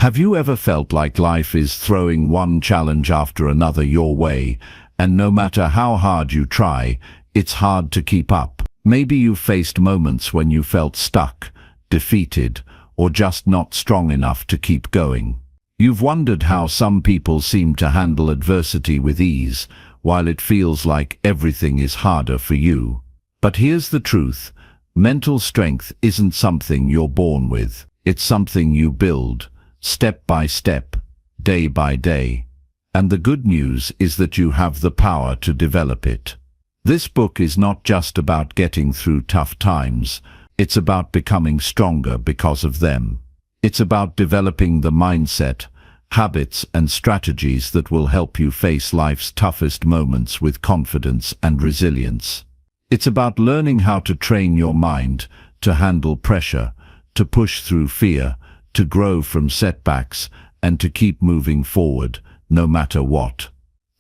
Have you ever felt like life is throwing one challenge after another your way, and no matter how hard you try, it's hard to keep up? Maybe you've faced moments when you felt stuck, defeated, or just not strong enough to keep going. You've wondered how some people seem to handle adversity with ease, while it feels like everything is harder for you. But here's the truth. Mental strength isn't something you're born with. It's something you build, step by step, day by day. And the good news is that you have the power to develop it. This book is not just about getting through tough times. It's about becoming stronger because of them. It's about developing the mindset, habits, and strategies that will help you face life's toughest moments with confidence and resilience. It's about learning how to train your mind to handle pressure, to push through fear, to grow from setbacks, and to keep moving forward, no matter what.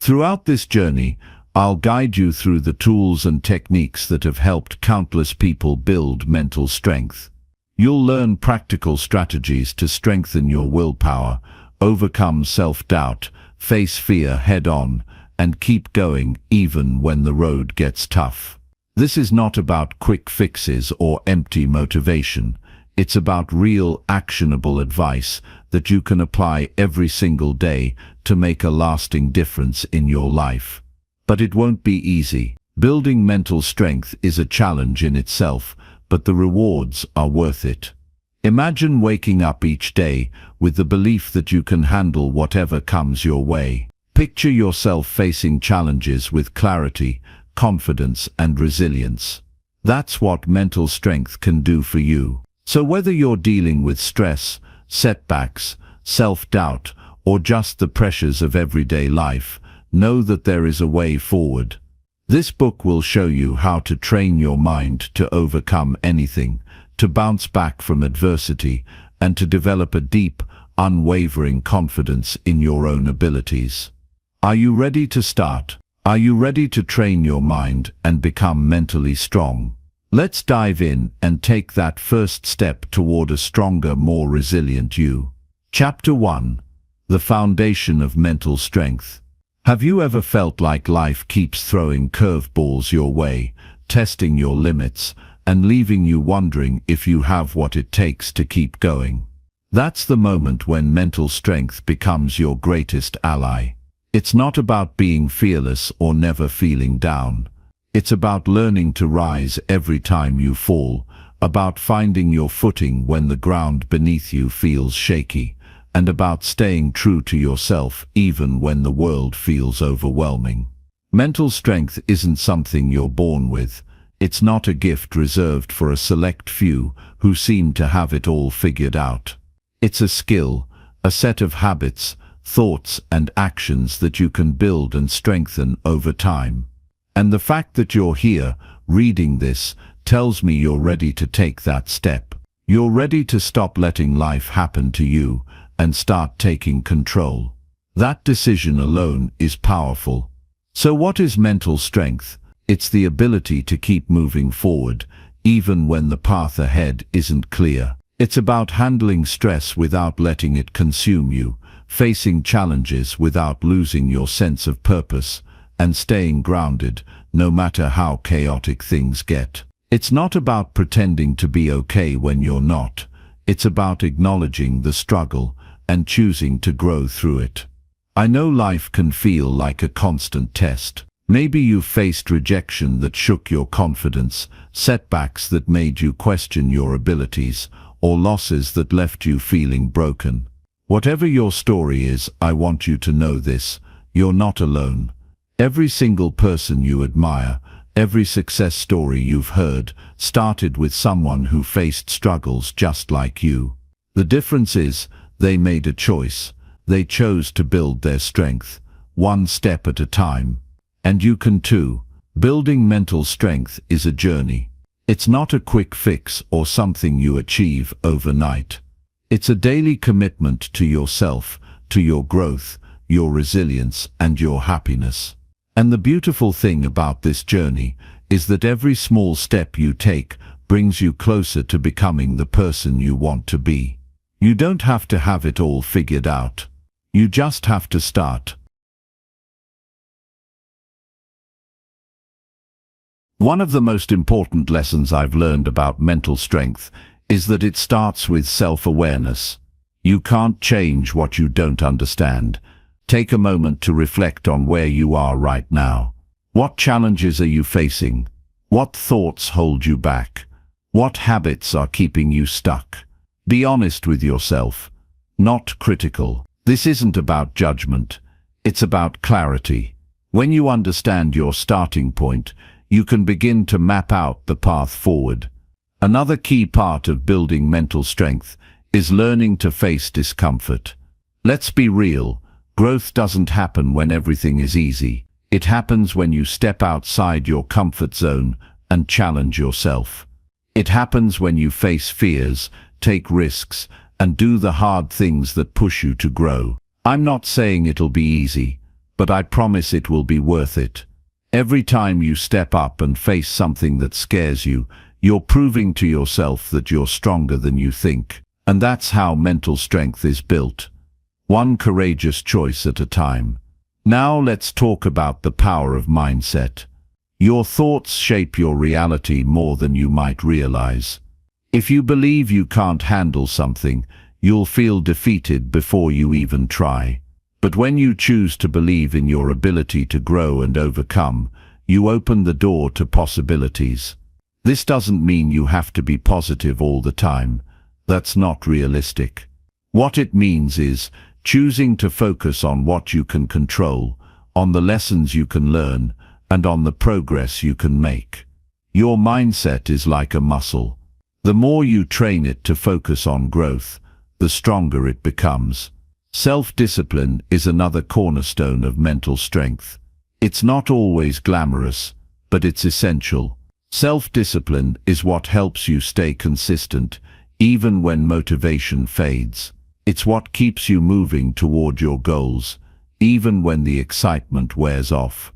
Throughout this journey, I'll guide you through the tools and techniques that have helped countless people build mental strength. You'll learn practical strategies to strengthen your willpower, overcome self-doubt, face fear head-on, and keep going even when the road gets tough. This is not about quick fixes or empty motivation. It's about real, actionable advice that you can apply every single day to make a lasting difference in your life. But it won't be easy. Building mental strength is a challenge in itself, but the rewards are worth it. Imagine waking up each day with the belief that you can handle whatever comes your way. Picture yourself facing challenges with clarity, confidence, and resilience. That's what mental strength can do for you. So whether you're dealing with stress, setbacks, self-doubt, or just the pressures of everyday life, know that there is a way forward. This book will show you how to train your mind to overcome anything, to bounce back from adversity, and to develop a deep, unwavering confidence in your own abilities. Are you ready to start? Are you ready to train your mind and become mentally strong? Let's dive in and take that first step toward a stronger, more resilient you. Chapter 1. The Foundation of Mental Strength. Have you ever felt like life keeps throwing curveballs your way, testing your limits, and leaving you wondering if you have what it takes to keep going? That's the moment when mental strength becomes your greatest ally. It's not about being fearless or never feeling down. It's about learning to rise every time you fall, about finding your footing when the ground beneath you feels shaky, and about staying true to yourself even when the world feels overwhelming. Mental strength isn't something you're born with. It's not a gift reserved for a select few who seem to have it all figured out. It's a skill, a set of habits, thoughts, and actions that you can build and strengthen over time. And the fact that you're here, reading this, tells me you're ready to take that step. You're ready to stop letting life happen to you and start taking control. That decision alone is powerful. So what is mental strength? It's the ability to keep moving forward, even when the path ahead isn't clear. It's about handling stress without letting it consume you, facing challenges without losing your sense of purpose, and staying grounded, no matter how chaotic things get. It's not about pretending to be okay when you're not. It's about acknowledging the struggle and choosing to grow through it. I know life can feel like a constant test. Maybe you've faced rejection that shook your confidence, setbacks that made you question your abilities, or losses that left you feeling broken. Whatever your story is, I want you to know this: you're not alone. Every single person you admire, every success story you've heard, started with someone who faced struggles just like you. The difference is, they made a choice. They chose to build their strength, one step at a time. And you can too. Building mental strength is a journey. It's not a quick fix or something you achieve overnight. It's a daily commitment to yourself, to your growth, your resilience, and your happiness. And the beautiful thing about this journey is that every small step you take brings you closer to becoming the person you want to be. You don't have to have it all figured out. You just have to start. One of the most important lessons I've learned about mental strength is that it starts with self-awareness. You can't change what you don't understand. Take a moment to reflect on where you are right now. What challenges are you facing? What thoughts hold you back? What habits are keeping you stuck? Be honest with yourself, not critical. This isn't about judgment. It's about clarity. When you understand your starting point, you can begin to map out the path forward. Another key part of building mental strength is learning to face discomfort. Let's be real, growth doesn't happen when everything is easy. It happens when you step outside your comfort zone and challenge yourself. It happens when you face fears, take risks, and do the hard things that push you to grow. I'm not saying it'll be easy, but I promise it will be worth it. Every time you step up and face something that scares you, you're proving to yourself that you're stronger than you think. And that's how mental strength is built. One courageous choice at a time. Now let's talk about the power of mindset. Your thoughts shape your reality more than you might realize. If you believe you can't handle something, you'll feel defeated before you even try. But when you choose to believe in your ability to grow and overcome, you open the door to possibilities. This doesn't mean you have to be positive all the time. That's not realistic. What it means is choosing to focus on what you can control, on the lessons you can learn, and on the progress you can make. Your mindset is like a muscle. The more you train it to focus on growth, the stronger it becomes. Self-discipline is another cornerstone of mental strength. It's not always glamorous, but it's essential. Self-discipline is what helps you stay consistent, even when motivation fades. It's what keeps you moving toward your goals, even when the excitement wears off.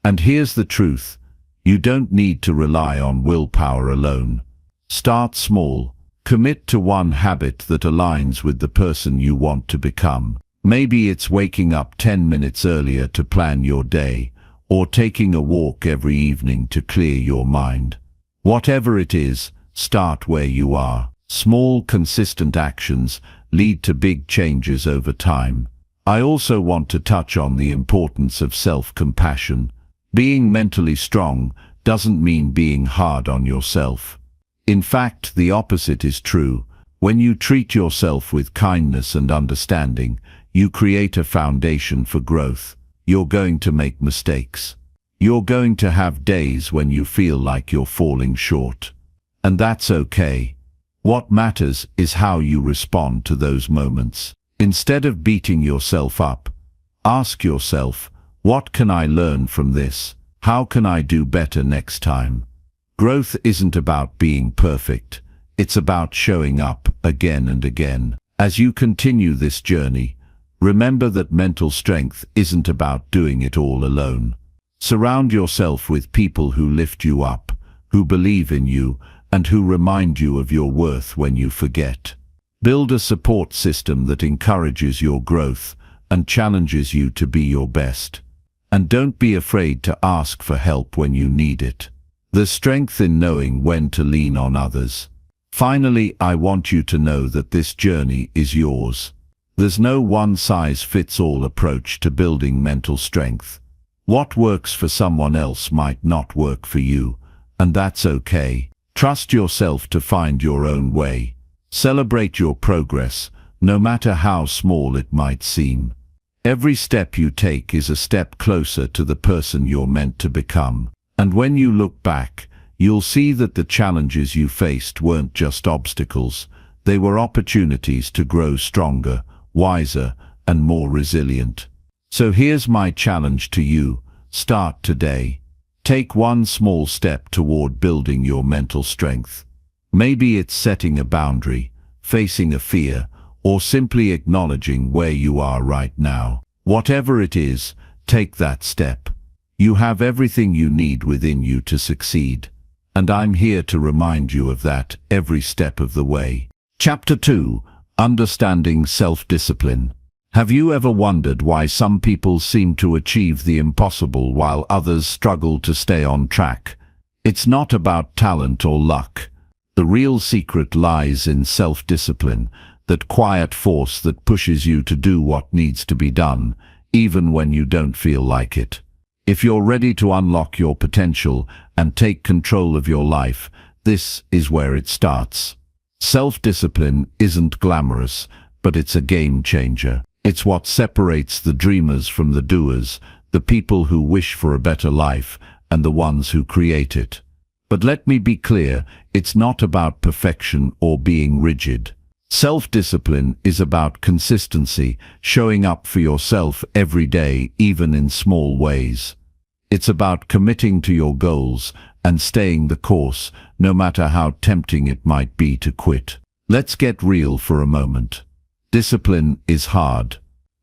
And here's the truth, you don't need to rely on willpower alone. Start small. Commit to one habit that aligns with the person you want to become. Maybe it's waking up 10 minutes earlier to plan your day, or taking a walk every evening to clear your mind. Whatever it is, start where you are. Small, consistent actions lead to big changes over time. I also want to touch on the importance of self-compassion. Being mentally strong doesn't mean being hard on yourself. In fact, the opposite is true. When you treat yourself with kindness and understanding, you create a foundation for growth. You're going to make mistakes. You're going to have days when you feel like you're falling short. And that's okay. What matters is how you respond to those moments. Instead of beating yourself up, ask yourself, what can I learn from this? How can I do better next time? Growth isn't about being perfect. It's about showing up again and again. As you continue this journey, remember that mental strength isn't about doing it all alone. Surround yourself with people who lift you up, who believe in you, and who remind you of your worth when you forget. Build a support system that encourages your growth and challenges you to be your best. And don't be afraid to ask for help when you need it. There's strength in knowing when to lean on others. Finally, I want you to know that this journey is yours. There's no one-size-fits-all approach to building mental strength. What works for someone else might not work for you, and that's okay. Trust yourself to find your own way. Celebrate your progress, no matter how small it might seem. Every step you take is a step closer to the person you're meant to become. And when you look back, you'll see that the challenges you faced weren't just obstacles. They were opportunities to grow stronger, wiser, and more resilient. So here's my challenge to you. Start today. Take one small step toward building your mental strength. Maybe it's setting a boundary, facing a fear, or simply acknowledging where you are right now. Whatever it is, take that step. You have everything you need within you to succeed. And I'm here to remind you of that every step of the way. Chapter 2. Understanding self-discipline. Have you ever wondered why some people seem to achieve the impossible while others struggle to stay on track? It's not about talent or luck. The real secret lies in self-discipline, that quiet force that pushes you to do what needs to be done, even when you don't feel like it. If you're ready to unlock your potential and take control of your life, this is where it starts. Self-discipline isn't glamorous, but it's a game changer. It's what separates the dreamers from the doers, the people who wish for a better life, and the ones who create it. But let me be clear, it's not about perfection or being rigid. Self-discipline is about consistency, showing up for yourself every day, even in small ways. It's about committing to your goals and staying the course, no matter how tempting it might be to quit. Let's get real for a moment. Discipline is hard.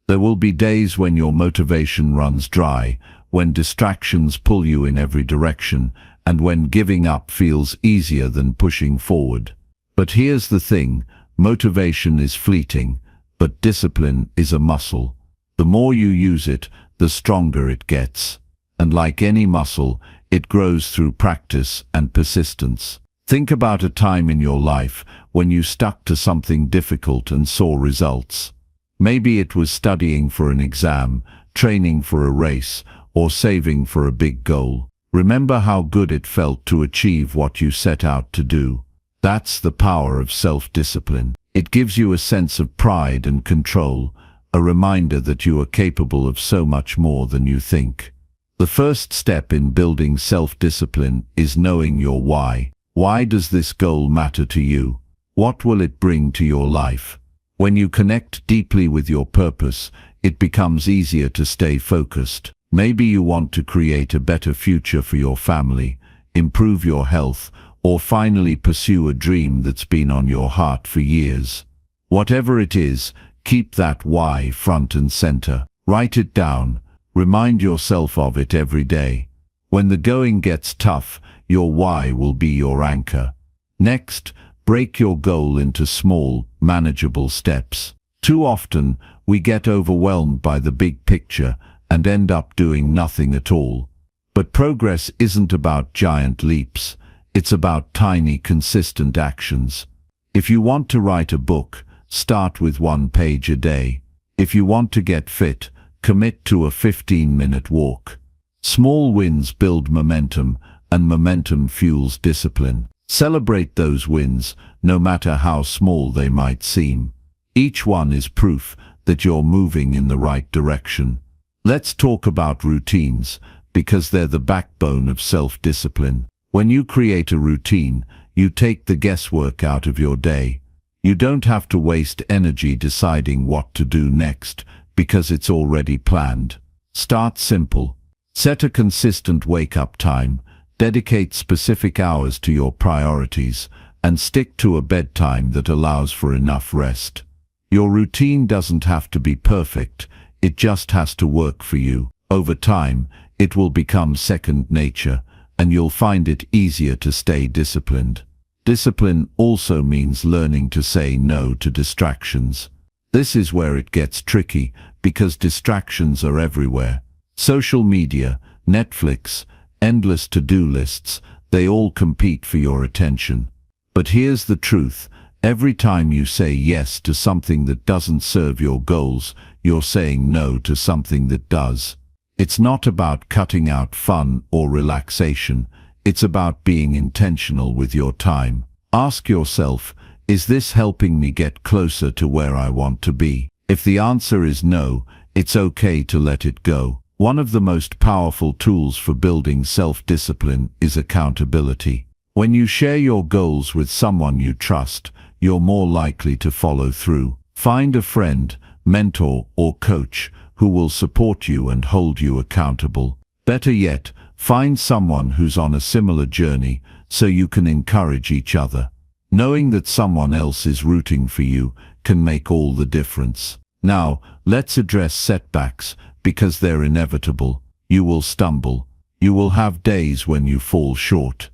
There will be days when your motivation runs dry, when distractions pull you in every direction, and when giving up feels easier than pushing forward. But here's the thing, motivation is fleeting, but discipline is a muscle. The more you use it, the stronger it gets. And like any muscle, it grows through practice and persistence. Think about a time in your life when you stuck to something difficult and saw results. Maybe it was studying for an exam, training for a race, or saving for a big goal. Remember how good it felt to achieve what you set out to do. That's the power of self-discipline. It gives you a sense of pride and control, a reminder that you are capable of so much more than you think. The first step in building self-discipline is knowing your why. Why does this goal matter to you? What will it bring to your life? When you connect deeply with your purpose, it becomes easier to stay focused. Maybe you want to create a better future for your family, improve your health, or finally pursue a dream that's been on your heart for years. Whatever it is, keep that why front and center. Write it down. Remind yourself of it every day. When the going gets tough, your why will be your anchor. Next, break your goal into small, manageable steps. Too often, we get overwhelmed by the big picture and end up doing nothing at all. But progress isn't about giant leaps. It's about tiny, consistent actions. If you want to write a book, start with 1 page a day. If you want to get fit, commit to a 15-minute walk. Small wins build momentum, and momentum fuels discipline. Celebrate those wins, no matter how small they might seem. Each one is proof that you're moving in the right direction. Let's talk about routines, because they're the backbone of self-discipline. When you create a routine, you take the guesswork out of your day. You don't have to waste energy deciding what to do next, because it's already planned. Start simple. Set a consistent wake-up time, dedicate specific hours to your priorities, and stick to a bedtime that allows for enough rest. Your routine doesn't have to be perfect, it just has to work for you. Over time, it will become second nature, and you'll find it easier to stay disciplined. Discipline also means learning to say no to distractions. This is where it gets tricky, because distractions are everywhere. Social media, Netflix, endless to-do lists, they all compete for your attention. But here's the truth, every time you say yes to something that doesn't serve your goals, you're saying no to something that does. It's not about cutting out fun or relaxation, it's about being intentional with your time. Ask yourself, is this helping me get closer to where I want to be? If the answer is no, it's okay to let it go. One of the most powerful tools for building self-discipline is accountability. When you share your goals with someone you trust, you're more likely to follow through. Find a friend, mentor, or coach who will support you and hold you accountable. Better yet, find someone who's on a similar journey so you can encourage each other. Knowing that someone else is rooting for you can make all the difference. Now, let's address setbacks, because they're inevitable. You will stumble. You will have days when you fall short.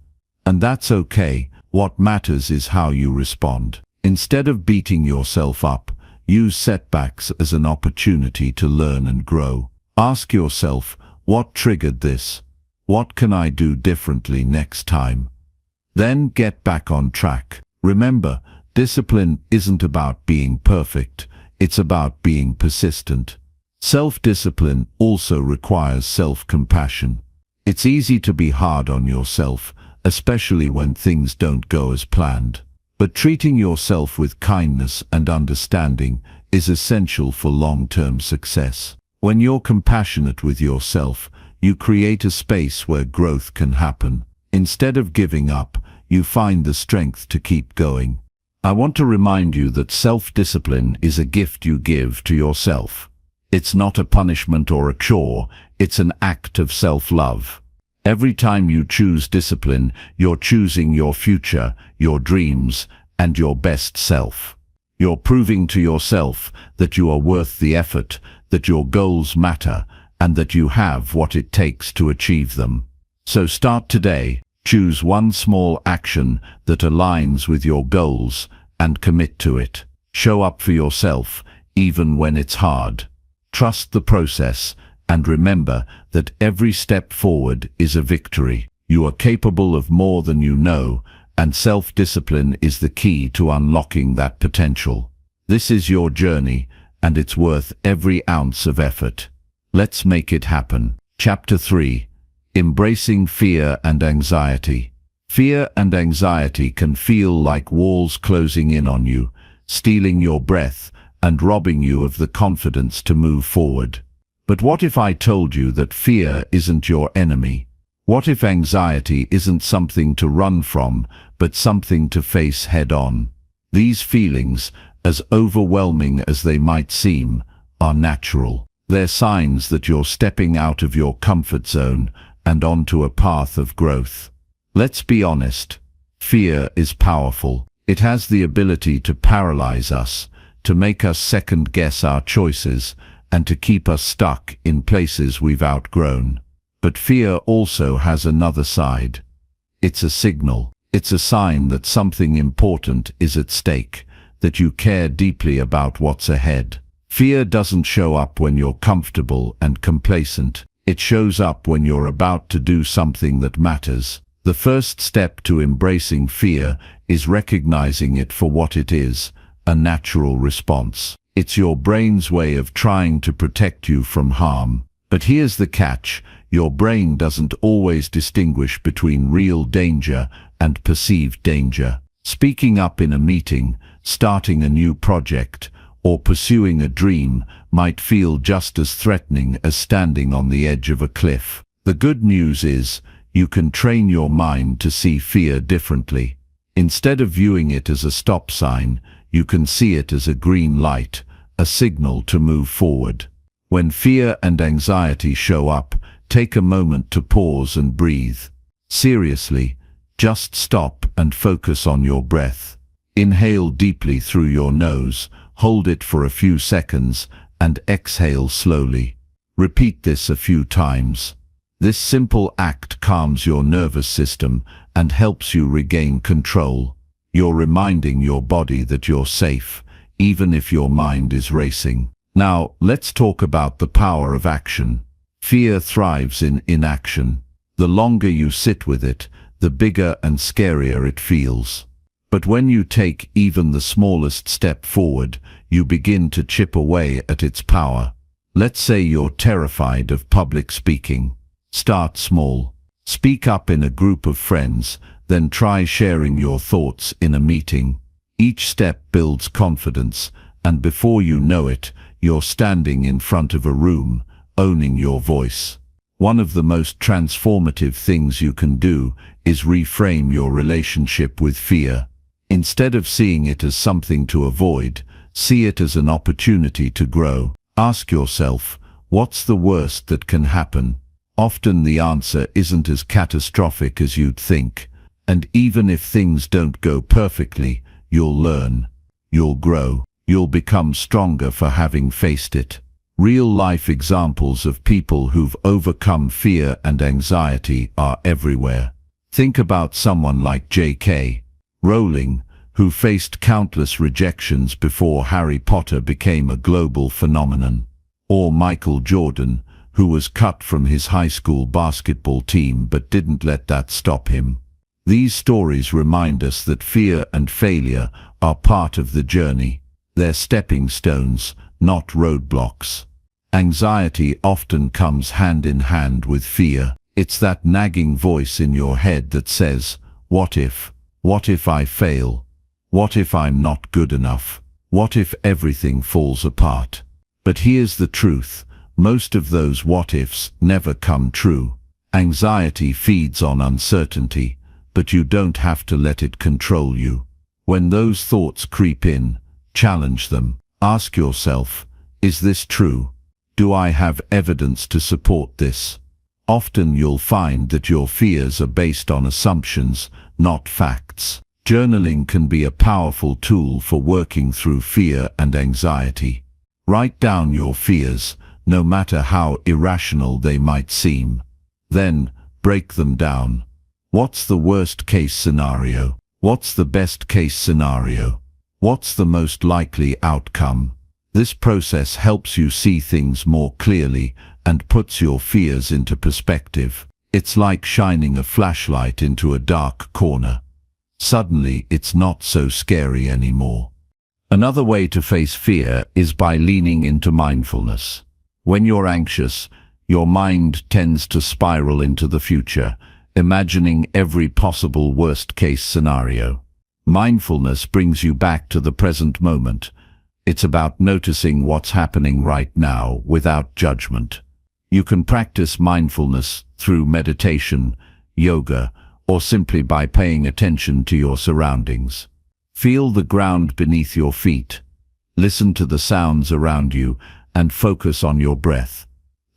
And that's okay. What matters is how you respond. Instead of beating yourself up, use setbacks as an opportunity to learn and grow. Ask yourself, what triggered this? What can I do differently next time? Then get back on track. Remember, discipline isn't about being perfect, it's about being persistent. Self-discipline also requires self-compassion. It's easy to be hard on yourself, especially when things don't go as planned. But treating yourself with kindness and understanding is essential for long-term success. When you're compassionate with yourself, you create a space where growth can happen. Instead of giving up, you find the strength to keep going. I want to remind you that self-discipline is a gift you give to yourself. It's not a punishment or a chore, it's an act of self-love. Every time you choose discipline, you're choosing your future, your dreams, and your best self. You're proving to yourself that you are worth the effort, that your goals matter, and that you have what it takes to achieve them. So start today, choose one small action that aligns with your goals, and commit to it. Show up for yourself, even when it's hard. Trust the process, and remember that every step forward is a victory. You are capable of more than you know, and self-discipline is the key to unlocking that potential. This is your journey, and it's worth every ounce of effort. Let's make it happen. Chapter 3. Embracing fear and anxiety. Fear and anxiety can feel like walls closing in on you, stealing your breath, and robbing you of the confidence to move forward. But what if I told you that fear isn't your enemy? What if anxiety isn't something to run from, but something to face head-on? These feelings, as overwhelming as they might seem, are natural. They're signs that you're stepping out of your comfort zone and onto a path of growth. Let's be honest. Fear is powerful. It has the ability to paralyze us, to make us second-guess our choices, and to keep us stuck in places we've outgrown. But fear also has another side. It's a signal. It's a sign that something important is at stake, that you care deeply about what's ahead. Fear doesn't show up when you're comfortable and complacent. It shows up when you're about to do something that matters. The first step to embracing fear is recognizing it for what it is, a natural response. It's your brain's way of trying to protect you from harm. But here's the catch. Your brain doesn't always distinguish between real danger and perceived danger. Speaking up in a meeting, starting a new project, or pursuing a dream might feel just as threatening as standing on the edge of a cliff. The good news is, you can train your mind to see fear differently. Instead of viewing it as a stop sign, you can see it as a green light, a signal to move forward. When fear and anxiety show up, take a moment to pause and breathe. Seriously, just stop and focus on your breath. Inhale deeply through your nose, hold it for a few seconds, and exhale slowly. Repeat this a few times. This simple act calms your nervous system and helps you regain control. You're reminding your body that you're safe, even if your mind is racing. Now, let's talk about the power of action. Fear thrives in inaction. The longer you sit with it, the bigger and scarier it feels. But when you take even the smallest step forward, you begin to chip away at its power. Let's say you're terrified of public speaking. Start small. Speak up in a group of friends, then try sharing your thoughts in a meeting. Each step builds confidence, and before you know it, you're standing in front of a room, owning your voice. One of the most transformative things you can do is reframe your relationship with fear. Instead of seeing it as something to avoid, see it as an opportunity to grow. Ask yourself, what's the worst that can happen? Often the answer isn't as catastrophic as you'd think. And even if things don't go perfectly, you'll learn. You'll grow. You'll become stronger for having faced it. Real-life examples of people who've overcome fear and anxiety are everywhere. Think about someone like J.K. Rowling, who faced countless rejections before Harry Potter became a global phenomenon. Or Michael Jordan, who was cut from his high school basketball team but didn't let that stop him. These stories remind us that fear and failure are part of the journey. They're stepping stones, not roadblocks. Anxiety often comes hand in hand with fear. It's that nagging voice in your head that says, "What if? What if I fail? What if I'm not good enough? What if everything falls apart?" But here's the truth. Most of those what-ifs never come true. Anxiety feeds on uncertainty, but you don't have to let it control you. When those thoughts creep in, challenge them. Ask yourself, is this true? Do I have evidence to support this? Often you'll find that your fears are based on assumptions, not facts. Journaling can be a powerful tool for working through fear and anxiety. Write down your fears, no matter how irrational they might seem. Then, break them down. What's the worst-case scenario? What's the best-case scenario? What's the most likely outcome? This process helps you see things more clearly and puts your fears into perspective. It's like shining a flashlight into a dark corner. Suddenly, it's not so scary anymore. Another way to face fear is by leaning into mindfulness. When you're anxious, your mind tends to spiral into the future, imagining every possible worst-case scenario. Mindfulness brings you back to the present moment. It's about noticing what's happening right now without judgment. You can practice mindfulness through meditation, yoga, or simply by paying attention to your surroundings. Feel the ground beneath your feet. Listen to the sounds around you and focus on your breath.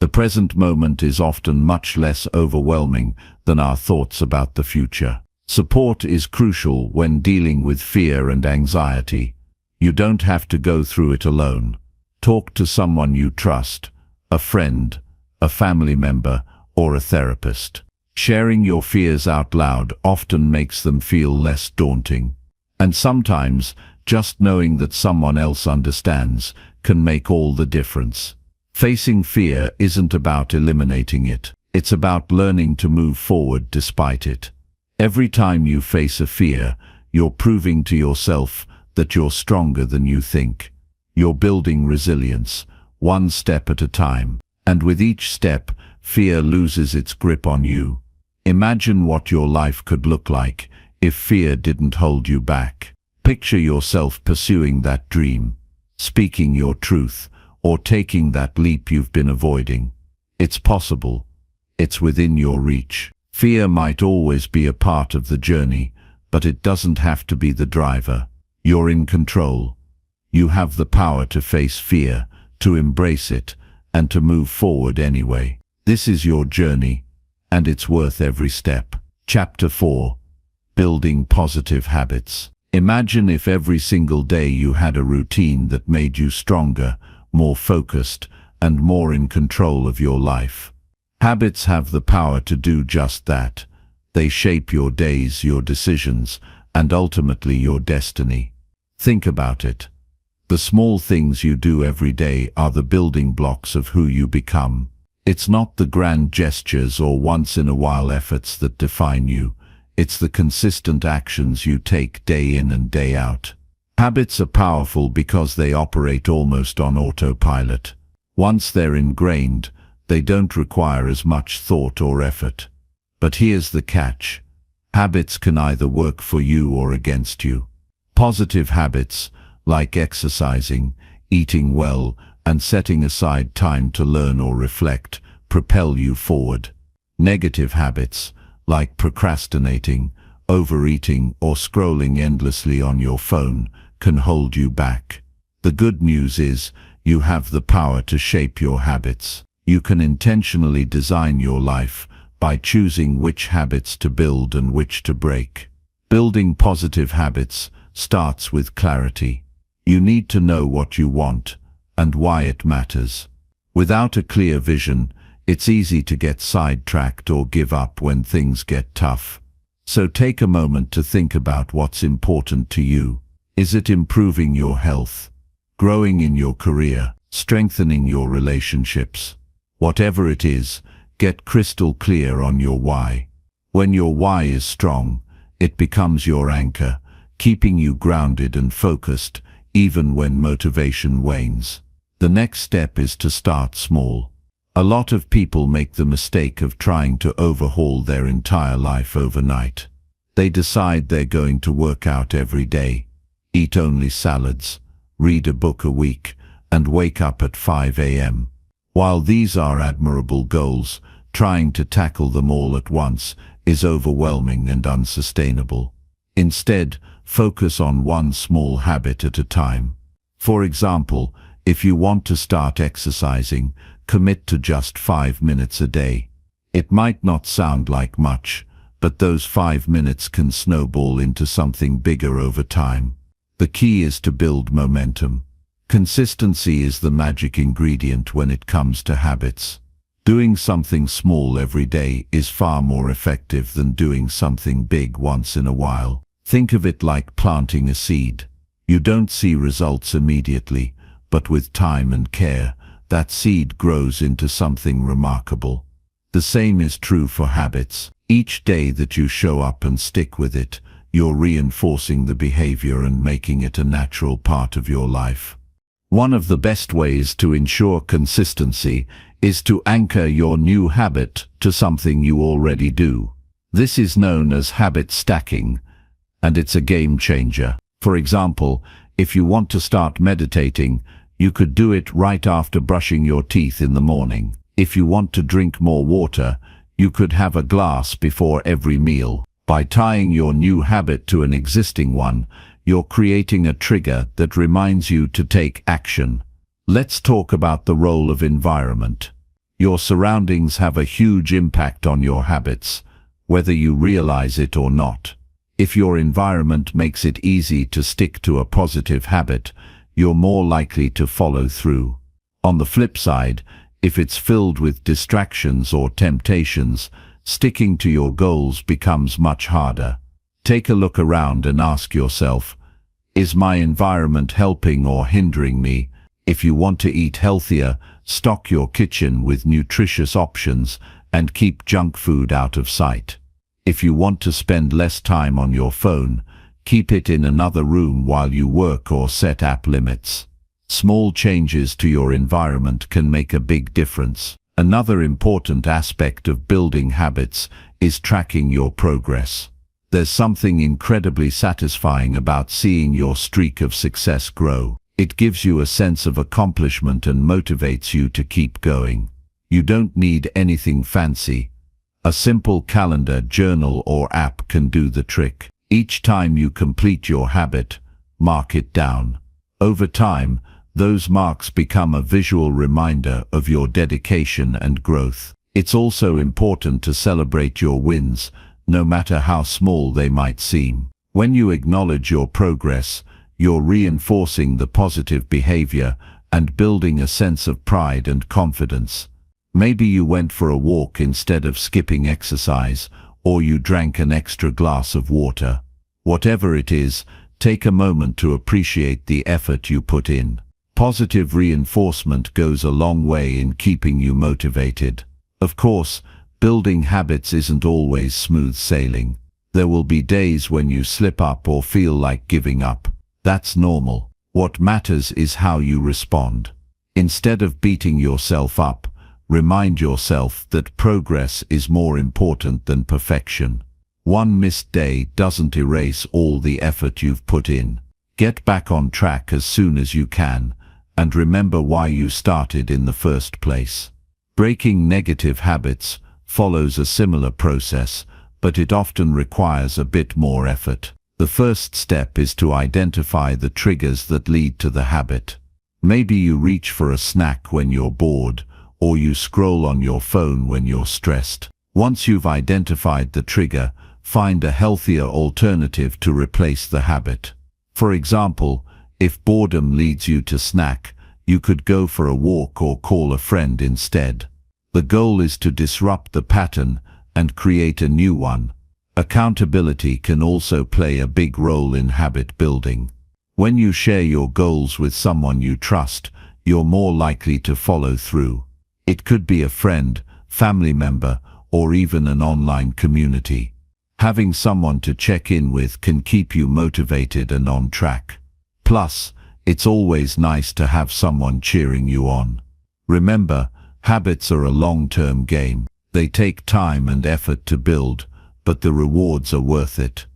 The present moment is often much less overwhelming than our thoughts about the future. Support is crucial when dealing with fear and anxiety. You don't have to go through it alone. Talk to someone you trust, a friend, a family member, or a therapist. Sharing your fears out loud often makes them feel less daunting. And sometimes, just knowing that someone else understands can make all the difference. Facing fear isn't about eliminating it. It's about learning to move forward despite it. Every time you face a fear, you're proving to yourself that you're stronger than you think. You're building resilience, one step at a time. And with each step, fear loses its grip on you. Imagine what your life could look like if fear didn't hold you back. Picture yourself pursuing that dream, speaking your truth, or taking that leap you've been avoiding. It's possible. It's within your reach. Fear might always be a part of the journey, but it doesn't have to be the driver. You're in control. You have the power to face fear, to embrace it, and to move forward anyway. This is your journey, and it's worth every step. Chapter 4. Building Positive Habits. Imagine if every single day you had a routine that made you stronger, more focused, and more in control of your life. Habits have the power to do just that. They shape your days, your decisions, and ultimately your destiny. Think about it. The small things you do every day are the building blocks of who you become. It's not the grand gestures or once-in-a-while efforts that define you. It's the consistent actions you take day in and day out. Habits are powerful because they operate almost on autopilot. Once they're ingrained, they don't require as much thought or effort. But here's the catch. Habits can either work for you or against you. Positive habits, like exercising, eating well, and setting aside time to learn or reflect, propel you forward. Negative habits, like procrastinating, overeating, or scrolling endlessly on your phone, can hold you back. The good news is, you have the power to shape your habits. You can intentionally design your life by choosing which habits to build and which to break. Building positive habits starts with clarity. You need to know what you want and why it matters. Without a clear vision, it's easy to get sidetracked or give up when things get tough. So take a moment to think about what's important to you. Is it improving your health, growing in your career, strengthening your relationships? Whatever it is, get crystal clear on your why. When your why is strong, it becomes your anchor, keeping you grounded and focused, even when motivation wanes. The next step is to start small. A lot of people make the mistake of trying to overhaul their entire life overnight. They decide they're going to work out every day, eat only salads, read a book a week, and wake up at 5 a.m. While these are admirable goals, trying to tackle them all at once is overwhelming and unsustainable. Instead, focus on one small habit at a time. For example, if you want to start exercising, commit to just 5 minutes a day. It might not sound like much, but those 5 minutes can snowball into something bigger over time. The key is to build momentum. Consistency is the magic ingredient when it comes to habits. Doing something small every day is far more effective than doing something big once in a while. Think of it like planting a seed. You don't see results immediately, but with time and care, that seed grows into something remarkable. The same is true for habits. Each day that you show up and stick with it, you're reinforcing the behavior and making it a natural part of your life. One of the best ways to ensure consistency is to anchor your new habit to something you already do. This is known as habit stacking, and it's a game changer. For example, if you want to start meditating, you could do it right after brushing your teeth in the morning. If you want to drink more water, you could have a glass before every meal. By tying your new habit to an existing one, you're creating a trigger that reminds you to take action. Let's talk about the role of environment. Your surroundings have a huge impact on your habits, whether you realize it or not. If your environment makes it easy to stick to a positive habit, you're more likely to follow through. On the flip side, if it's filled with distractions or temptations, sticking to your goals becomes much harder. Take a look around and ask yourself, is my environment helping or hindering me? If you want to eat healthier, stock your kitchen with nutritious options and keep junk food out of sight. If you want to spend less time on your phone, keep it in another room while you work or set app limits. Small changes to your environment can make a big difference. Another important aspect of building habits is tracking your progress. There's something incredibly satisfying about seeing your streak of success grow. It gives you a sense of accomplishment and motivates you to keep going. You don't need anything fancy. A simple calendar, journal, or app can do the trick. Each time you complete your habit, mark it down. Over time, those marks become a visual reminder of your dedication and growth. It's also important to celebrate your wins, no matter how small they might seem. When you acknowledge your progress, you're reinforcing the positive behavior and building a sense of pride and confidence. Maybe you went for a walk instead of skipping exercise, or you drank an extra glass of water. Whatever it is, take a moment to appreciate the effort you put in. Positive reinforcement goes a long way in keeping you motivated. Of course, building habits isn't always smooth sailing. There will be days when you slip up or feel like giving up. That's normal. What matters is how you respond. Instead of beating yourself up, remind yourself that progress is more important than perfection. One missed day doesn't erase all the effort you've put in. Get back on track as soon as you can, and remember why you started in the first place. Breaking negative habits follows a similar process, but it often requires a bit more effort. The first step is to identify the triggers that lead to the habit. Maybe you reach for a snack when you're bored, or you scroll on your phone when you're stressed. Once you've identified the trigger, find a healthier alternative to replace the habit. For example, if boredom leads you to snack, you could go for a walk or call a friend instead. The goal is to disrupt the pattern and create a new one. Accountability can also play a big role in habit building. When you share your goals with someone you trust, you're more likely to follow through. It could be a friend, family member, or even an online community. Having someone to check in with can keep you motivated and on track. Plus, it's always nice to have someone cheering you on. Remember, habits are a long-term game. They take time and effort to build, but the rewards are worth it.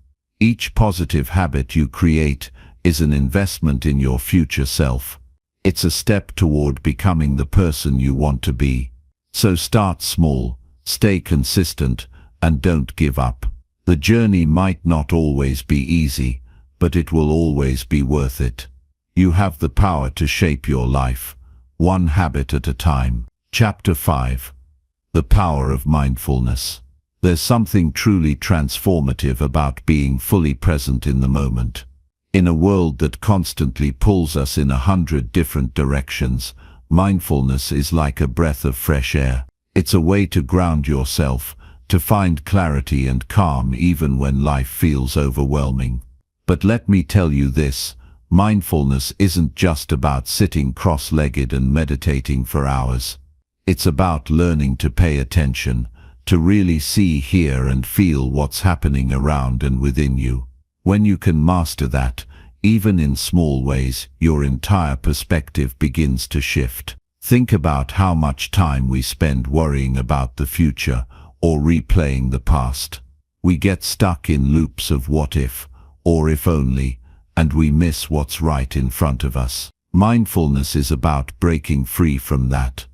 Each positive habit you create is an investment in your future self. It's a step toward becoming the person you want to be. So start small, stay consistent, and don't give up. The journey might not always be easy, but it will always be worth it. You have the power to shape your life, one habit at a time. Chapter 5. The Power of Mindfulness. There's something truly transformative about being fully present in the moment. In a world that constantly pulls us in 100 different directions, mindfulness is like a breath of fresh air. It's a way to ground yourself, to find clarity and calm even when life feels overwhelming. But let me tell you this, mindfulness isn't just about sitting cross-legged and meditating for hours. It's about learning to pay attention, to really see, hear, and feel what's happening around and within you. When you can master that, even in small ways, your entire perspective begins to shift. Think about how much time we spend worrying about the future or replaying the past. We get stuck in loops of what if, or if only, and we miss what's right in front of us. Mindfulness is about breaking free from that.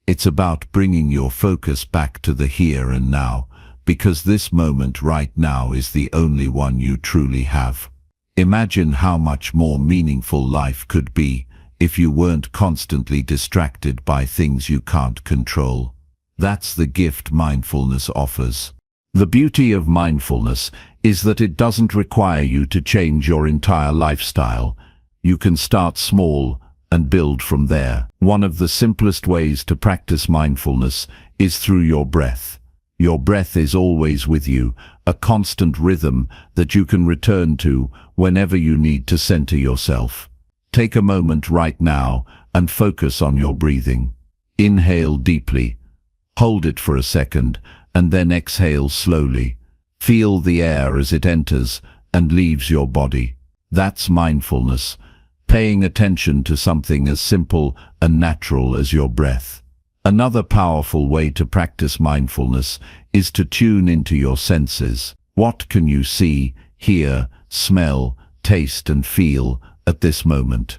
It's about bringing your focus back to the here and now, because this moment right now is the only one you truly have. Imagine how much more meaningful life could be if you weren't constantly distracted by things you can't control. That's the gift mindfulness offers. The beauty of mindfulness is that it doesn't require you to change your entire lifestyle. You can start small and build from there. One of the simplest ways to practice mindfulness is through your breath. Your breath is always with you, a constant rhythm that you can return to whenever you need to center yourself. Take a moment right now and focus on your breathing. Inhale deeply, hold it for a second, and then exhale slowly. Feel the air as it enters and leaves your body. That's mindfulness, paying attention to something as simple and natural as your breath. Another powerful way to practice mindfulness is to tune into your senses. What can you see, hear, smell, taste, and feel at this moment?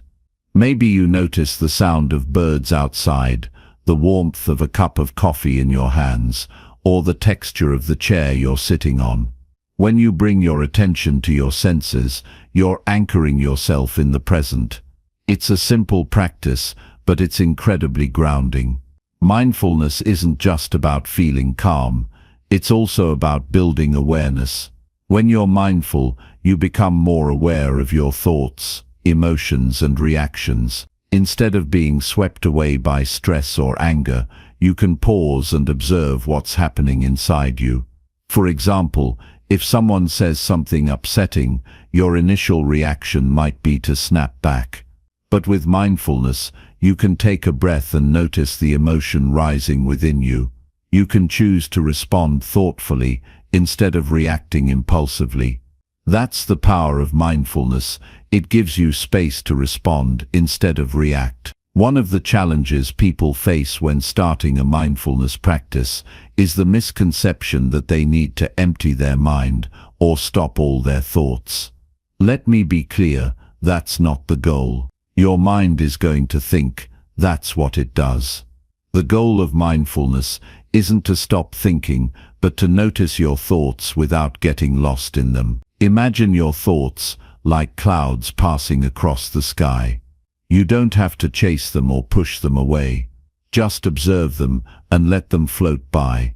Maybe you notice the sound of birds outside, the warmth of a cup of coffee in your hands, or the texture of the chair you're sitting on. When you bring your attention to your senses, you're anchoring yourself in the present. It's a simple practice, but it's incredibly grounding. Mindfulness isn't just about feeling calm, it's also about building awareness. When you're mindful, you become more aware of your thoughts, emotions, and reactions. Instead of being swept away by stress or anger, you can pause and observe what's happening inside you. For example, if someone says something upsetting, your initial reaction might be to snap back. But with mindfulness, you can take a breath and notice the emotion rising within you. You can choose to respond thoughtfully instead of reacting impulsively. That's the power of mindfulness. It gives you space to respond instead of react. One of the challenges people face when starting a mindfulness practice is the misconception that they need to empty their mind or stop all their thoughts. Let me be clear, that's not the goal. Your mind is going to think, that's what it does. The goal of mindfulness isn't to stop thinking, but to notice your thoughts without getting lost in them. Imagine your thoughts like clouds passing across the sky. You don't have to chase them or push them away. Just observe them and let them float by.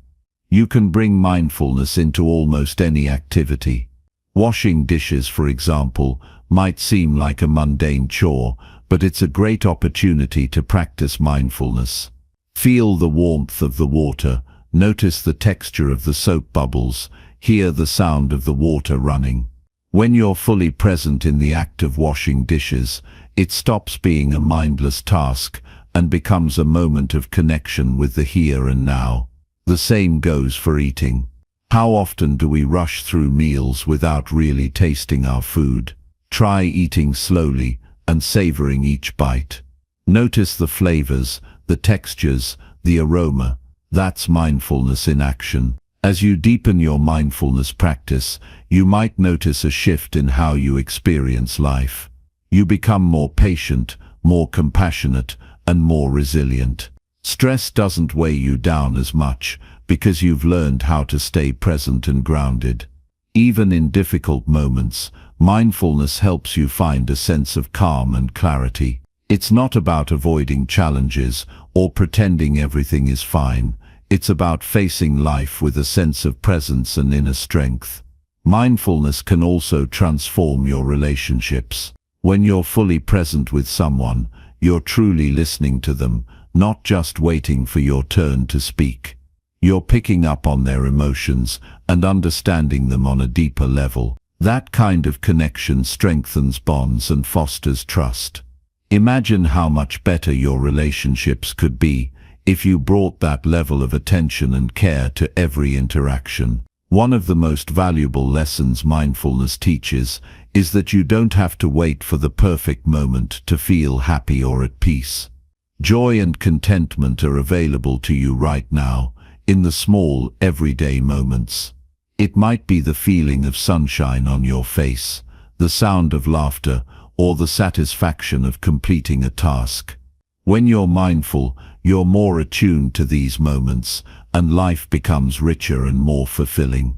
You can bring mindfulness into almost any activity. Washing dishes, for example, might seem like a mundane chore, but it's a great opportunity to practice mindfulness. Feel the warmth of the water, notice the texture of the soap bubbles, Hear the sound of the water running. When you're fully present in the act of washing dishes, it stops being a mindless task and becomes a moment of connection with the here and now. The same goes for eating. How often do we rush through meals without really tasting our food? Try eating slowly and savoring each bite. Notice the flavors, the textures, the aroma. That's mindfulness in action. As you deepen your mindfulness practice, you might notice a shift in how you experience life. You become more patient, more compassionate, and more resilient. Stress doesn't weigh you down as much because you've learned how to stay present and grounded. Even in difficult moments, mindfulness helps you find a sense of calm and clarity. It's not about avoiding challenges or pretending everything is fine. It's about facing life with a sense of presence and inner strength. Mindfulness can also transform your relationships. When you're fully present with someone, you're truly listening to them, not just waiting for your turn to speak. You're picking up on their emotions and understanding them on a deeper level. That kind of connection strengthens bonds and fosters trust. Imagine how much better your relationships could be if you brought that level of attention and care to every interaction. One of the most valuable lessons mindfulness teaches is that you don't have to wait for the perfect moment to feel happy or at peace. Joy and contentment are available to you right now, in the small, everyday moments. It might be the feeling of sunshine on your face, the sound of laughter, or the satisfaction of completing a task. When you're mindful, you're more attuned to these moments, and life becomes richer and more fulfilling.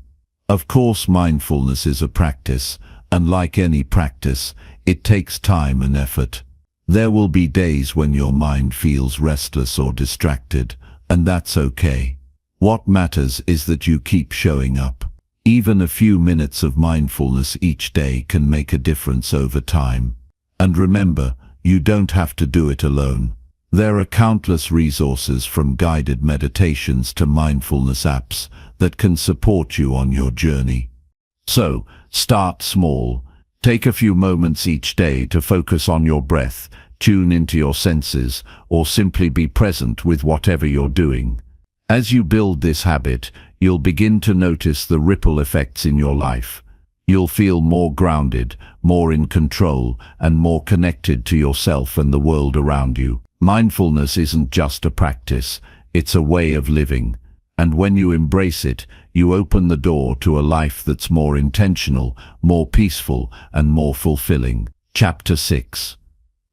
Of course, mindfulness is a practice, and like any practice, it takes time and effort. There will be days when your mind feels restless or distracted, and that's okay. What matters is that you keep showing up. Even a few minutes of mindfulness each day can make a difference over time. And remember, you don't have to do it alone. There are countless resources from guided meditations to mindfulness apps that can support you on your journey. So, start small. Take a few moments each day to focus on your breath, tune into your senses, or simply be present with whatever you're doing. As you build this habit, you'll begin to notice the ripple effects in your life. You'll feel more grounded, more in control, and more connected to yourself and the world around you. Mindfulness isn't just a practice, it's a way of living. And when you embrace it, you open the door to a life that's more intentional, more peaceful, and more fulfilling. Chapter 6.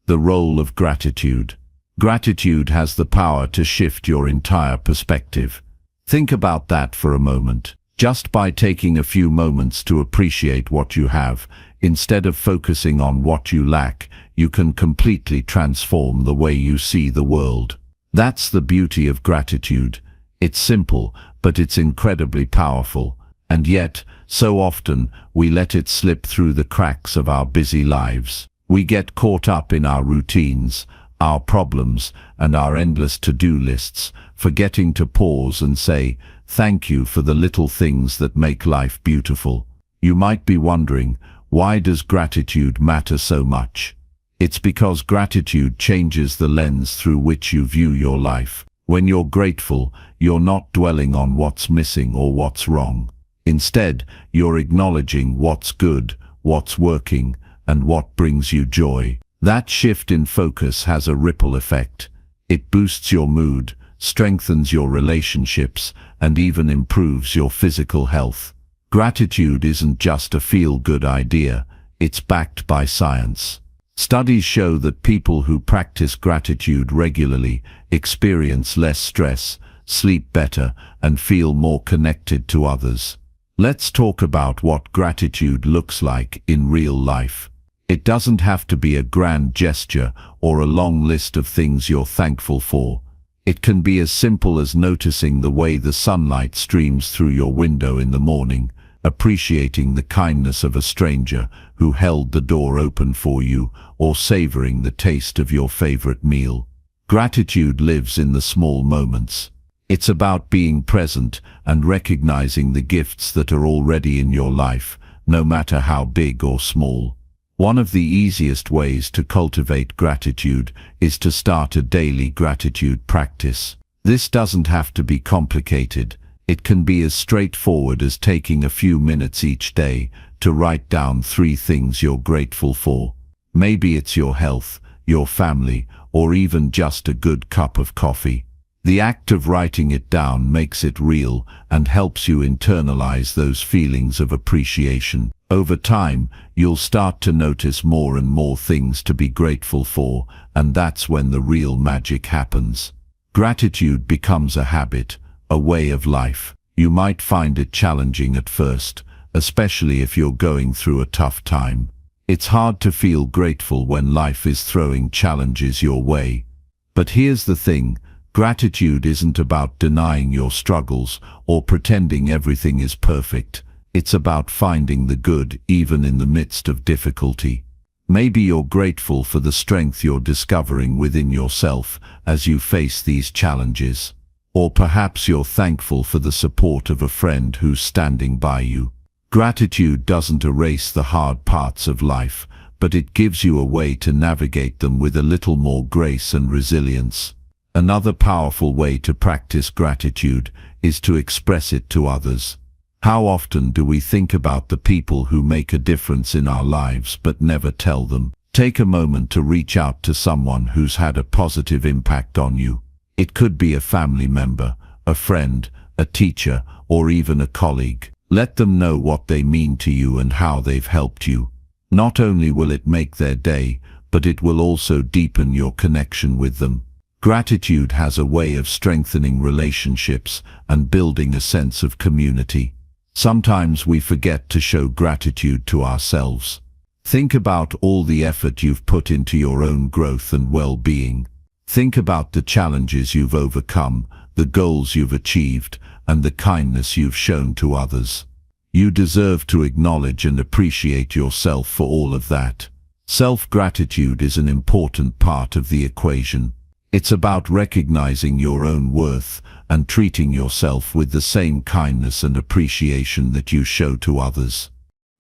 The Role of Gratitude. Gratitude has the power to shift your entire perspective. Think about that for a moment. Just by taking a few moments to appreciate what you have, instead of focusing on what you lack, you can completely transform the way you see the world. That's the beauty of gratitude. It's simple, but it's incredibly powerful. And yet, so often, we let it slip through the cracks of our busy lives. We get caught up in our routines, our problems, and our endless to-do lists, forgetting to pause and say, thank you for the little things that make life beautiful. You might be wondering, why does gratitude matter so much? It's because gratitude changes the lens through which you view your life. When you're grateful, you're not dwelling on what's missing or what's wrong. Instead, you're acknowledging what's good, what's working, and what brings you joy. That shift in focus has a ripple effect. It boosts your mood, strengthens your relationships, and even improves your physical health. Gratitude isn't just a feel-good idea, it's backed by science. Studies show that people who practice gratitude regularly experience less stress, sleep better, and feel more connected to others. Let's talk about what gratitude looks like in real life. It doesn't have to be a grand gesture or a long list of things you're thankful for. It can be as simple as noticing the way the sunlight streams through your window in the morning, appreciating the kindness of a stranger who held the door open for you, or savoring the taste of your favorite meal. Gratitude lives in the small moments. It's about being present and recognizing the gifts that are already in your life, no matter how big or small. One of the easiest ways to cultivate gratitude is to start a daily gratitude practice. This doesn't have to be complicated. It can be as straightforward as taking a few minutes each day to write down 3 things you're grateful for. Maybe it's your health, your family, or even just a good cup of coffee. The act of writing it down makes it real and helps you internalize those feelings of appreciation. Over time, you'll start to notice more and more things to be grateful for, and that's when the real magic happens. Gratitude becomes a habit, a way of life. You might find it challenging at first, especially if you're going through a tough time. It's hard to feel grateful when life is throwing challenges your way. But here's the thing, gratitude isn't about denying your struggles or pretending everything is perfect. It's about finding the good even in the midst of difficulty. Maybe you're grateful for the strength you're discovering within yourself as you face these challenges. Or perhaps you're thankful for the support of a friend who's standing by you. Gratitude doesn't erase the hard parts of life, but it gives you a way to navigate them with a little more grace and resilience. Another powerful way to practice gratitude is to express it to others. How often do we think about the people who make a difference in our lives but never tell them? Take a moment to reach out to someone who's had a positive impact on you. It could be a family member, a friend, a teacher, or even a colleague. Let them know what they mean to you and how they've helped you. Not only will it make their day, but it will also deepen your connection with them. Gratitude has a way of strengthening relationships and building a sense of community. Sometimes we forget to show gratitude to ourselves. Think about all the effort you've put into your own growth and well-being. Think about the challenges you've overcome, the goals you've achieved, and the kindness you've shown to others. You deserve to acknowledge and appreciate yourself for all of that. Self-gratitude is an important part of the equation. It's about recognizing your own worth and treating yourself with the same kindness and appreciation that you show to others.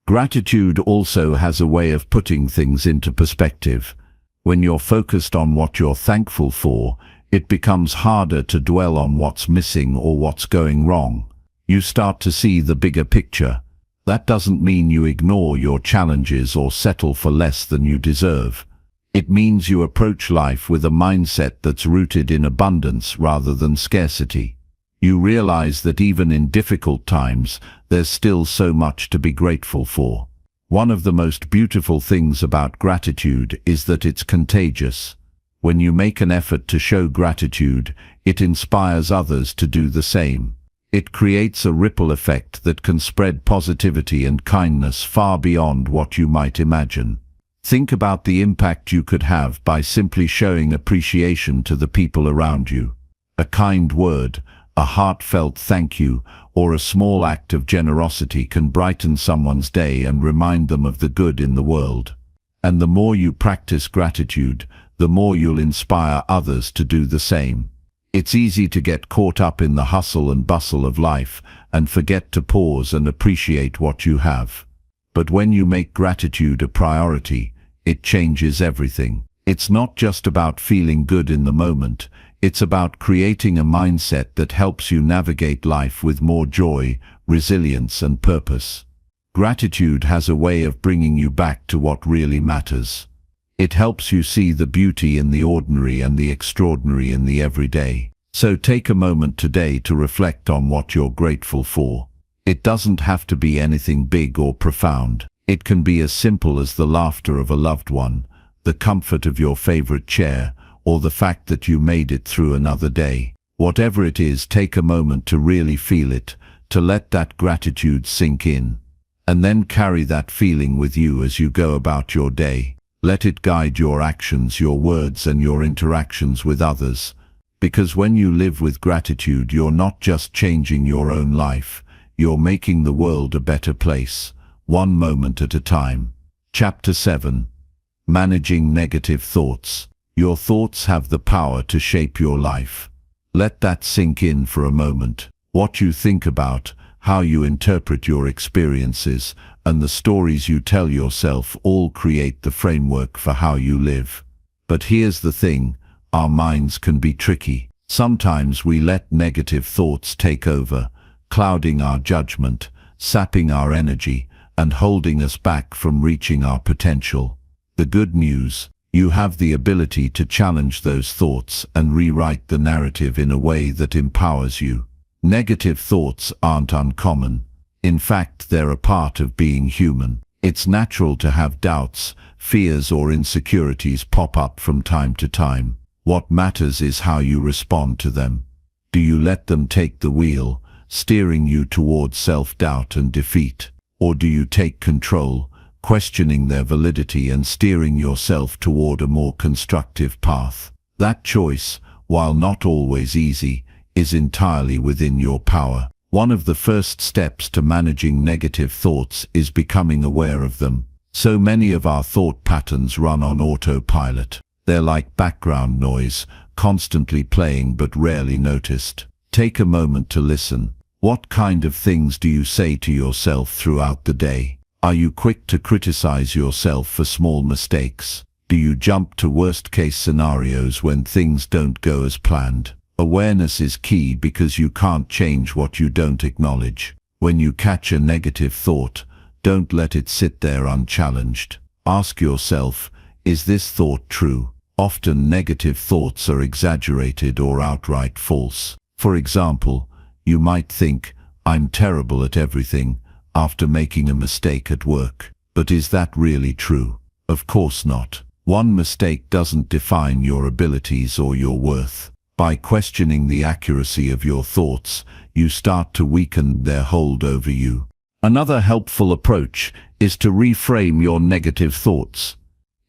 Gratitude also has a way of putting things into perspective. When you're focused on what you're thankful for, it becomes harder to dwell on what's missing or what's going wrong. You start to see the bigger picture. That doesn't mean you ignore your challenges or settle for less than you deserve. It means you approach life with a mindset that's rooted in abundance rather than scarcity. You realize that even in difficult times, there's still so much to be grateful for. One of the most beautiful things about gratitude is that it's contagious. When you make an effort to show gratitude, it inspires others to do the same. It creates a ripple effect that can spread positivity and kindness far beyond what you might imagine. Think about the impact you could have by simply showing appreciation to the people around you. A kind word, a heartfelt thank you, or a small act of generosity can brighten someone's day and remind them of the good in the world. And the more you practice gratitude, the more you'll inspire others to do the same. It's easy to get caught up in the hustle and bustle of life and forget to pause and appreciate what you have. But when you make gratitude a priority, it changes everything. It's not just about feeling good in the moment, it's about creating a mindset that helps you navigate life with more joy, resilience, and purpose. Gratitude has a way of bringing you back to what really matters. It helps you see the beauty in the ordinary and the extraordinary in the everyday. So take a moment today to reflect on what you're grateful for. It doesn't have to be anything big or profound. It can be as simple as the laughter of a loved one, the comfort of your favorite chair, or the fact that you made it through another day. Whatever it is, take a moment to really feel it, to let that gratitude sink in. And then carry that feeling with you as you go about your day. Let it guide your actions, your words, and your interactions with others. Because when you live with gratitude, you're not just changing your own life, you're making the world a better place, one moment at a time. Chapter 7. Managing Negative Thoughts. Your thoughts have the power to shape your life. Let that sink in for a moment. What you think about, how you interpret your experiences, and the stories you tell yourself all create the framework for how you live. But here's the thing, our minds can be tricky. Sometimes we let negative thoughts take over, clouding our judgment, sapping our energy, and holding us back from reaching our potential. The good news, you have the ability to challenge those thoughts and rewrite the narrative in a way that empowers you. Negative thoughts aren't uncommon. In fact, they're a part of being human. It's natural to have doubts, fears, or insecurities pop up from time to time. What matters is how you respond to them. Do you let them take the wheel, steering you towards self-doubt and defeat? Or do you take control, questioning their validity and steering yourself toward a more constructive path? That choice, while not always easy, is entirely within your power. One of the first steps to managing negative thoughts is becoming aware of them. So many of our thought patterns run on autopilot. They're like background noise, constantly playing but rarely noticed. Take a moment to listen. What kind of things do you say to yourself throughout the day? Are you quick to criticize yourself for small mistakes? Do you jump to worst-case scenarios when things don't go as planned? Awareness is key because you can't change what you don't acknowledge. When you catch a negative thought, don't let it sit there unchallenged. Ask yourself, is this thought true? Often negative thoughts are exaggerated or outright false. For example, you might think, I'm terrible at everything, after making a mistake at work. But is that really true? Of course not. One mistake doesn't define your abilities or your worth. By questioning the accuracy of your thoughts, you start to weaken their hold over you. Another helpful approach is to reframe your negative thoughts.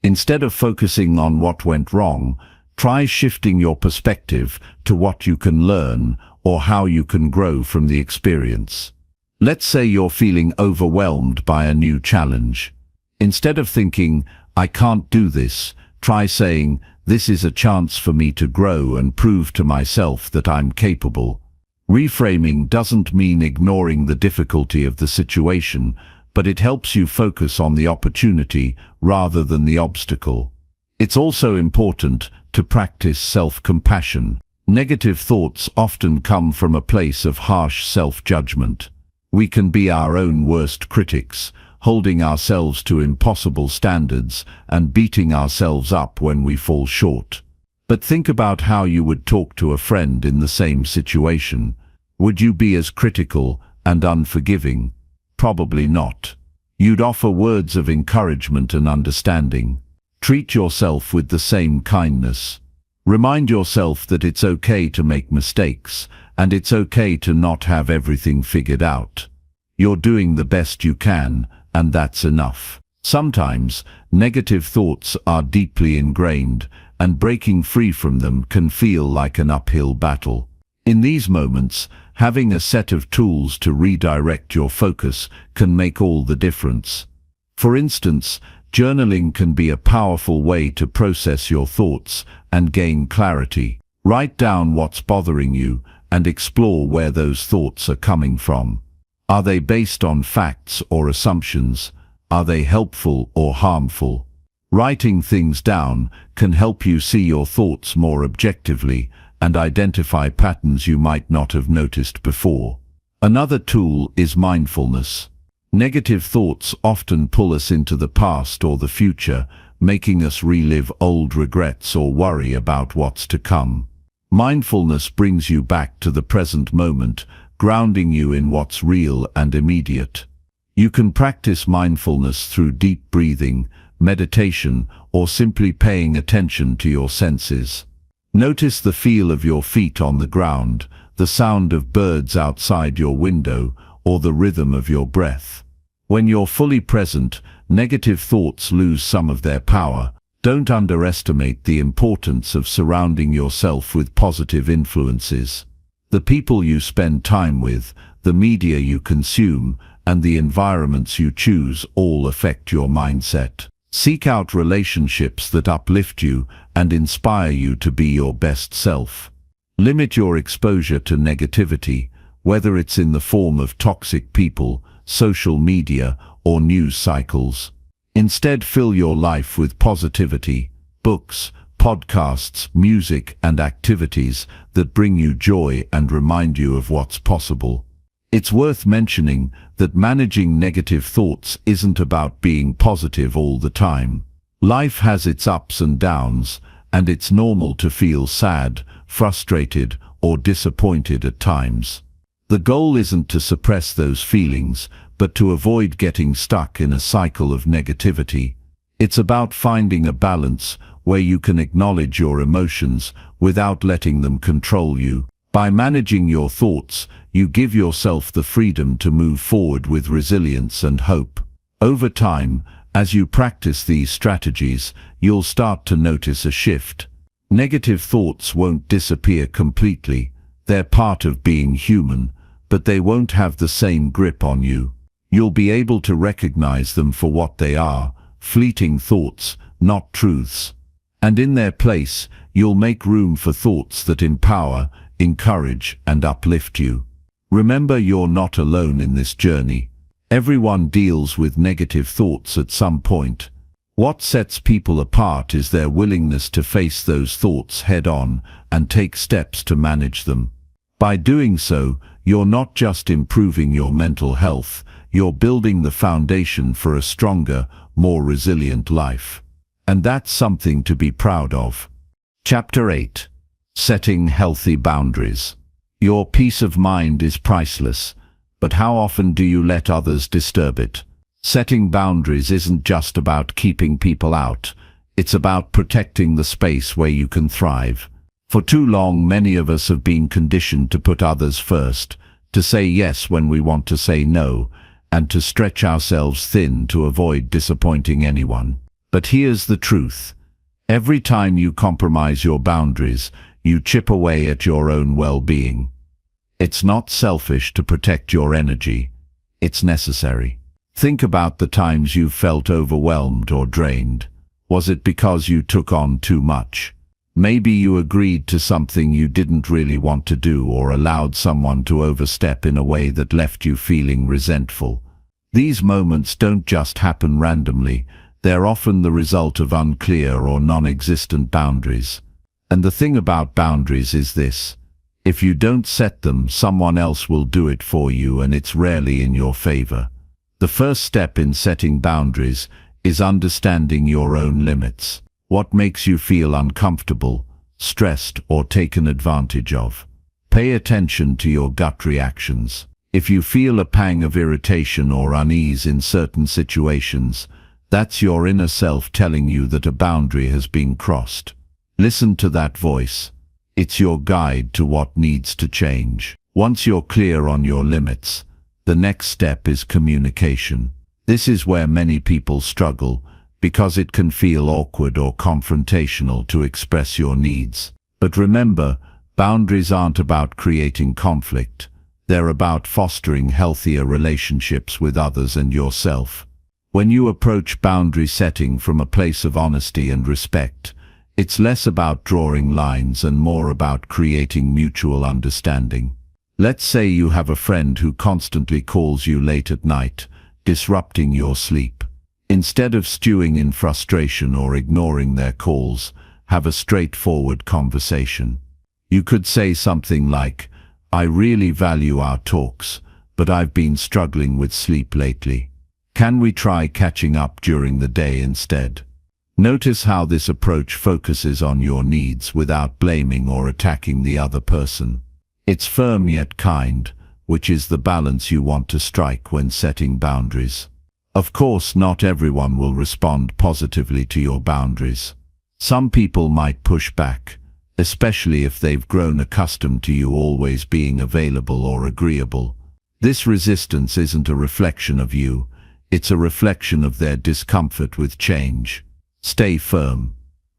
Instead of focusing on what went wrong, try shifting your perspective to what you can learn or how you can grow from the experience. Let's say you're feeling overwhelmed by a new challenge. Instead of thinking, I can't do this, try saying, this is a chance for me to grow and prove to myself that I'm capable. Reframing doesn't mean ignoring the difficulty of the situation, but it helps you focus on the opportunity rather than the obstacle. It's also important to practice self-compassion. Negative thoughts often come from a place of harsh self-judgment. We can be our own worst critics, holding ourselves to impossible standards and beating ourselves up when we fall short. But think about how you would talk to a friend in the same situation. Would you be as critical and unforgiving? Probably not. You'd offer words of encouragement and understanding. Treat yourself with the same kindness. Remind yourself that it's okay to make mistakes, and it's okay to not have everything figured out. You're doing the best you can, and that's enough. Sometimes, negative thoughts are deeply ingrained, and breaking free from them can feel like an uphill battle. In these moments, having a set of tools to redirect your focus can make all the difference. For instance, journaling can be a powerful way to process your thoughts and gain clarity. Write down what's bothering you and explore where those thoughts are coming from. Are they based on facts or assumptions? Are they helpful or harmful? Writing things down can help you see your thoughts more objectively and identify patterns you might not have noticed before. Another tool is mindfulness. Negative thoughts often pull us into the past or the future, making us relive old regrets or worry about what's to come. Mindfulness brings you back to the present moment, grounding you in what's real and immediate. You can practice mindfulness through deep breathing, meditation, or simply paying attention to your senses. Notice the feel of your feet on the ground, the sound of birds outside your window, or the rhythm of your breath. When you're fully present, negative thoughts lose some of their power. Don't underestimate the importance of surrounding yourself with positive influences. The people you spend time with, the media you consume, and the environments you choose all affect your mindset. Seek out relationships that uplift you and inspire you to be your best self. Limit your exposure to negativity, whether it's in the form of toxic people, social media, or news cycles. Instead, fill your life with positivity, books, podcasts, music, and activities that bring you joy and remind you of what's possible. It's worth mentioning that managing negative thoughts isn't about being positive all the time. Life has its ups and downs, and it's normal to feel sad, frustrated, or disappointed at times. The goal isn't to suppress those feelings, but to avoid getting stuck in a cycle of negativity. It's about finding a balance where you can acknowledge your emotions without letting them control you. By managing your thoughts, you give yourself the freedom to move forward with resilience and hope. Over time, as you practice these strategies, you'll start to notice a shift. Negative thoughts won't disappear completely. They're part of being human, but they won't have the same grip on you. You'll be able to recognize them for what they are, fleeting thoughts, not truths. And in their place, you'll make room for thoughts that empower, encourage, and uplift you. Remember, you're not alone in this journey. Everyone deals with negative thoughts at some point. What sets people apart is their willingness to face those thoughts head-on and take steps to manage them. By doing so, you're not just improving your mental health, you're building the foundation for a stronger, more resilient life. And that's something to be proud of. Chapter 8. Setting Healthy Boundaries. Your peace of mind is priceless, but how often do you let others disturb it? Setting boundaries isn't just about keeping people out, it's about protecting the space where you can thrive. For too long, many of us have been conditioned to put others first, to say yes when we want to say no, and to stretch ourselves thin to avoid disappointing anyone. But here's the truth. Every time you compromise your boundaries, you chip away at your own well-being. It's not selfish to protect your energy. It's necessary. Think about the times you felt overwhelmed or drained. Was it because you took on too much? Maybe you agreed to something you didn't really want to do, or allowed someone to overstep in a way that left you feeling resentful. These moments don't just happen randomly. They're often the result of unclear or non-existent boundaries. And the thing about boundaries is this: if you don't set them, someone else will do it for you, and it's rarely in your favor. The first step in setting boundaries is understanding your own limits. What makes you feel uncomfortable, stressed, or taken advantage of? Pay attention to your gut reactions. If you feel a pang of irritation or unease in certain situations, that's your inner self telling you that a boundary has been crossed. Listen to that voice. It's your guide to what needs to change. Once you're clear on your limits, the next step is communication. This is where many people struggle, because it can feel awkward or confrontational to express your needs. But remember, boundaries aren't about creating conflict. They're about fostering healthier relationships with others and yourself. When you approach boundary setting from a place of honesty and respect, it's less about drawing lines and more about creating mutual understanding. Let's say you have a friend who constantly calls you late at night, disrupting your sleep. Instead of stewing in frustration or ignoring their calls, have a straightforward conversation. You could say something like, "I really value our talks, but I've been struggling with sleep lately. Can we try catching up during the day instead?" Notice how this approach focuses on your needs without blaming or attacking the other person. It's firm yet kind, which is the balance you want to strike when setting boundaries. Of course, not everyone will respond positively to your boundaries. Some people might push back, especially if they've grown accustomed to you always being available or agreeable. This resistance isn't a reflection of you, it's a reflection of their discomfort with change. Stay firm.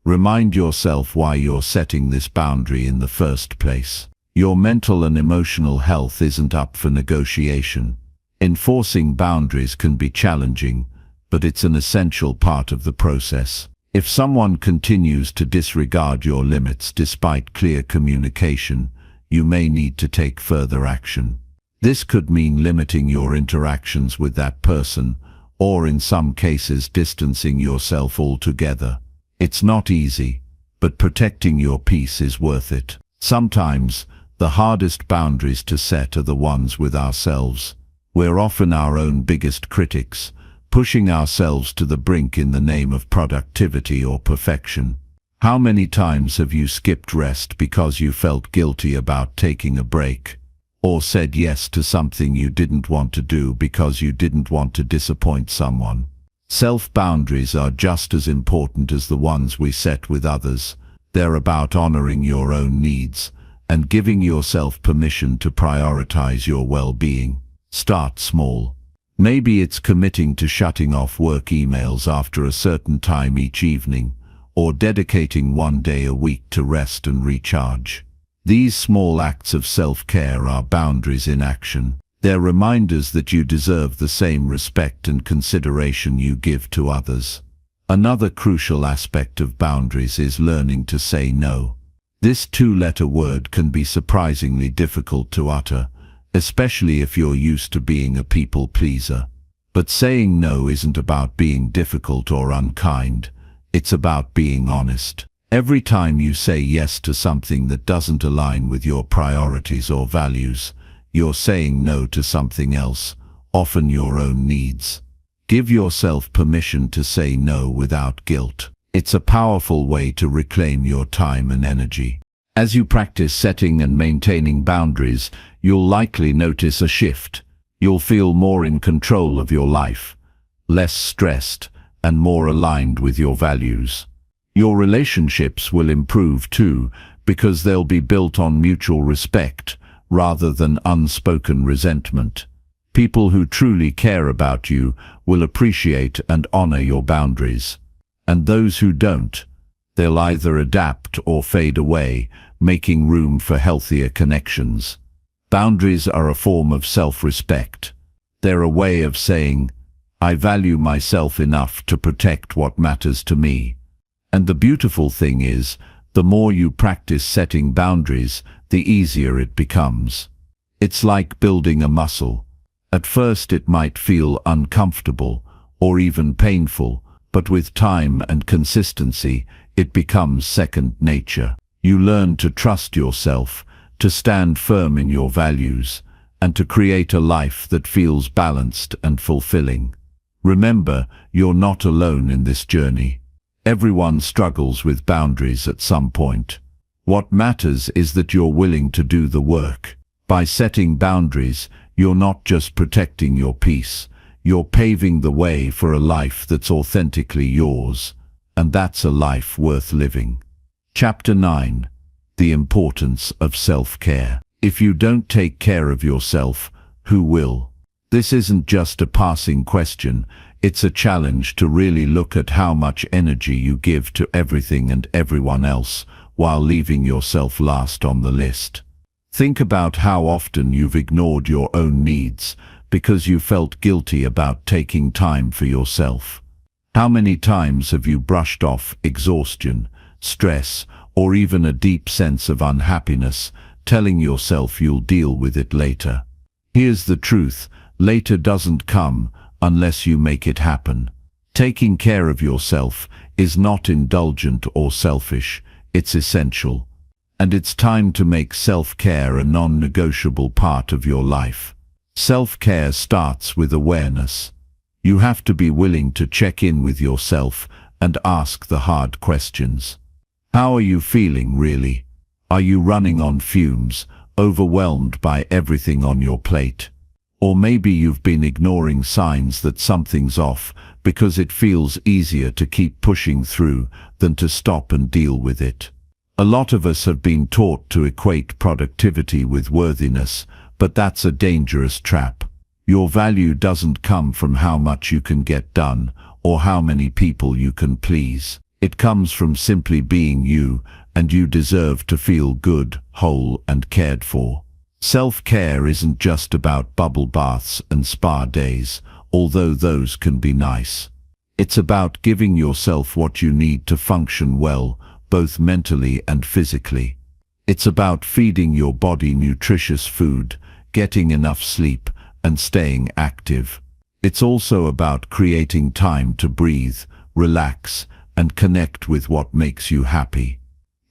Remind yourself why you're setting this boundary in the first place. Your mental and emotional health isn't up for negotiation. Enforcing boundaries can be challenging, but it's an essential part of the process. If someone continues to disregard your limits despite clear communication, you may need to take further action. This could mean limiting your interactions with that person, or in some cases distancing yourself altogether. It's not easy, but protecting your peace is worth it. Sometimes, the hardest boundaries to set are the ones with ourselves. We're often our own biggest critics, pushing ourselves to the brink in the name of productivity or perfection. How many times have you skipped rest because you felt guilty about taking a break? Or said yes to something you didn't want to do because you didn't want to disappoint someone? Self-boundaries are just as important as the ones we set with others. They're about honoring your own needs and giving yourself permission to prioritize your well-being. Start small. Maybe it's committing to shutting off work emails after a certain time each evening, or dedicating one day a week to rest and recharge. These small acts of self-care are boundaries in action. They're reminders that you deserve the same respect and consideration you give to others. Another crucial aspect of boundaries is learning to say no. This two-letter word can be surprisingly difficult to utter, especially if you're used to being a people pleaser. But saying no isn't about being difficult or unkind. It's about being honest. Every time you say yes to something that doesn't align with your priorities or values, you're saying no to something else, often your own needs. Give yourself permission to say no without guilt. It's a powerful way to reclaim your time and energy. As you practice setting and maintaining boundaries, you'll likely notice a shift. You'll feel more in control of your life, less stressed, and more aligned with your values. Your relationships will improve too, because they'll be built on mutual respect rather than unspoken resentment. People who truly care about you will appreciate and honor your boundaries. And those who don't, they'll either adapt or fade away, making room for healthier connections. Boundaries are a form of self-respect. They're a way of saying, I value myself enough to protect what matters to me. And the beautiful thing is, the more you practice setting boundaries, the easier it becomes. It's like building a muscle. At first it might feel uncomfortable or even painful, but with time and consistency, it becomes second nature. You learn to trust yourself, to stand firm in your values, and to create a life that feels balanced and fulfilling. Remember, you're not alone in this journey. Everyone struggles with boundaries at some point. What matters is that you're willing to do the work. By setting boundaries, you're not just protecting your peace, you're paving the way for a life that's authentically yours, and that's a life worth living. Chapter 9. The Importance of Self-Care. If you don't take care of yourself, who will? This isn't just a passing question, it's a challenge to really look at how much energy you give to everything and everyone else, while leaving yourself last on the list. Think about how often you've ignored your own needs because you felt guilty about taking time for yourself. How many times have you brushed off exhaustion, stress, or even a deep sense of unhappiness, telling yourself you'll deal with it later? Here's the truth, later doesn't come unless you make it happen. Taking care of yourself is not indulgent or selfish, it's essential. And it's time to make self-care a non-negotiable part of your life. Self-care starts with awareness. You have to be willing to check in with yourself and ask the hard questions. How are you feeling, really? Are you running on fumes, overwhelmed by everything on your plate? Or maybe you've been ignoring signs that something's off because it feels easier to keep pushing through than to stop and deal with it. A lot of us have been taught to equate productivity with worthiness, but that's a dangerous trap. Your value doesn't come from how much you can get done or how many people you can please. It comes from simply being you, and you deserve to feel good, whole, and cared for. Self-care isn't just about bubble baths and spa days, although those can be nice. It's about giving yourself what you need to function well, both mentally and physically. It's about feeding your body nutritious food, getting enough sleep, and staying active. It's also about creating time to breathe, relax, and connect with what makes you happy.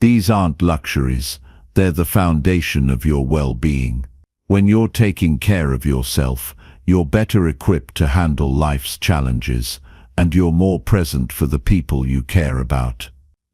These aren't luxuries, they're the foundation of your well-being. When you're taking care of yourself, you're better equipped to handle life's challenges, and you're more present for the people you care about.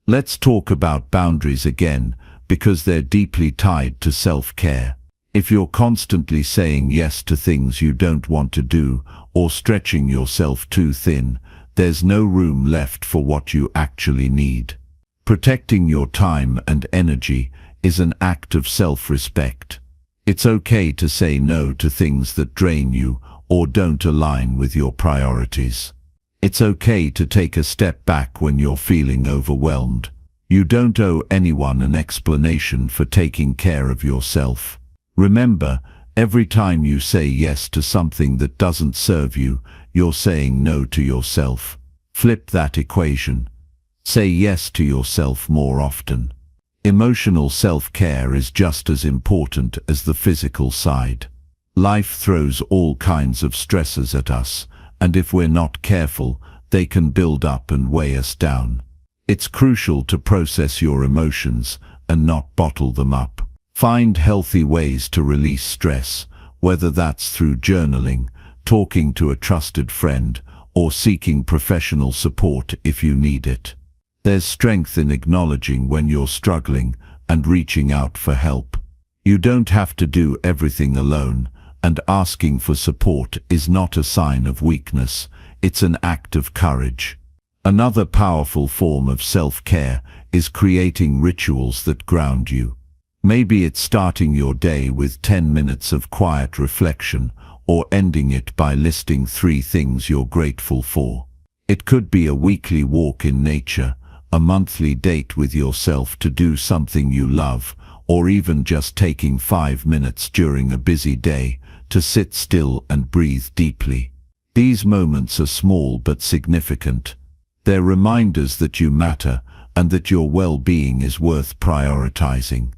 Let's talk about boundaries again, because they're deeply tied to self-care. If you're constantly saying yes to things you don't want to do, or stretching yourself too thin, there's no room left for what you actually need. Protecting your time and energy is an act of self-respect. It's okay to say no to things that drain you or don't align with your priorities. It's okay to take a step back when you're feeling overwhelmed. You don't owe anyone an explanation for taking care of yourself. Remember, every time you say yes to something that doesn't serve you, you're saying no to yourself. Flip that equation. Say yes to yourself more often. Emotional self-care is just as important as the physical side. Life throws all kinds of stresses at us, and if we're not careful, they can build up and weigh us down. It's crucial to process your emotions and not bottle them up. Find healthy ways to release stress, whether that's through journaling, talking to a trusted friend, or seeking professional support if you need it. There's strength in acknowledging when you're struggling and reaching out for help. You don't have to do everything alone, and asking for support is not a sign of weakness, it's an act of courage. Another powerful form of self-care is creating rituals that ground you. Maybe it's starting your day with 10 minutes of quiet reflection, or ending it by listing 3 things you're grateful for. It could be a weekly walk in nature, a monthly date with yourself to do something you love, or even just taking 5 minutes during a busy day to sit still and breathe deeply. These moments are small but significant. They're reminders that you matter and that your well-being is worth prioritizing.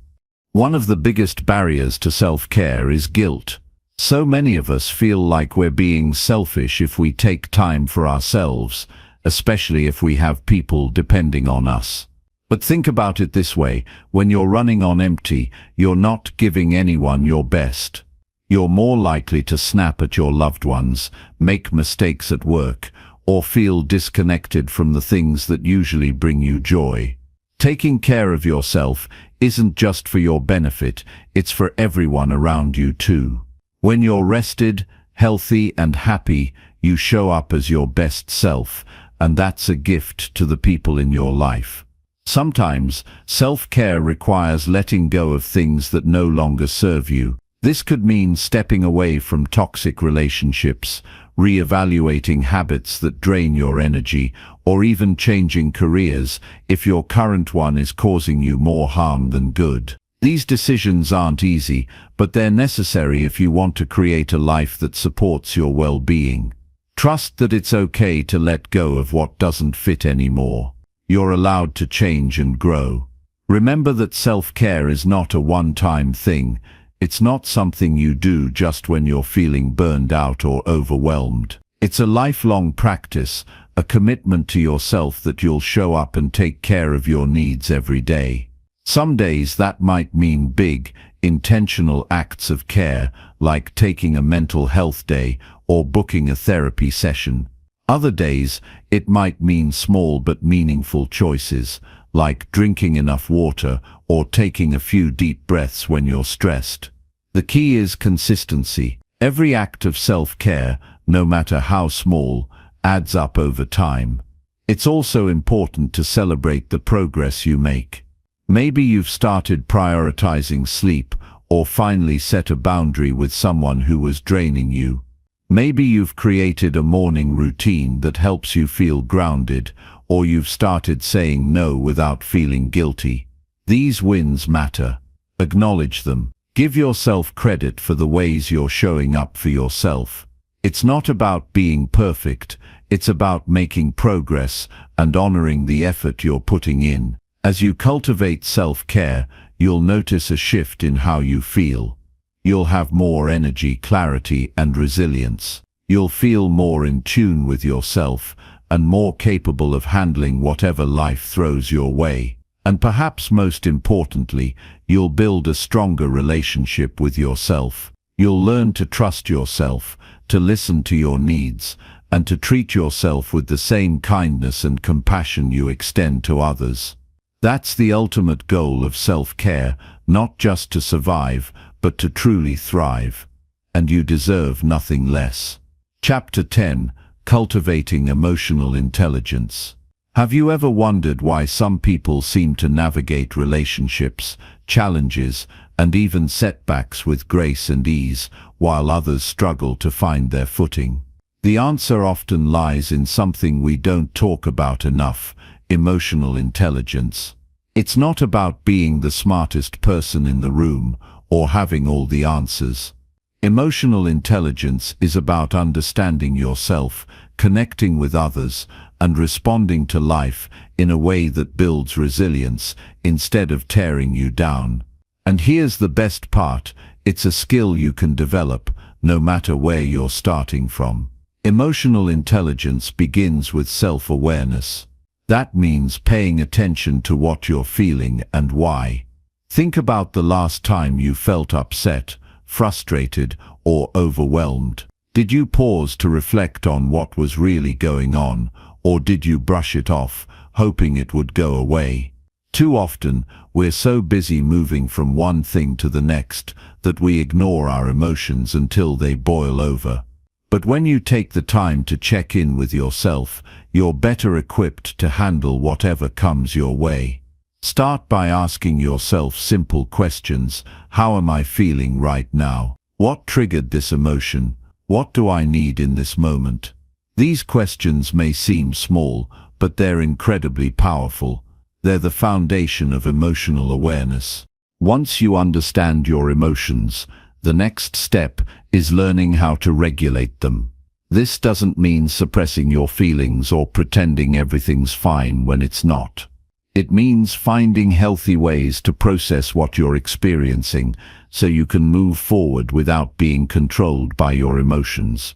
One of the biggest barriers to self-care is guilt. So many of us feel like we're being selfish if we take time for ourselves, especially if we have people depending on us. But think about it this way, when you're running on empty, you're not giving anyone your best. You're more likely to snap at your loved ones, make mistakes at work, or feel disconnected from the things that usually bring you joy. Taking care of yourself isn't just for your benefit, it's for everyone around you too. When you're rested, healthy, and happy, you show up as your best self, and that's a gift to the people in your life. Sometimes, self-care requires letting go of things that no longer serve you. This could mean stepping away from toxic relationships, reevaluating habits that drain your energy, or even changing careers if your current one is causing you more harm than good. These decisions aren't easy, but they're necessary if you want to create a life that supports your well-being. Trust that it's okay to let go of what doesn't fit anymore. You're allowed to change and grow. Remember that self-care is not a one-time thing. It's not something you do just when you're feeling burned out or overwhelmed. It's a lifelong practice, a commitment to yourself that you'll show up and take care of your needs every day. Some days that might mean big, intentional acts of care, like taking a mental health day or booking a therapy session. Other days, it might mean small but meaningful choices, like drinking enough water or taking a few deep breaths when you're stressed. The key is consistency. Every act of self-care, no matter how small, adds up over time. It's also important to celebrate the progress you make. Maybe you've started prioritizing sleep or finally set a boundary with someone who was draining you. Maybe you've created a morning routine that helps you feel grounded, or you've started saying no without feeling guilty. These wins matter. Acknowledge them. Give yourself credit for the ways you're showing up for yourself. It's not about being perfect, It's about making progress and honoring the effort you're putting in. As you cultivate self-care, you'll notice a shift in how you feel. You'll have more energy, clarity, and resilience. You'll feel more in tune with yourself and more capable of handling whatever life throws your way. And perhaps most importantly, you'll build a stronger relationship with yourself. You'll learn to trust yourself, to listen to your needs, and to treat yourself with the same kindness and compassion you extend to others. That's the ultimate goal of self-care, not just to survive, but to truly thrive. And you deserve nothing less. Chapter 10: Cultivating Emotional Intelligence. Have you ever wondered why some people seem to navigate relationships, challenges, and even setbacks with grace and ease, while others struggle to find their footing? The answer often lies in something we don't talk about enough: emotional intelligence. It's not about being the smartest person in the room or having all the answers. Emotional intelligence is about understanding yourself, connecting with others, and responding to life in a way that builds resilience instead of tearing you down. And here's the best part: it's a skill you can develop, no matter where you're starting from. Emotional intelligence begins with self-awareness. That means paying attention to what you're feeling and why. Think about the last time you felt upset, frustrated, or overwhelmed. Did you pause to reflect on what was really going on, or did you brush it off, hoping it would go away? Too often, we're so busy moving from one thing to the next that we ignore our emotions until they boil over. But when you take the time to check in with yourself, you're better equipped to handle whatever comes your way. Start by asking yourself simple questions. How am I feeling right now? What triggered this emotion? What do I need in this moment? These questions may seem small, but they're incredibly powerful. They're the foundation of emotional awareness. Once you understand your emotions, the next step is learning how to regulate them. This doesn't mean suppressing your feelings or pretending everything's fine when it's not. It means finding healthy ways to process what you're experiencing so you can move forward without being controlled by your emotions.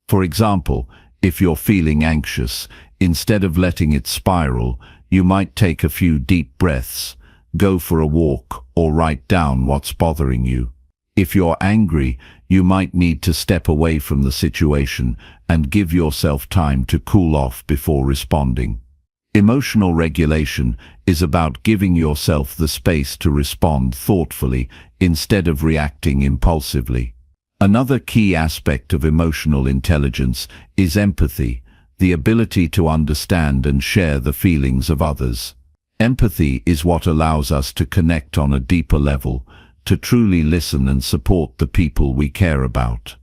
For example, if you're feeling anxious, instead of letting it spiral, you might take a few deep breaths, go for a walk, or write down what's bothering you. If you're angry, you might need to step away from the situation and give yourself time to cool off before responding. Emotional regulation is about giving yourself the space to respond thoughtfully instead of reacting impulsively. Another key aspect of emotional intelligence is empathy, the ability to understand and share the feelings of others. Empathy is what allows us to connect on a deeper level, to truly listen and support the people we care about.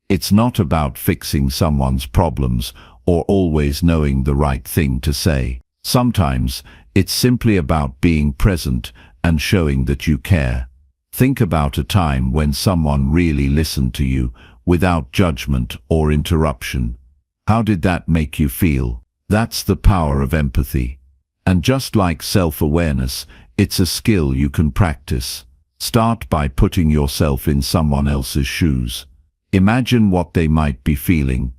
It's not about fixing someone's problems or always knowing the right thing to say. Sometimes, it's simply about being present and showing that you care. Think about a time when someone really listened to you without judgment or interruption. How did that make you feel? That's the power of empathy. And just like self-awareness, it's a skill you can practice. Start by putting yourself in someone else's shoes. Imagine what they might be feeling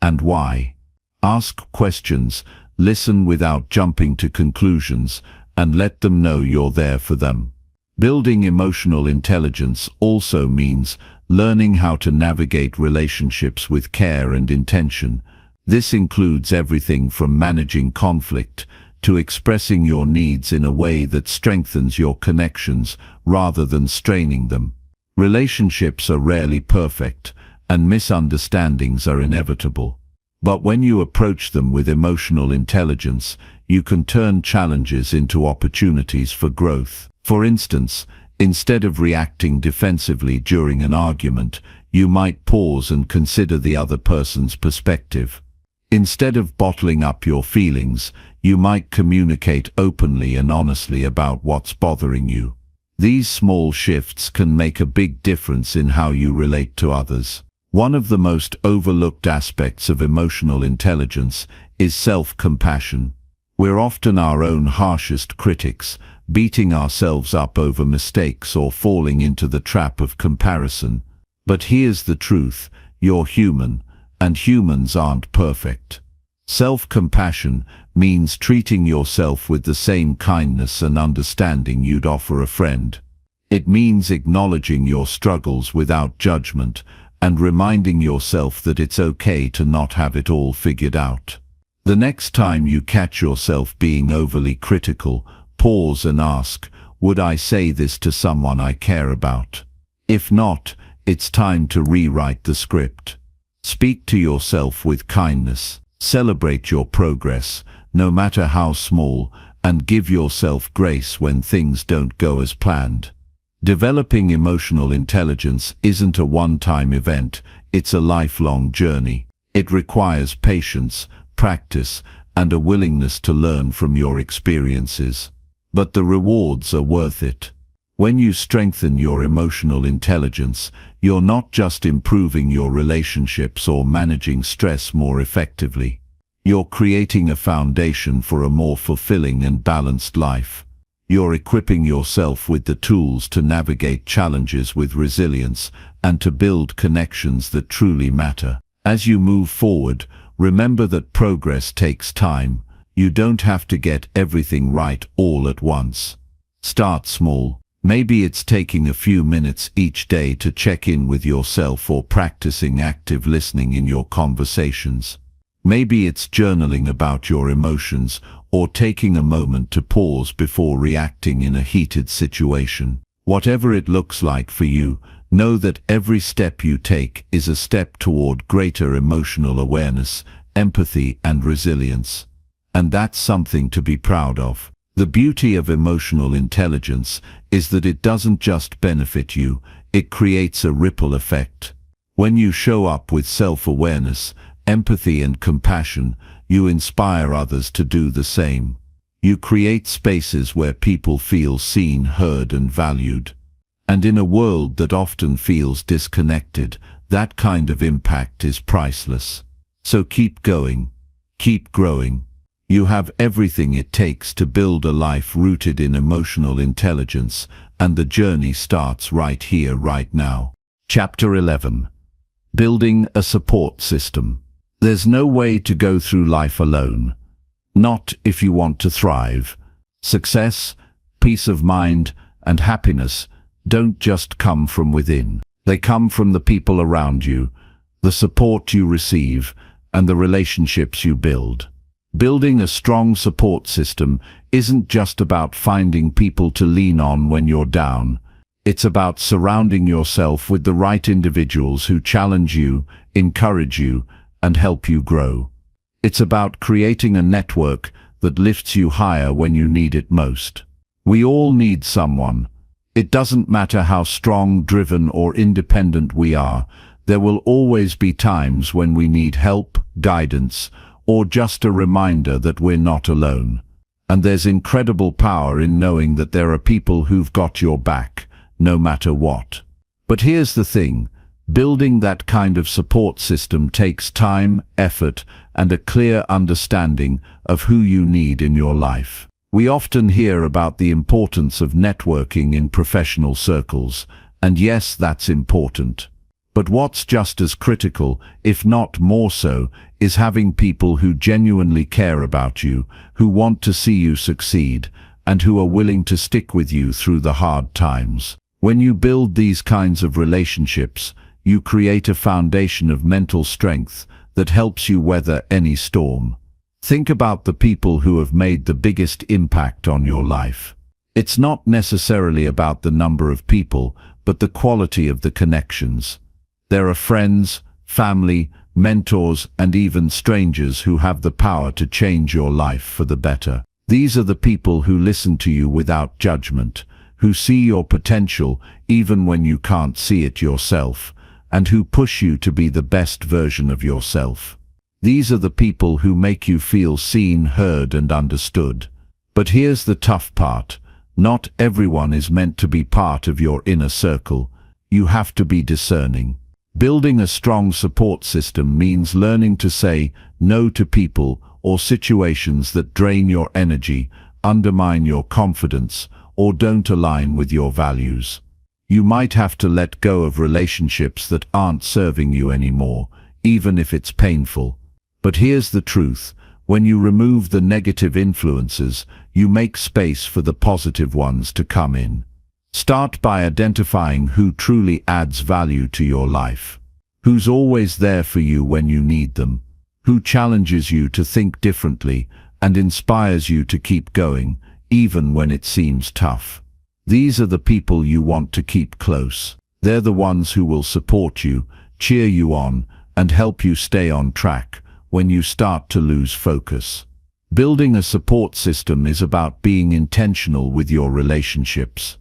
and why. Ask questions, listen without jumping to conclusions, and let them know you're there for them. Building emotional intelligence also means learning how to navigate relationships with care and intention. This includes everything from managing conflict to expressing your needs in a way that strengthens your connections rather than straining them. Relationships are rarely perfect, and misunderstandings are inevitable. But when you approach them with emotional intelligence, you can turn challenges into opportunities for growth. For instance, instead of reacting defensively during an argument, you might pause and consider the other person's perspective. Instead of bottling up your feelings, you might communicate openly and honestly about what's bothering you. These small shifts can make a big difference in how you relate to others. One of the most overlooked aspects of emotional intelligence is self-compassion. We're often our own harshest critics, beating ourselves up over mistakes or falling into the trap of comparison. But here's the truth: you're human, and humans aren't perfect. Self-compassion means treating yourself with the same kindness and understanding you'd offer a friend. It means acknowledging your struggles without judgment and reminding yourself that it's okay to not have it all figured out. The next time you catch yourself being overly critical, pause and ask, would I say this to someone I care about? If not, it's time to rewrite the script. Speak to yourself with kindness, celebrate your progress, no matter how small, and give yourself grace when things don't go as planned. Developing emotional intelligence isn't a one-time event, it's a lifelong journey. It requires patience, practice, and a willingness to learn from your experiences. But the rewards are worth it. When you strengthen your emotional intelligence, you're not just improving your relationships or managing stress more effectively. You're creating a foundation for a more fulfilling and balanced life. You're equipping yourself with the tools to navigate challenges with resilience and to build connections that truly matter. As you move forward, remember that progress takes time. You don't have to get everything right all at once. Start small. Maybe it's taking a few minutes each day to check in with yourself or practicing active listening in your conversations. Maybe it's journaling about your emotions or taking a moment to pause before reacting in a heated situation. Whatever it looks like for you, know that every step you take is a step toward greater emotional awareness, empathy, and resilience. And that's something to be proud of. The beauty of emotional intelligence is that it doesn't just benefit you, it creates a ripple effect. When you show up with self-awareness, empathy, and compassion, you inspire others to do the same. You create spaces where people feel seen, heard, and valued. And in a world that often feels disconnected, that kind of impact is priceless. So keep going. Keep growing. You have everything it takes to build a life rooted in emotional intelligence, and the journey starts right here, right now. Chapter 11. Building a support system. There's no way to go through life alone. Not if you want to thrive. Success, peace of mind, and happiness don't just come from within. They come from the people around you, the support you receive, and the relationships you build. Building a strong support system isn't just about finding people to lean on when you're down. It's about surrounding yourself with the right individuals who challenge you, encourage you, and help you grow. It's about creating a network that lifts you higher when you need it most. We all need someone. It doesn't matter how strong, driven, or independent we are, there will always be times when we need help, guidance, or just a reminder that we're not alone. And there's incredible power in knowing that there are people who've got your back, no matter what. But here's the thing, building that kind of support system takes time, effort, and a clear understanding of who you need in your life. We often hear about the importance of networking in professional circles, and yes, that's important. But what's just as critical, if not more so, is having people who genuinely care about you, who want to see you succeed, and who are willing to stick with you through the hard times. When you build these kinds of relationships, you create a foundation of mental strength that helps you weather any storm. Think about the people who have made the biggest impact on your life. It's not necessarily about the number of people, but the quality of the connections. There are friends, family, mentors, and even strangers who have the power to change your life for the better. These are the people who listen to you without judgment, who see your potential even when you can't see it yourself, and who push you to be the best version of yourself. These are the people who make you feel seen, heard, and understood. But here's the tough part. Not everyone is meant to be part of your inner circle. You have to be discerning. Building a strong support system means learning to say no to people or situations that drain your energy, undermine your confidence, or don't align with your values. You might have to let go of relationships that aren't serving you anymore, even if it's painful. But here's the truth. When you remove the negative influences, you make space for the positive ones to come in. Start by identifying who truly adds value to your life. Who's always there for you when you need them. Who challenges you to think differently and inspires you to keep going, even when it seems tough. These are the people you want to keep close. They're the ones who will support you, cheer you on, and help you stay on track when you start to lose focus. Building a support system is about being intentional with your relationships.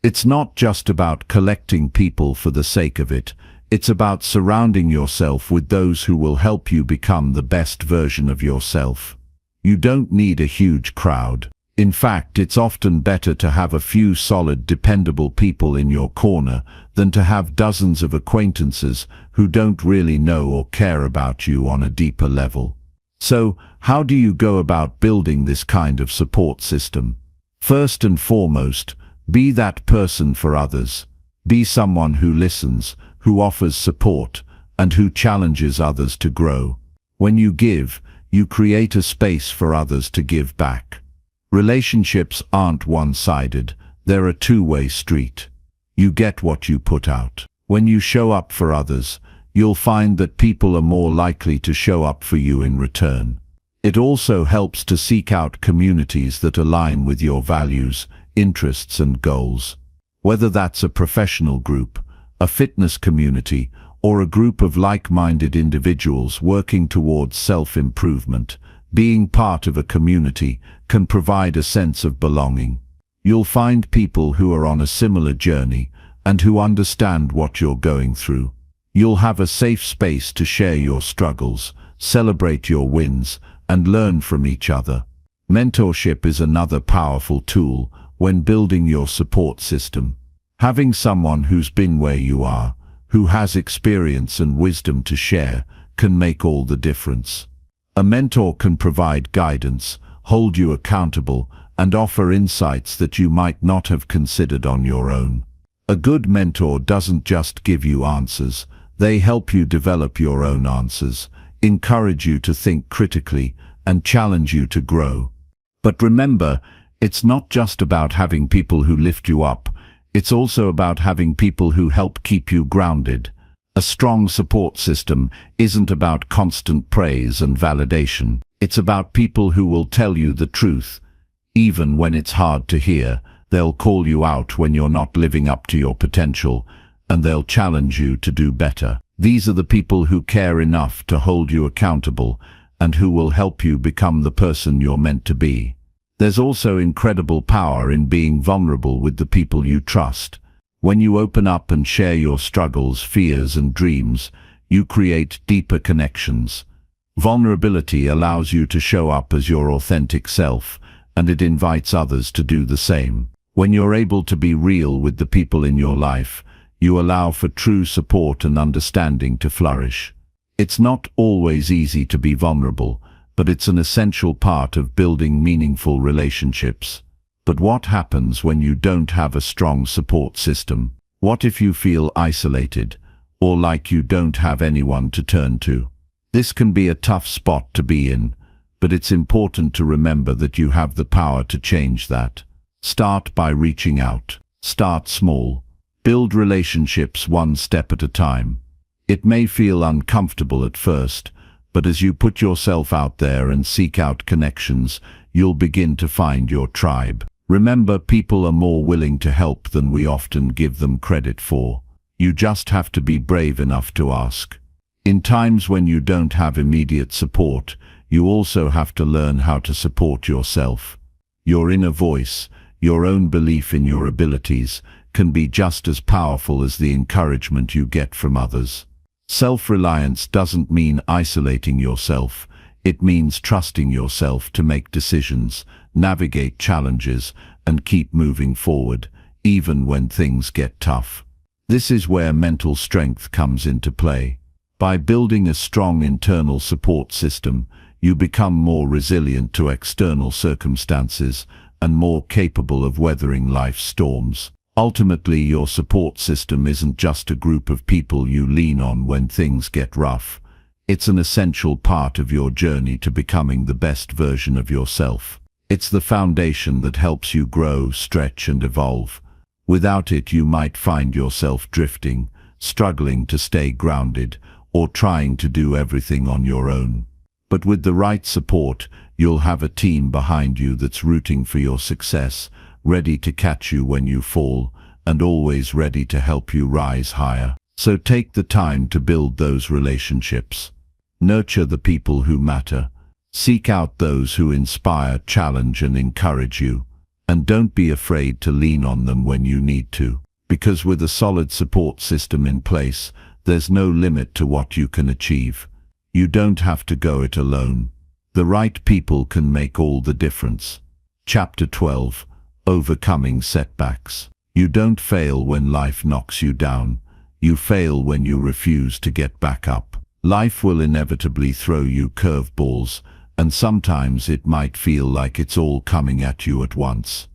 It's not just about collecting people for the sake of it. It's about surrounding yourself with those who will help you become the best version of yourself. You don't need a huge crowd. In fact, it's often better to have a few solid, dependable people in your corner than to have dozens of acquaintances who don't really know or care about you on a deeper level. So, how do you go about building this kind of support system? First and foremost, be that person for others. Be someone who listens, who offers support, and who challenges others to grow. When you give, you create a space for others to give back. Relationships aren't one-sided, they're a two-way street. You get what you put out. When you show up for others, you'll find that people are more likely to show up for you in return. It also helps to seek out communities that align with your values, interests, and goals. Whether that's a professional group, a fitness community, or a group of like-minded individuals working towards self-improvement, being part of a community can provide a sense of belonging. You'll find people who are on a similar journey and who understand what you're going through. You'll have a safe space to share your struggles, celebrate your wins, and learn from each other. Mentorship is another powerful tool when building your support system. Having someone who's been where you are, who has experience and wisdom to share, can make all the difference. A mentor can provide guidance, hold you accountable, and offer insights that you might not have considered on your own. A good mentor doesn't just give you answers, they help you develop your own answers, encourage you to think critically, and challenge you to grow. But remember, it's not just about having people who lift you up, it's also about having people who help keep you grounded. A strong support system isn't about constant praise and validation. It's about people who will tell you the truth. Even when it's hard to hear, they'll call you out when you're not living up to your potential, and they'll challenge you to do better. These are the people who care enough to hold you accountable and who will help you become the person you're meant to be. There's also incredible power in being vulnerable with the people you trust. When you open up and share your struggles, fears, and dreams, you create deeper connections. Vulnerability allows you to show up as your authentic self, and it invites others to do the same. When you're able to be real with the people in your life, you allow for true support and understanding to flourish. It's not always easy to be vulnerable, but it's an essential part of building meaningful relationships. But what happens when you don't have a strong support system? What if you feel isolated, or like you don't have anyone to turn to? This can be a tough spot to be in, but it's important to remember that you have the power to change that. Start by reaching out. Start small. Build relationships one step at a time. It may feel uncomfortable at first, but as you put yourself out there and seek out connections, you'll begin to find your tribe. Remember, people are more willing to help than we often give them credit for. You just have to be brave enough to ask. In times when you don't have immediate support, you also have to learn how to support yourself. Your inner voice, your own belief in your abilities, can be just as powerful as the encouragement you get from others. Self-reliance doesn't mean isolating yourself. It means trusting yourself to make decisions, navigate challenges, and keep moving forward, even when things get tough. This is where mental strength comes into play. By building a strong internal support system, you become more resilient to external circumstances and more capable of weathering life's storms. Ultimately, your support system isn't just a group of people you lean on when things get rough. It's an essential part of your journey to becoming the best version of yourself. It's the foundation that helps you grow, stretch, and evolve. Without it, you might find yourself drifting, struggling to stay grounded, or trying to do everything on your own. But with the right support, you'll have a team behind you that's rooting for your success, ready to catch you when you fall, and always ready to help you rise higher. So take the time to build those relationships. Nurture the people who matter. Seek out those who inspire, challenge, and encourage you. And don't be afraid to lean on them when you need to. Because with a solid support system in place, there's no limit to what you can achieve. You don't have to go it alone. The right people can make all the difference. Chapter 12. Overcoming setbacks. You don't fail when life knocks you down. You fail when you refuse to get back up. Life will inevitably throw you curveballs, and sometimes it might feel like it's all coming at you at once.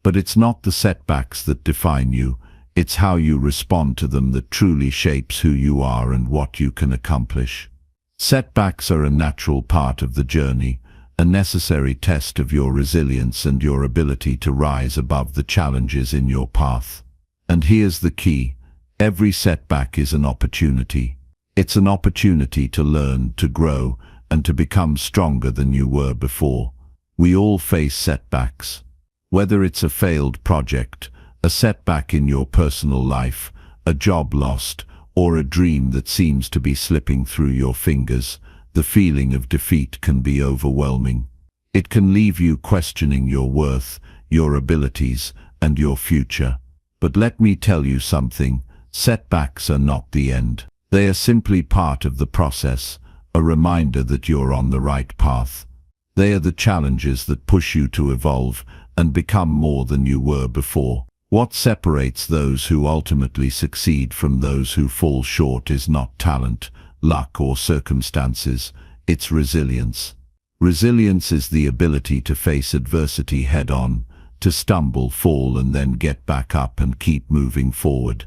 But it's not the setbacks that define you. It's how you respond to them that truly shapes who you are and what you can accomplish. Setbacks are a natural part of the journey, a necessary test of your resilience and your ability to rise above the challenges in your path. And here's the key. Every setback is an opportunity. It's an opportunity to learn, to grow, and to become stronger than you were before. We all face setbacks. Whether it's a failed project, a setback in your personal life, a job lost, or a dream that seems to be slipping through your fingers, the feeling of defeat can be overwhelming. It can leave you questioning your worth, your abilities, and your future. But let me tell you something, setbacks are not the end. They are simply part of the process, a reminder that you're on the right path. They are the challenges that push you to evolve and become more than you were before. What separates those who ultimately succeed from those who fall short is not talent, luck, or circumstances. It's resilience. Resilience is the ability to face adversity head-on, to stumble, fall, and then get back up and keep moving forward.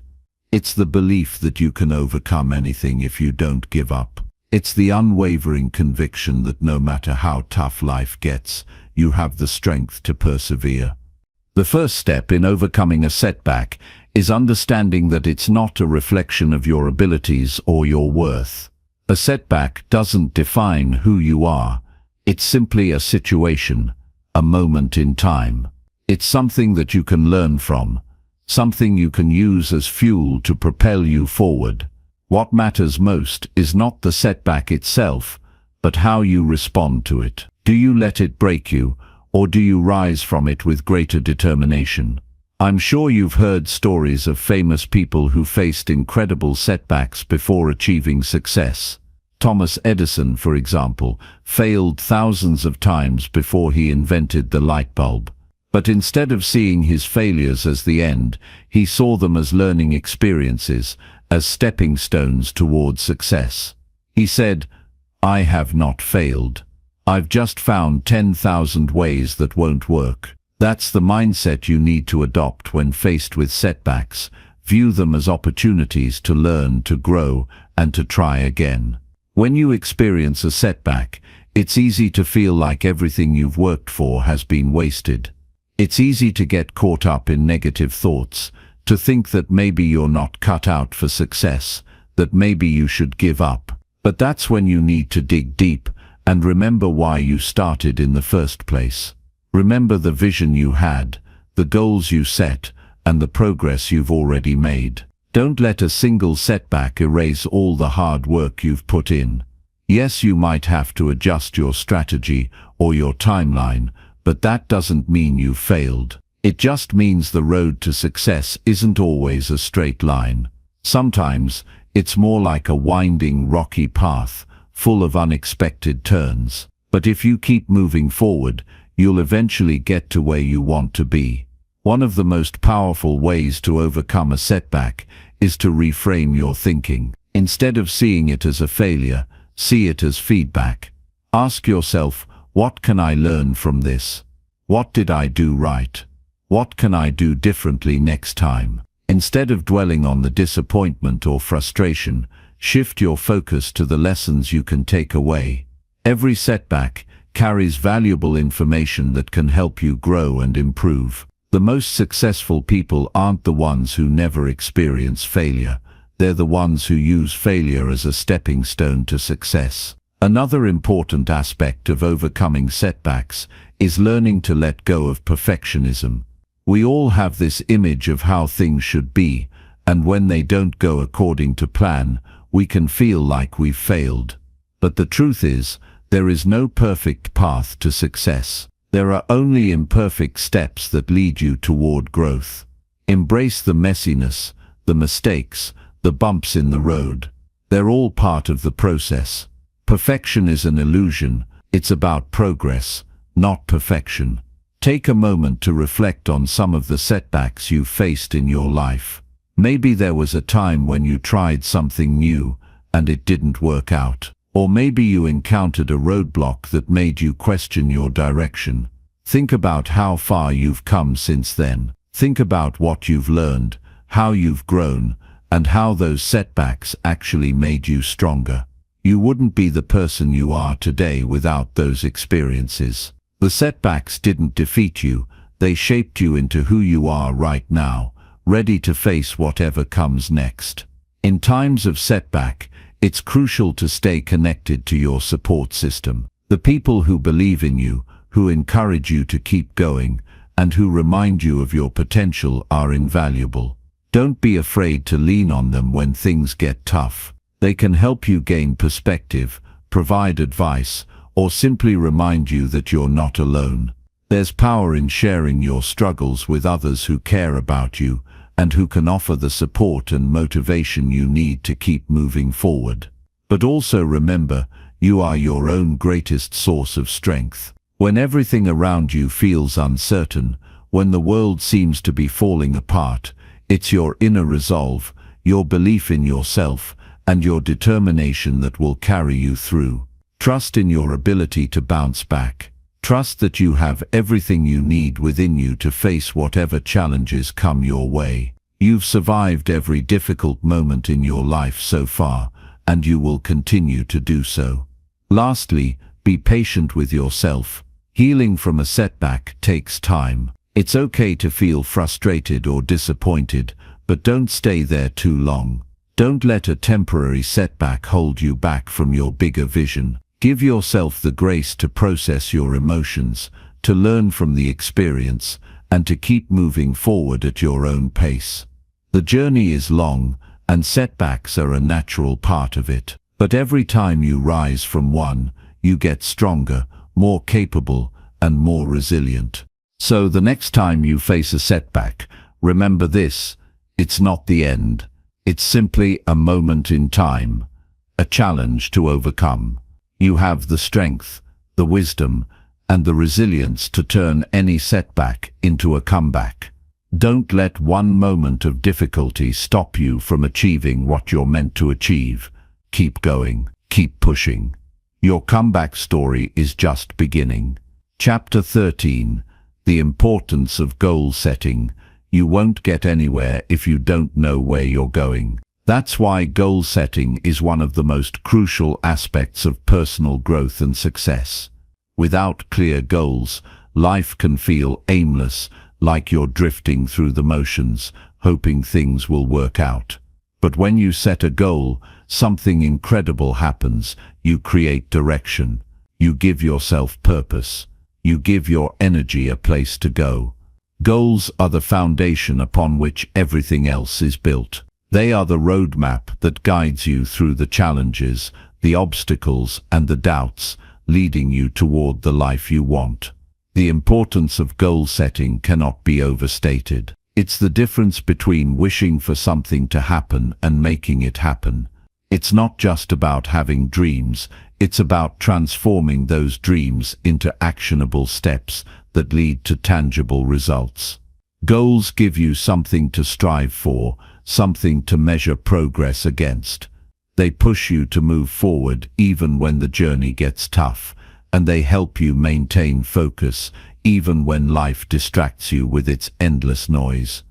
It's the belief that you can overcome anything if you don't give up. It's the unwavering conviction that no matter how tough life gets, you have the strength to persevere. The first step in overcoming a setback is understanding that it's not a reflection of your abilities or your worth. A setback doesn't define who you are. It's simply a situation, a moment in time. It's something that you can learn from, something you can use as fuel to propel you forward. What matters most is not the setback itself, but how you respond to it. Do you let it break you, or do you rise from it with greater determination? I'm sure you've heard stories of famous people who faced incredible setbacks before achieving success. Thomas Edison, for example, failed thousands of times before he invented the light bulb. But instead of seeing his failures as the end, he saw them as learning experiences, as stepping stones towards success. He said, "I have not failed. I've just found 10,000 ways that won't work." That's the mindset you need to adopt when faced with setbacks. View them as opportunities to learn, to grow, and to try again. When you experience a setback, it's easy to feel like everything you've worked for has been wasted. It's easy to get caught up in negative thoughts, to think that maybe you're not cut out for success, that maybe you should give up. But that's when you need to dig deep and remember why you started in the first place. Remember the vision you had, the goals you set, and the progress you've already made. Don't let a single setback erase all the hard work you've put in. Yes, you might have to adjust your strategy or your timeline, but that doesn't mean you failed. It just means the road to success isn't always a straight line. Sometimes it's more like a winding, rocky path, full of unexpected turns. But if you keep moving forward, you'll eventually get to where you want to be. One of the most powerful ways to overcome a setback is to reframe your thinking. Instead of seeing it as a failure, see it as feedback. Ask yourself, what can I learn from this? What did I do right? What can I do differently next time? Instead of dwelling on the disappointment or frustration, shift your focus to the lessons you can take away. Every setback carries valuable information that can help you grow and improve. The most successful people aren't the ones who never experience failure. They're the ones who use failure as a stepping stone to success. Another important aspect of overcoming setbacks is learning to let go of perfectionism. We all have this image of how things should be, and when they don't go according to plan, we can feel like we've failed. But the truth is, there is no perfect path to success. There are only imperfect steps that lead you toward growth. Embrace the messiness, the mistakes, the bumps in the road. They're all part of the process. Perfection is an illusion. It's about progress, not perfection. Take a moment to reflect on some of the setbacks you've faced in your life. Maybe there was a time when you tried something new and it didn't work out. Or maybe you encountered a roadblock that made you question your direction. Think about how far you've come since then. Think about what you've learned, how you've grown, and how those setbacks actually made you stronger. You wouldn't be the person you are today without those experiences. The setbacks didn't defeat you, they shaped you into who you are right now, ready to face whatever comes next. In times of setback, it's crucial to stay connected to your support system. The people who believe in you, who encourage you to keep going, and who remind you of your potential are invaluable. Don't be afraid to lean on them when things get tough. They can help you gain perspective, provide advice, or simply remind you that you're not alone. There's power in sharing your struggles with others who care about you and who can offer the support and motivation you need to keep moving forward. But also remember, you are your own greatest source of strength. When everything around you feels uncertain, when the world seems to be falling apart, it's your inner resolve, your belief in yourself, and your determination that will carry you through. Trust in your ability to bounce back. Trust that you have everything you need within you to face whatever challenges come your way. You've survived every difficult moment in your life so far, and you will continue to do so. Lastly, be patient with yourself. Healing from a setback takes time. It's okay to feel frustrated or disappointed, but don't stay there too long. Don't let a temporary setback hold you back from your bigger vision. Give yourself the grace to process your emotions, to learn from the experience, and to keep moving forward at your own pace. The journey is long, and setbacks are a natural part of it. But every time you rise from one, you get stronger, more capable, and more resilient. So the next time you face a setback, remember this: it's not the end. It's simply a moment in time, a challenge to overcome. You have the strength, the wisdom, and the resilience to turn any setback into a comeback. Don't let one moment of difficulty stop you from achieving what you're meant to achieve. Keep going, keep pushing. Your comeback story is just beginning. Chapter 13. The importance of goal setting. You won't get anywhere if you don't know where you're going. That's why goal setting is one of the most crucial aspects of personal growth and success. Without clear goals, life can feel aimless, like you're drifting through the motions, hoping things will work out. But when you set a goal, something incredible happens. You create direction. You give yourself purpose. You give your energy a place to go. Goals are the foundation upon which everything else is built. They are the roadmap that guides you through the challenges, the obstacles, and the doubts, leading you toward the life you want. The importance of goal setting cannot be overstated. It's the difference between wishing for something to happen and making it happen. It's not just about having dreams, it's about transforming those dreams into actionable steps that lead to tangible results. Goals give you something to strive for, something to measure progress against. They push you to move forward even when the journey gets tough, and they help you maintain focus even when life distracts you with its endless noise.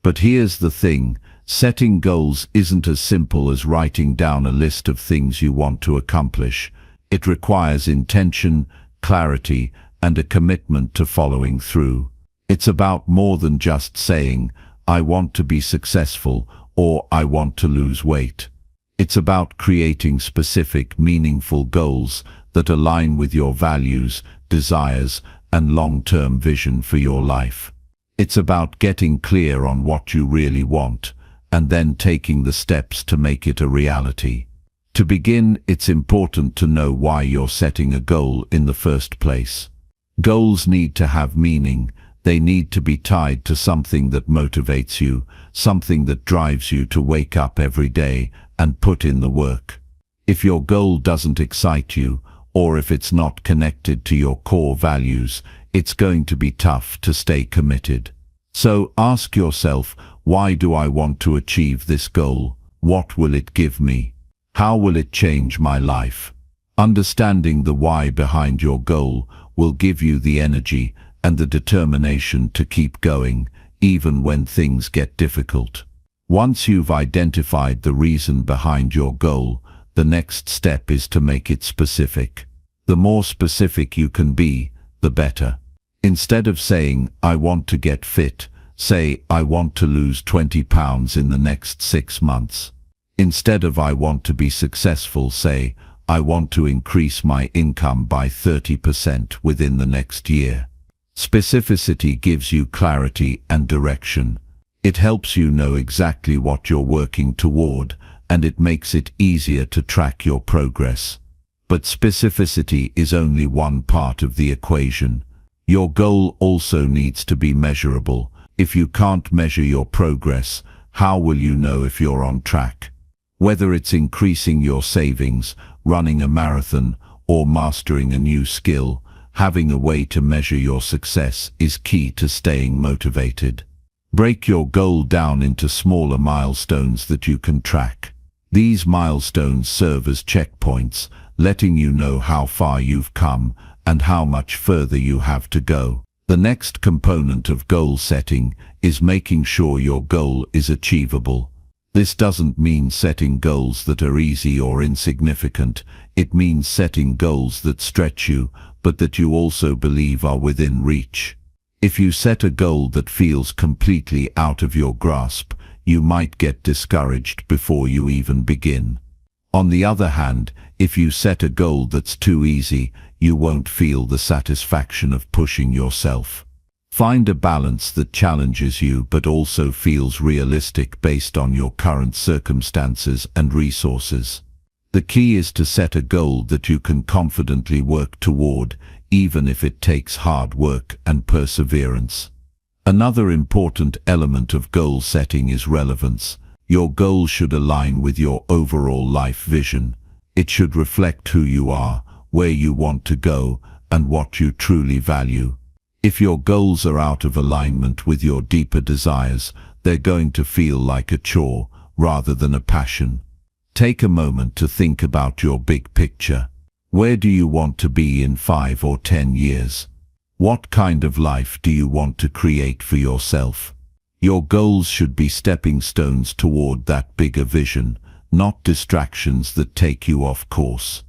But here's the thing, setting goals isn't as simple as writing down a list of things you want to accomplish. It requires intention, clarity, and a commitment to following through. It's about more than just saying, "I want to be successful," or "I want to lose weight." It's about creating specific, meaningful goals that align with your values, desires, and long-term vision for your life. It's about getting clear on what you really want, and then taking the steps to make it a reality. To begin, it's important to know why you're setting a goal in the first place. Goals need to have meaning. They need to be tied to something that motivates you, something that drives you to wake up every day and put in the work. If your goal doesn't excite you, or if it's not connected to your core values, it's going to be tough to stay committed. So ask yourself, why do I want to achieve this goal? What will it give me? How will it change my life? Understanding the why behind your goal will give you the energy and the determination to keep going, even when things get difficult. Once you've identified the reason behind your goal, the next step is to make it specific. The more specific you can be, the better. Instead of saying, "I want to get fit," say, "I want to lose 20 pounds in the next 6 months." Instead of "I want to be successful," say, "I want to increase my income by 30% within the next year." Specificity gives you clarity and direction. It helps you know exactly what you're working toward, and it makes it easier to track your progress. But specificity is only one part of the equation. Your goal also needs to be measurable. If you can't measure your progress, how will you know if you're on track? Whether it's increasing your savings, running a marathon, or mastering a new skill, having a way to measure your success is key to staying motivated. Break your goal down into smaller milestones that you can track. These milestones serve as checkpoints, letting you know how far you've come and how much further you have to go. The next component of goal setting is making sure your goal is achievable. This doesn't mean setting goals that are easy or insignificant. It means setting goals that stretch you, but that you also believe are within reach. If you set a goal that feels completely out of your grasp, you might get discouraged before you even begin. On the other hand, if you set a goal that's too easy, you won't feel the satisfaction of pushing yourself. Find a balance that challenges you but also feels realistic based on your current circumstances and resources. The key is to set a goal that you can confidently work toward, even if it takes hard work and perseverance. Another important element of goal setting is relevance. Your goal should align with your overall life vision. It should reflect who you are, where you want to go, and what you truly value. If your goals are out of alignment with your deeper desires, they're going to feel like a chore rather than a passion. Take a moment to think about your big picture. Where do you want to be in 5 or 10 years? What kind of life do you want to create for yourself? Your goals should be stepping stones toward that bigger vision, not distractions that take you off course.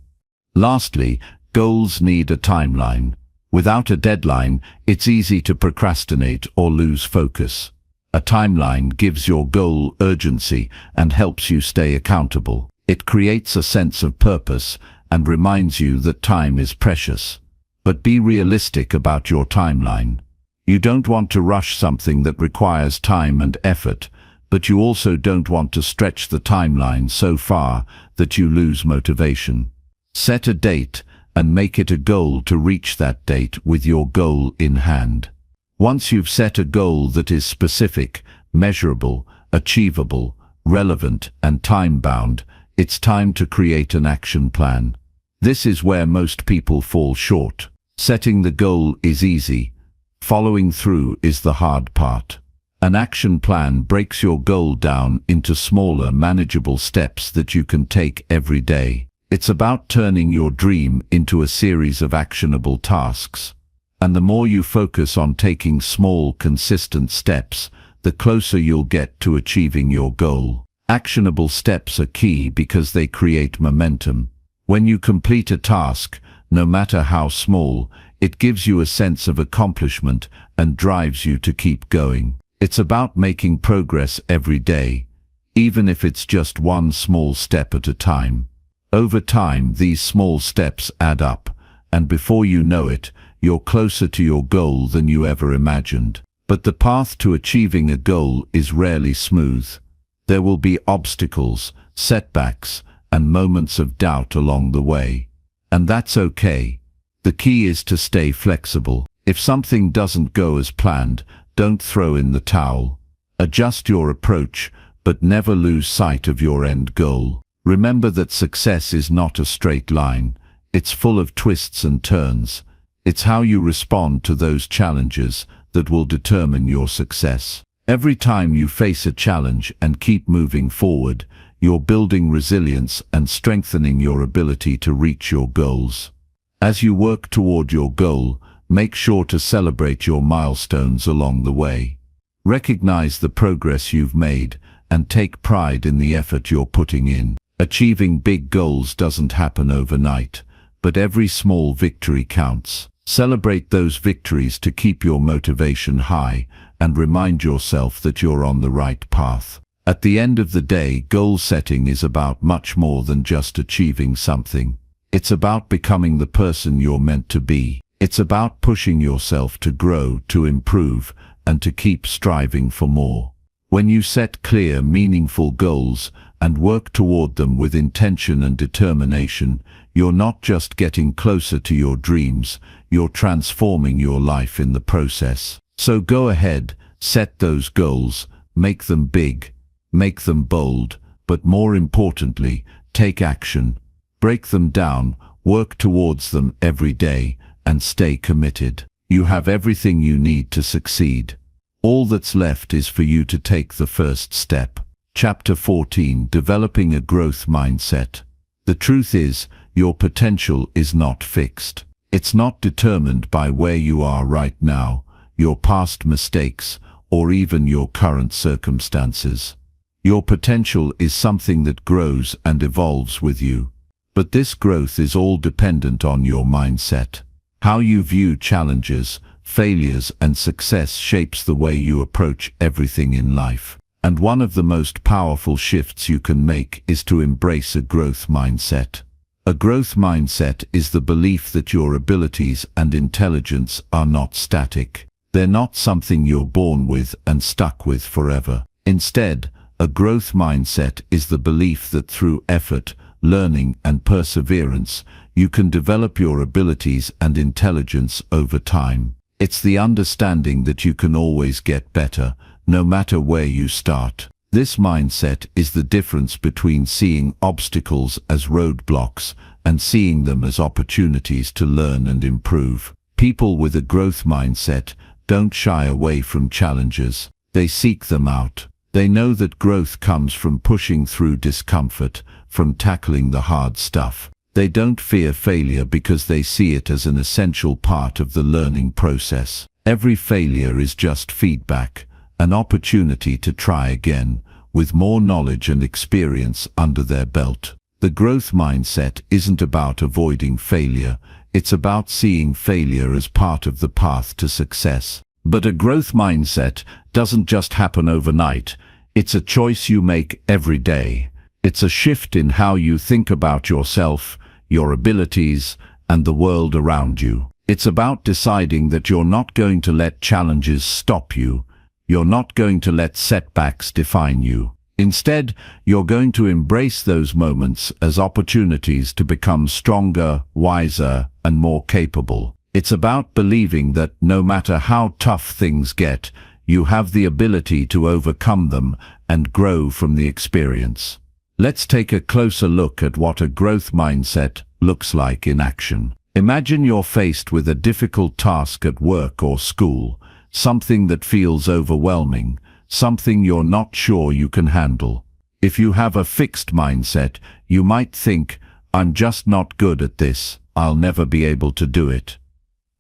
Lastly, goals need a timeline. Without a deadline, it's easy to procrastinate or lose focus. A timeline gives your goal urgency and helps you stay accountable. It creates a sense of purpose and reminds you that time is precious. But be realistic about your timeline. You don't want to rush something that requires time and effort, but you also don't want to stretch the timeline so far that you lose motivation. Set a date and make it a goal to reach that date with your goal in hand. Once you've set a goal that is specific, measurable, achievable, relevant, and time-bound, it's time to create an action plan. This is where most people fall short. Setting the goal is easy. Following through is the hard part. An action plan breaks your goal down into smaller, manageable steps that you can take every day. It's about turning your dream into a series of actionable tasks. And the more you focus on taking small, consistent steps, the closer you'll get to achieving your goal. Actionable steps are key because they create momentum. When you complete a task, no matter how small, it gives you a sense of accomplishment and drives you to keep going. It's about making progress every day, even if it's just one small step at a time. Over time, these small steps add up, and before you know it, you're closer to your goal than you ever imagined. But the path to achieving a goal is rarely smooth. There will be obstacles, setbacks, and moments of doubt along the way. And that's okay. The key is to stay flexible. If something doesn't go as planned, don't throw in the towel. Adjust your approach, but never lose sight of your end goal. Remember that success is not a straight line. It's full of twists and turns. It's how you respond to those challenges that will determine your success. Every time you face a challenge and keep moving forward, you're building resilience and strengthening your ability to reach your goals. As you work toward your goal, make sure to celebrate your milestones along the way. Recognize the progress you've made and take pride in the effort you're putting in. Achieving big goals doesn't happen overnight, but every small victory counts. Celebrate those victories to keep your motivation high and remind yourself that you're on the right path. At the end of the day, goal setting is about much more than just achieving something. It's about becoming the person you're meant to be. It's about pushing yourself to grow, to improve, and to keep striving for more. When you set clear, meaningful goals and work toward them with intention and determination, you're not just getting closer to your dreams, you're transforming your life in the process. So go ahead, set those goals, make them big, make them bold, but more importantly, take action. Break them down, work towards them every day, and stay committed. You have everything you need to succeed. All that's left is for you to take the first step. Chapter 14: Developing a Growth Mindset. The truth is, your potential is not fixed. It's not determined by where you are right now, your past mistakes, or even your current circumstances. Your potential is something that grows and evolves with you. But this growth is all dependent on your mindset. How you view challenges, failures, and success shapes the way you approach everything in life. And one of the most powerful shifts you can make is to embrace a growth mindset. A growth mindset is the belief that your abilities and intelligence are not static. They're not something you're born with and stuck with forever. Instead, a growth mindset is the belief that through effort, learning, and perseverance, you can develop your abilities and intelligence over time. It's the understanding that you can always get better, no matter where you start. This mindset is the difference between seeing obstacles as roadblocks and seeing them as opportunities to learn and improve. People with a growth mindset don't shy away from challenges. They seek them out. They know that growth comes from pushing through discomfort, from tackling the hard stuff. They don't fear failure because they see it as an essential part of the learning process. Every failure is just feedback, an opportunity to try again, with more knowledge and experience under their belt. The growth mindset isn't about avoiding failure, it's about seeing failure as part of the path to success. But a growth mindset doesn't just happen overnight, it's a choice you make every day. It's a shift in how you think about yourself, your abilities, and the world around you. It's about deciding that you're not going to let challenges stop you. You're not going to let setbacks define you. Instead, you're going to embrace those moments as opportunities to become stronger, wiser, and more capable. It's about believing that no matter how tough things get, you have the ability to overcome them and grow from the experience. Let's take a closer look at what a growth mindset looks like in action. Imagine you're faced with a difficult task at work or school, something that feels overwhelming, something you're not sure you can handle. If you have a fixed mindset, you might think, I'm just not good at this, I'll never be able to do it,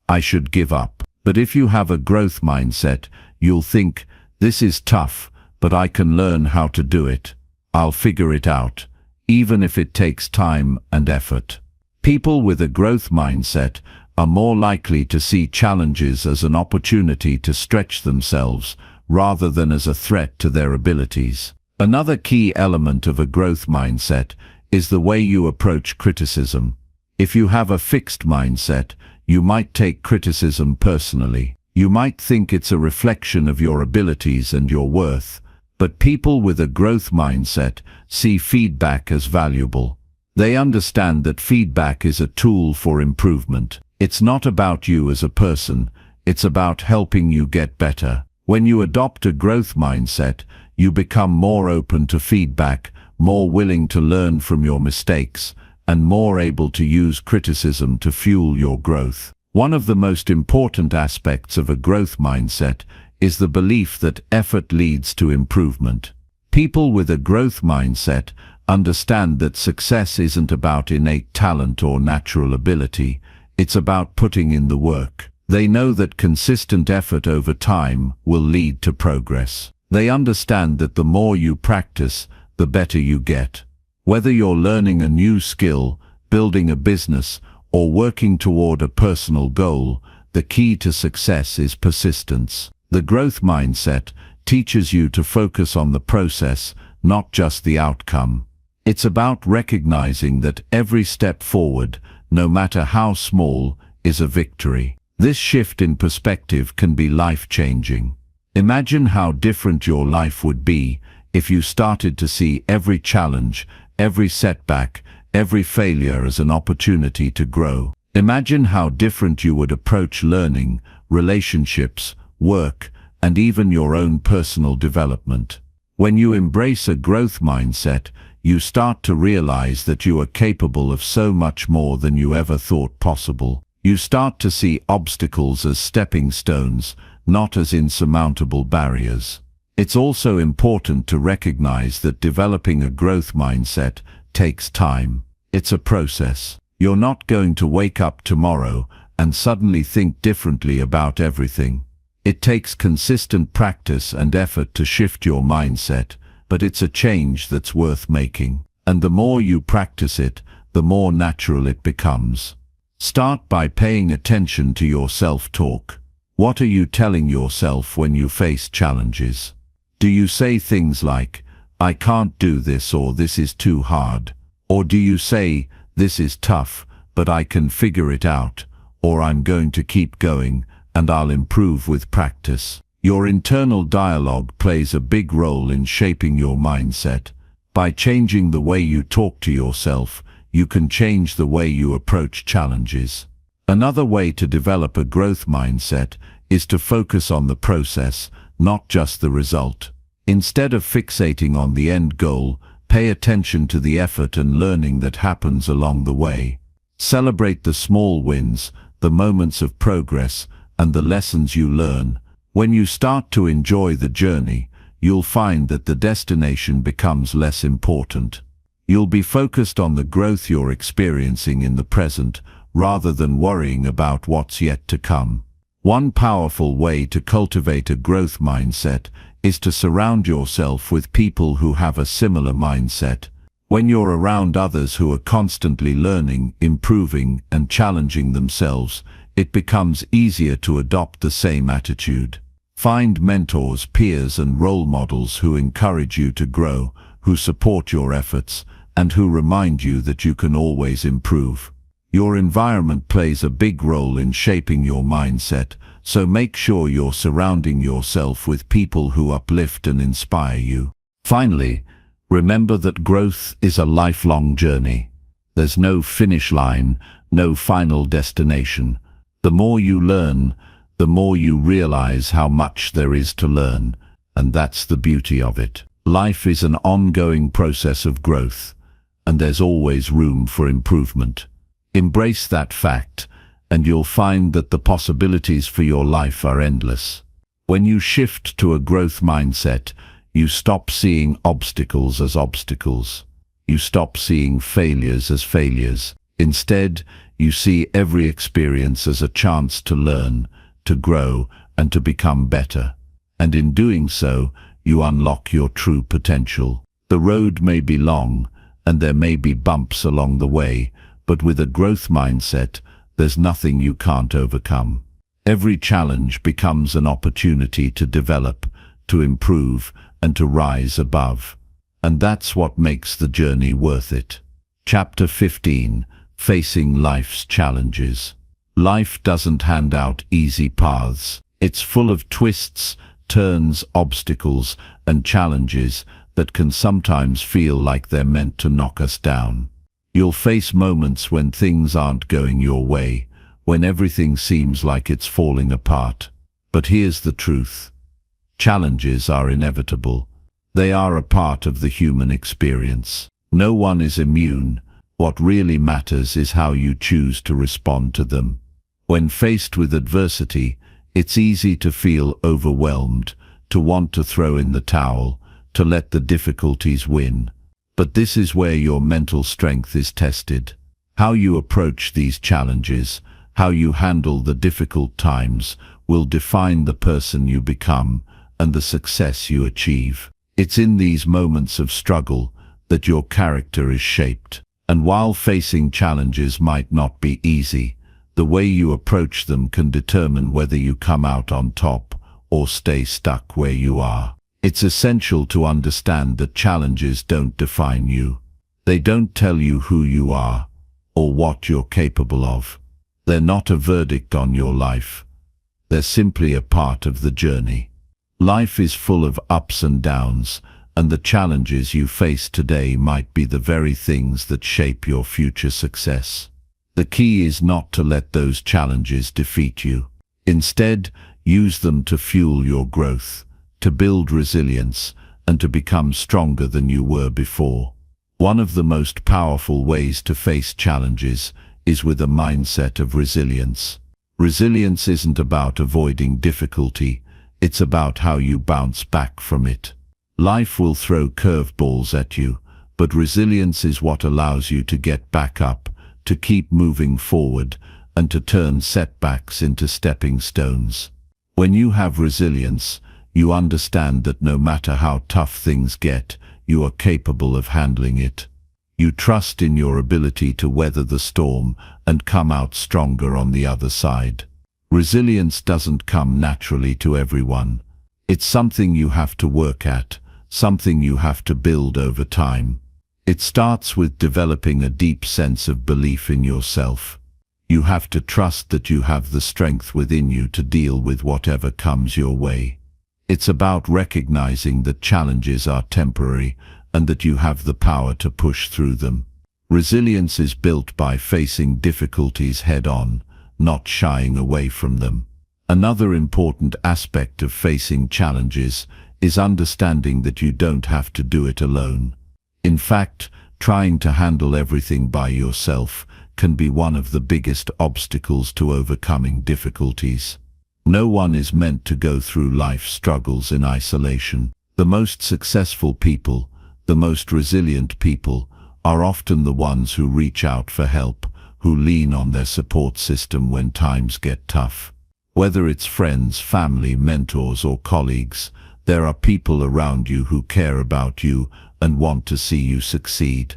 I should give up. But if you have a growth mindset, you'll think, this is tough, but I can learn how to do it. I'll figure it out, even if it takes time and effort. People with a growth mindset are more likely to see challenges as an opportunity to stretch themselves rather than as a threat to their abilities. Another key element of a growth mindset is the way you approach criticism. If you have a fixed mindset, you might take criticism personally. You might think it's a reflection of your abilities and your worth. But people with a growth mindset see feedback as valuable. They understand that feedback is a tool for improvement. It's not about you as a person, it's about helping you get better. When you adopt a growth mindset, you become more open to feedback, more willing to learn from your mistakes, and more able to use criticism to fuel your growth. One of the most important aspects of a growth mindset is the belief that effort leads to improvement. People with a growth mindset understand that success isn't about innate talent or natural ability, it's about putting in the work. They know that consistent effort over time will lead to progress. They understand that the more you practice, the better you get. Whether you're learning a new skill, building a business, or working toward a personal goal, the key to success is persistence. The growth mindset teaches you to focus on the process, not just the outcome. It's about recognizing that every step forward, no matter how small, is a victory. This shift in perspective can be life-changing. Imagine how different your life would be if you started to see every challenge, every setback, every failure as an opportunity to grow. Imagine how different you would approach learning, relationships, work, and even your own personal development. When you embrace a growth mindset, you start to realize that you are capable of so much more than you ever thought possible. You start to see obstacles as stepping stones, not as insurmountable barriers. It's also important to recognize that developing a growth mindset takes time. It's a process. You're not going to wake up tomorrow and suddenly think differently about everything. It takes consistent practice and effort to shift your mindset, but it's a change that's worth making. And the more you practice it, the more natural it becomes. Start by paying attention to your self-talk. What are you telling yourself when you face challenges? Do you say things like, I can't do this, or this is too hard? Or do you say, this is tough, but I can figure it out, or I'm going to keep going, and I'll improve with practice? Your internal dialogue plays a big role in shaping your mindset. By changing the way you talk to yourself, you can change the way you approach challenges. Another way to develop a growth mindset is to focus on the process, not just the result. Instead of fixating on the end goal, pay attention to the effort and learning that happens along the way. Celebrate the small wins, the moments of progress, and the lessons you learn. When you start to enjoy the journey, you'll find that the destination becomes less important. You'll be focused on the growth you're experiencing in the present, rather than worrying about what's yet to come. One powerful way to cultivate a growth mindset is to surround yourself with people who have a similar mindset. When you're around others who are constantly learning, improving, and challenging themselves, it becomes easier to adopt the same attitude. Find mentors, peers, and role models who encourage you to grow, who support your efforts, and who remind you that you can always improve. Your environment plays a big role in shaping your mindset, so make sure you're surrounding yourself with people who uplift and inspire you. Finally, remember that growth is a lifelong journey. There's no finish line, no final destination. The more you learn, the more you realize how much there is to learn, and that's the beauty of it. Life is an ongoing process of growth, and there's always room for improvement. Embrace that fact, and you'll find that the possibilities for your life are endless. When you shift to a growth mindset, you stop seeing obstacles as obstacles. You stop seeing failures as failures. Instead, you see every experience as a chance to learn, to grow, and to become better. And in doing so, you unlock your true potential. The road may be long, and there may be bumps along the way, but with a growth mindset, there's nothing you can't overcome. Every challenge becomes an opportunity to develop, to improve, and to rise above. And that's what makes the journey worth it. Chapter 15. Facing life's challenges. Life doesn't hand out easy paths. It's full of twists, turns, obstacles, and challenges that can sometimes feel like they're meant to knock us down. You'll face moments when things aren't going your way, when everything seems like it's falling apart. But here's the truth. Challenges are inevitable. They are a part of the human experience. No one is immune. What really matters is how you choose to respond to them. When faced with adversity, it's easy to feel overwhelmed, to want to throw in the towel, to let the difficulties win. But this is where your mental strength is tested. How you approach these challenges, how you handle the difficult times, will define the person you become and the success you achieve. It's in these moments of struggle that your character is shaped. And while facing challenges might not be easy, the way you approach them can determine whether you come out on top or stay stuck where you are. It's essential to understand that challenges don't define you. They don't tell you who you are or what you're capable of. They're not a verdict on your life. They're simply a part of the journey. Life is full of ups and downs, and the challenges you face today might be the very things that shape your future success. The key is not to let those challenges defeat you. Instead, use them to fuel your growth, to build resilience, and to become stronger than you were before. One of the most powerful ways to face challenges is with a mindset of resilience. Resilience isn't about avoiding difficulty, it's about how you bounce back from it. Life will throw curveballs at you, but resilience is what allows you to get back up, to keep moving forward, and to turn setbacks into stepping stones. When you have resilience, you understand that no matter how tough things get, you are capable of handling it. You trust in your ability to weather the storm and come out stronger on the other side. Resilience doesn't come naturally to everyone. It's something you have to work at, something you have to build over time. It starts with developing a deep sense of belief in yourself. You have to trust that you have the strength within you to deal with whatever comes your way. It's about recognizing that challenges are temporary and that you have the power to push through them. Resilience is built by facing difficulties head-on, not shying away from them. Another important aspect of facing challenges is understanding that you don't have to do it alone. In fact, trying to handle everything by yourself can be one of the biggest obstacles to overcoming difficulties. No one is meant to go through life's struggles in isolation. The most successful people, the most resilient people, are often the ones who reach out for help, who lean on their support system when times get tough. Whether it's friends, family, mentors, or colleagues, there are people around you who care about you and want to see you succeed.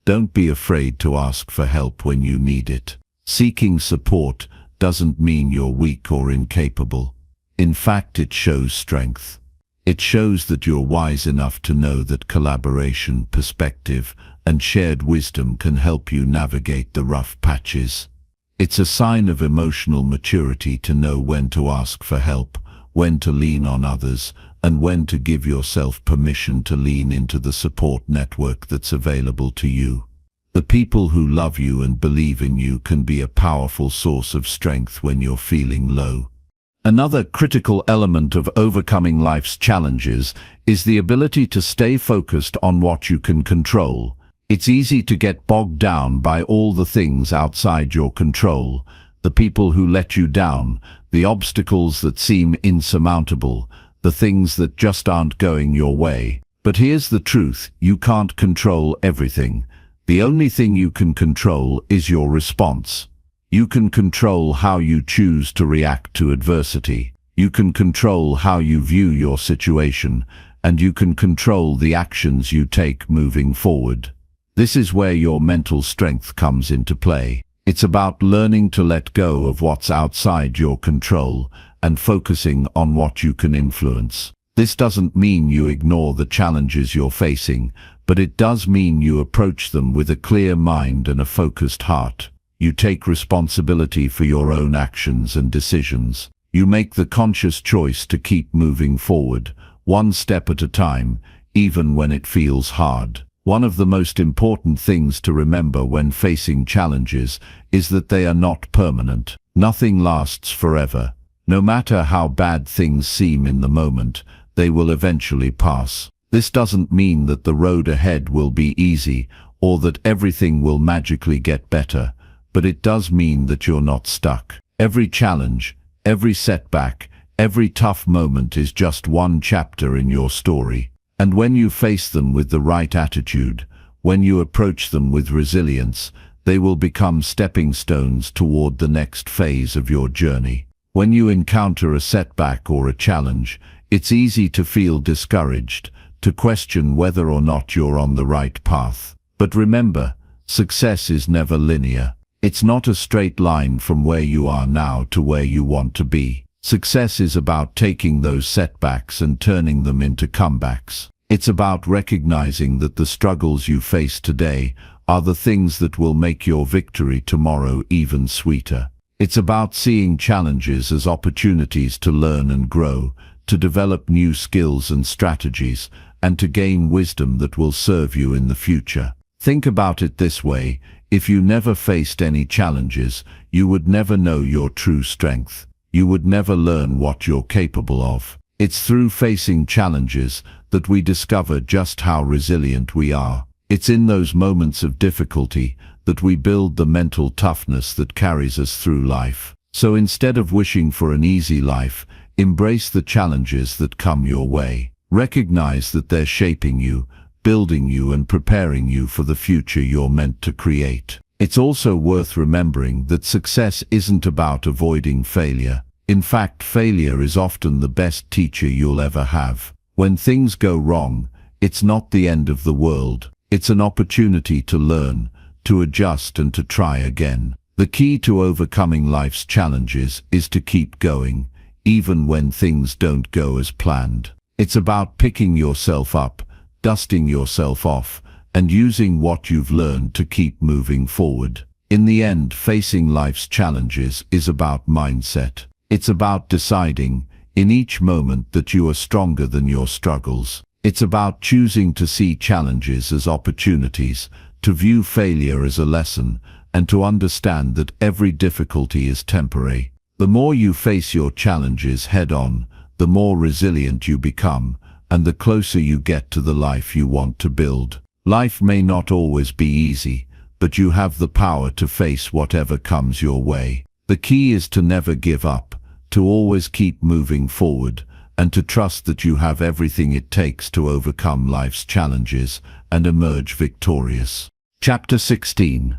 Don't be afraid to ask for help when you need it. Seeking support doesn't mean you're weak or incapable. In fact, it shows strength. It shows that you're wise enough to know that collaboration, perspective, and shared wisdom can help you navigate the rough patches. It's a sign of emotional maturity to know when to ask for help, when to lean on others, and when to give yourself permission to lean into the support network that's available to you. The people who love you and believe in you can be a powerful source of strength when you're feeling low. Another critical element of overcoming life's challenges is the ability to stay focused on what you can control. It's easy to get bogged down by all the things outside your control, the people who let you down, the obstacles that seem insurmountable, the things that just aren't going your way. But here's the truth, you can't control everything. The only thing you can control is your response. You can control how you choose to react to adversity. You can control how you view your situation, and you can control the actions you take moving forward. This is where your mental strength comes into play. It's about learning to let go of what's outside your control and focusing on what you can influence. This doesn't mean you ignore the challenges you're facing, but it does mean you approach them with a clear mind and a focused heart. You take responsibility for your own actions and decisions. You make the conscious choice to keep moving forward, one step at a time, even when it feels hard. One of the most important things to remember when facing challenges is that they are not permanent. Nothing lasts forever. No matter how bad things seem in the moment, they will eventually pass. This doesn't mean that the road ahead will be easy or that everything will magically get better, but it does mean that you're not stuck. Every challenge, every setback, every tough moment is just one chapter in your story. And when you face them with the right attitude, when you approach them with resilience, they will become stepping stones toward the next phase of your journey. When you encounter a setback or a challenge, it's easy to feel discouraged, to question whether or not you're on the right path. But remember, success is never linear. It's not a straight line from where you are now to where you want to be. Success is about taking those setbacks and turning them into comebacks. It's about recognizing that the struggles you face today are the things that will make your victory tomorrow even sweeter. It's about seeing challenges as opportunities to learn and grow, to develop new skills and strategies, and to gain wisdom that will serve you in the future. Think about it this way: if you never faced any challenges, you would never know your true strength. You would never learn what you're capable of. It's through facing challenges that we discover just how resilient we are. It's in those moments of difficulty that we build the mental toughness that carries us through life. So instead of wishing for an easy life, embrace the challenges that come your way. Recognize that they're shaping you, building you, and preparing you for the future you're meant to create. It's also worth remembering that success isn't about avoiding failure. In fact, failure is often the best teacher you'll ever have. When things go wrong, it's not the end of the world. It's an opportunity to learn, to adjust, and to try again. The key to overcoming life's challenges is to keep going, even when things don't go as planned. It's about picking yourself up, dusting yourself off, and using what you've learned to keep moving forward. In the end, facing life's challenges is about mindset. It's about deciding, in each moment, that you are stronger than your struggles. It's about choosing to see challenges as opportunities, to view failure as a lesson, and to understand that every difficulty is temporary. The more you face your challenges head-on, the more resilient you become, and the closer you get to the life you want to build. Life may not always be easy, but you have the power to face whatever comes your way. The key is to never give up, to always keep moving forward, and to trust that you have everything it takes to overcome life's challenges and emerge victorious. Chapter 16.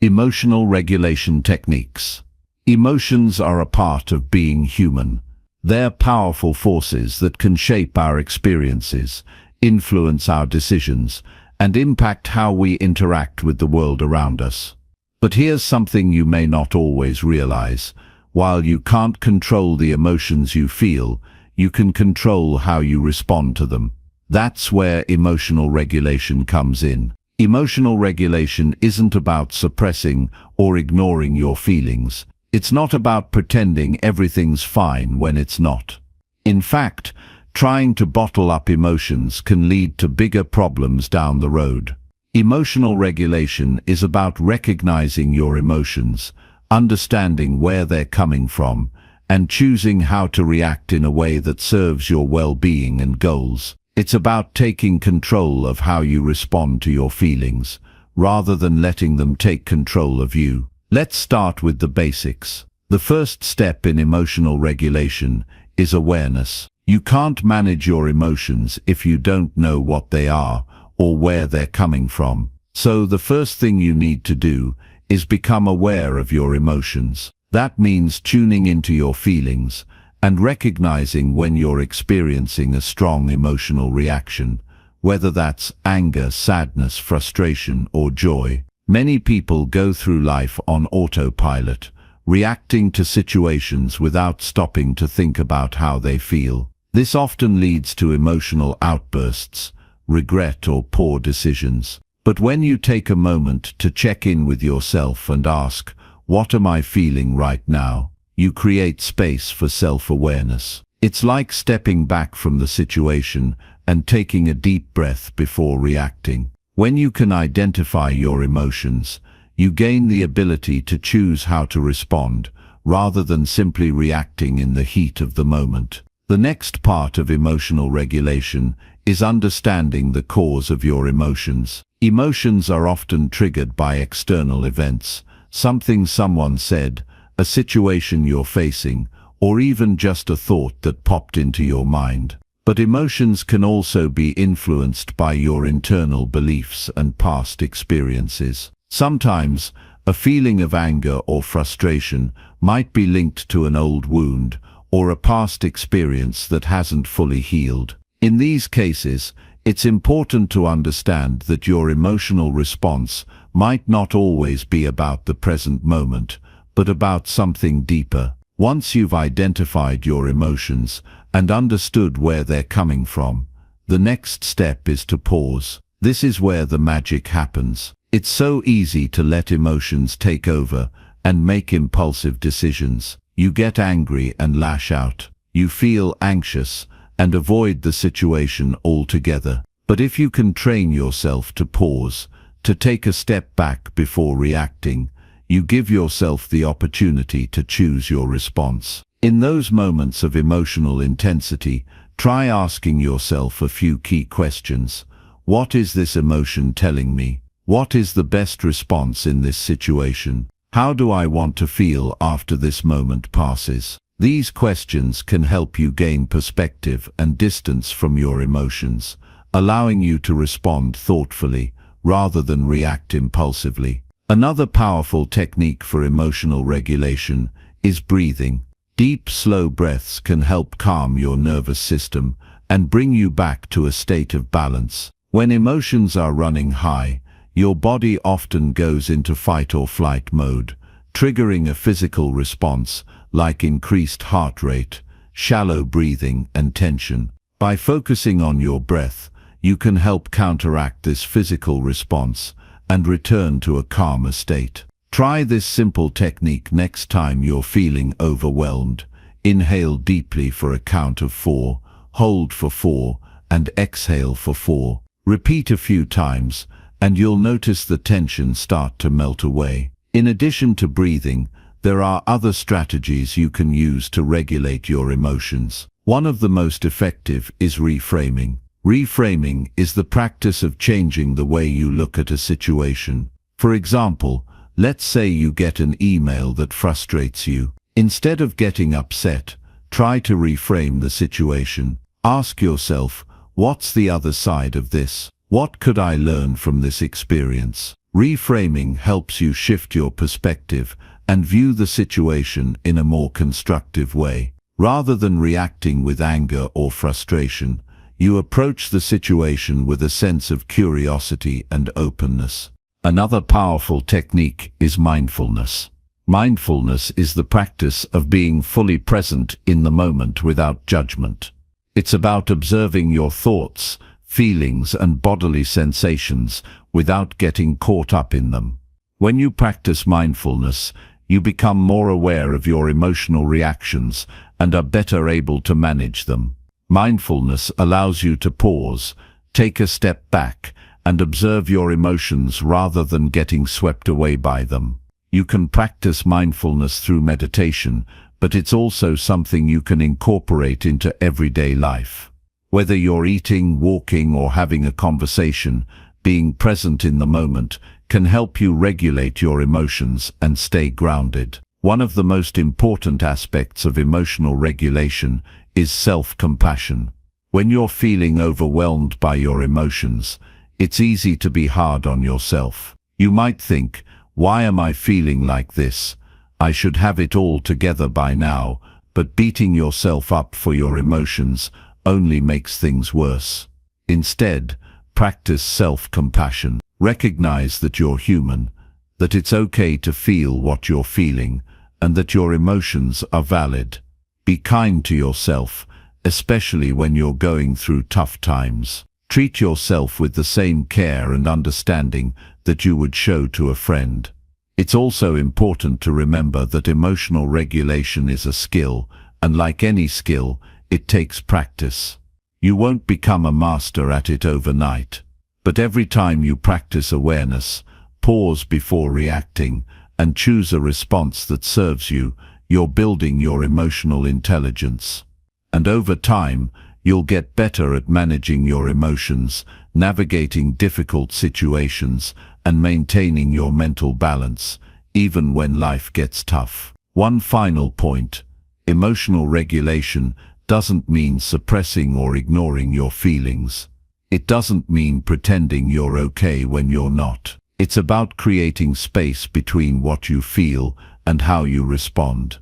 Emotional Regulation Techniques. Emotions are a part of being human. They're powerful forces that can shape our experiences, influence our decisions, and impact how we interact with the world around us. But here's something you may not always realize. While you can't control the emotions you feel, you can control how you respond to them. That's where emotional regulation comes in. Emotional regulation isn't about suppressing or ignoring your feelings. It's not about pretending everything's fine when it's not. In fact, trying to bottle up emotions can lead to bigger problems down the road. Emotional regulation is about recognizing your emotions, understanding where they're coming from, and choosing how to react in a way that serves your well-being and goals. It's about taking control of how you respond to your feelings, rather than letting them take control of you. Let's start with the basics. The first step in emotional regulation is awareness. You can't manage your emotions if you don't know what they are or where they're coming from. So the first thing you need to do is become aware of your emotions. That means tuning into your feelings and recognizing when you're experiencing a strong emotional reaction, whether that's anger, sadness, frustration, or joy. Many people go through life on autopilot, reacting to situations without stopping to think about how they feel. This often leads to emotional outbursts, regret, or poor decisions. But when you take a moment to check in with yourself and ask, "What am I feeling right now?" you create space for self-awareness. It's like stepping back from the situation and taking a deep breath before reacting. When you can identify your emotions, you gain the ability to choose how to respond, rather than simply reacting in the heat of the moment. The next part of emotional regulation is understanding the cause of your emotions. Emotions are often triggered by external events, something someone said, a situation you're facing, or even just a thought that popped into your mind. But emotions can also be influenced by your internal beliefs and past experiences. Sometimes, a feeling of anger or frustration might be linked to an old wound or a past experience that hasn't fully healed. In these cases, it's important to understand that your emotional response might not always be about the present moment, but about something deeper. Once you've identified your emotions and understood where they're coming from, the next step is to pause. This is where the magic happens. It's so easy to let emotions take over and make impulsive decisions. You get angry and lash out. You feel anxious and avoid the situation altogether. But if you can train yourself to pause, to take a step back before reacting, you give yourself the opportunity to choose your response. In those moments of emotional intensity, try asking yourself a few key questions. What is this emotion telling me? What is the best response in this situation? How do I want to feel after this moment passes? These questions can help you gain perspective and distance from your emotions, allowing you to respond thoughtfully rather than react impulsively. Another powerful technique for emotional regulation is breathing. Deep, slow breaths can help calm your nervous system and bring you back to a state of balance. When emotions are running high, your body often goes into fight or flight mode, triggering a physical response like increased heart rate, shallow breathing, and tension. By focusing on your breath, you can help counteract this physical response and return to a calmer state. Try this simple technique next time you're feeling overwhelmed. Inhale deeply for a count of 4, hold for 4, and exhale for 4. Repeat a few times, and you'll notice the tension start to melt away. In addition to breathing, there are other strategies you can use to regulate your emotions. One of the most effective is reframing. Reframing is the practice of changing the way you look at a situation. For example, let's say you get an email that frustrates you. Instead of getting upset, try to reframe the situation. Ask yourself, what's the other side of this? What could I learn from this experience? Reframing helps you shift your perspective and view the situation in a more constructive way. Rather than reacting with anger or frustration, you approach the situation with a sense of curiosity and openness. Another powerful technique is mindfulness. Mindfulness is the practice of being fully present in the moment without judgment. It's about observing your thoughts, feelings, and bodily sensations without getting caught up in them. When you practice mindfulness, you become more aware of your emotional reactions and are better able to manage them. Mindfulness allows you to pause, take a step back, and observe your emotions rather than getting swept away by them. You can practice mindfulness through meditation, but it's also something you can incorporate into everyday life. Whether you're eating, walking, or having a conversation, being present in the moment can help you regulate your emotions and stay grounded. One of the most important aspects of emotional regulation is self-compassion. When you're feeling overwhelmed by your emotions, it's easy to be hard on yourself. You might think, "Why am I feeling like this? I should have it all together by now," but beating yourself up for your emotions only makes things worse. Instead, practice self-compassion. Recognize that you're human, that it's okay to feel what you're feeling, and that your emotions are valid. Be kind to yourself, especially when you're going through tough times. Treat yourself with the same care and understanding that you would show to a friend. It's also important to remember that emotional regulation is a skill, and like any skill, it takes practice. You won't become a master at it overnight, but every time you practice awareness, pause before reacting, and choose a response that serves you, you're building your emotional intelligence. And over time, you'll get better at managing your emotions, navigating difficult situations, and maintaining your mental balance, even when life gets tough. One final point: emotional regulation doesn't mean suppressing or ignoring your feelings. It doesn't mean pretending you're okay when you're not. It's about creating space between what you feel and how you respond.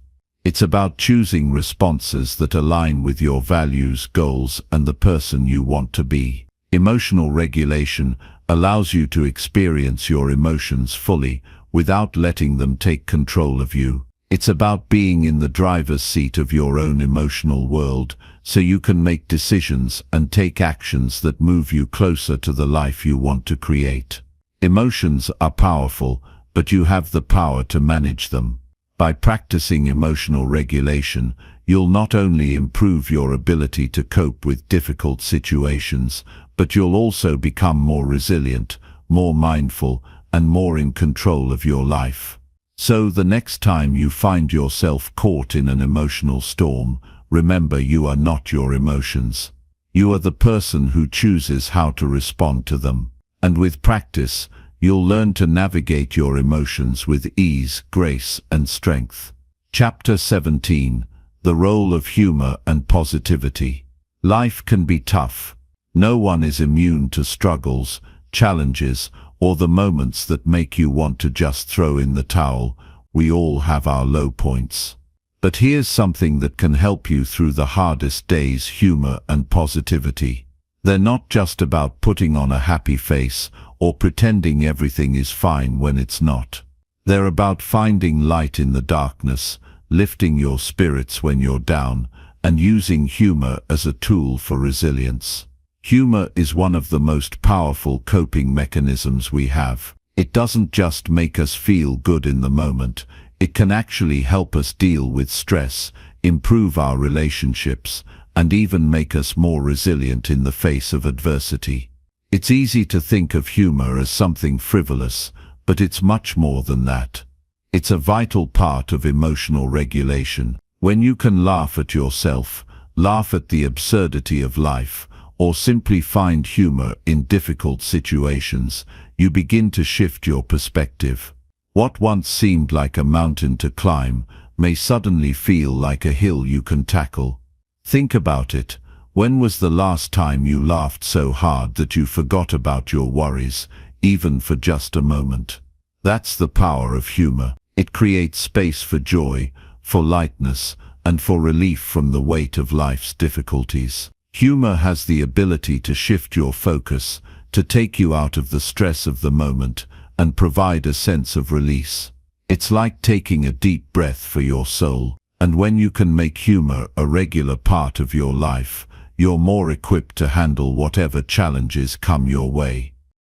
It's about choosing responses that align with your values, goals, and the person you want to be. Emotional regulation allows you to experience your emotions fully without letting them take control of you. It's about being in the driver's seat of your own emotional world, so you can make decisions and take actions that move you closer to the life you want to create. Emotions are powerful, but you have the power to manage them. By practicing emotional regulation, you'll not only improve your ability to cope with difficult situations, but you'll also become more resilient, more mindful, and more in control of your life. So the next time you find yourself caught in an emotional storm, remember you are not your emotions. You are the person who chooses how to respond to them. And with practice, you'll learn to navigate your emotions with ease, grace, and strength. Chapter 17: The Role of Humor and Positivity. Life can be tough. No one is immune to struggles, challenges, or the moments that make you want to just throw in the towel. We all have our low points. But here's something that can help you through the hardest days: humor and positivity. They're not just about putting on a happy face or pretending everything is fine when it's not. They're about finding light in the darkness, lifting your spirits when you're down, and using humor as a tool for resilience. Humor is one of the most powerful coping mechanisms we have. It doesn't just make us feel good in the moment, it can actually help us deal with stress, improve our relationships, and even make us more resilient in the face of adversity. It's easy to think of humor as something frivolous, but it's much more than that. It's a vital part of emotional regulation. When you can laugh at yourself, laugh at the absurdity of life, or simply find humor in difficult situations, you begin to shift your perspective. What once seemed like a mountain to climb may suddenly feel like a hill you can tackle. Think about it. When was the last time you laughed so hard that you forgot about your worries, even for just a moment? That's the power of humor. It creates space for joy, for lightness, and for relief from the weight of life's difficulties. Humor has the ability to shift your focus, to take you out of the stress of the moment, and provide a sense of release. It's like taking a deep breath for your soul, and when you can make humor a regular part of your life, you're more equipped to handle whatever challenges come your way.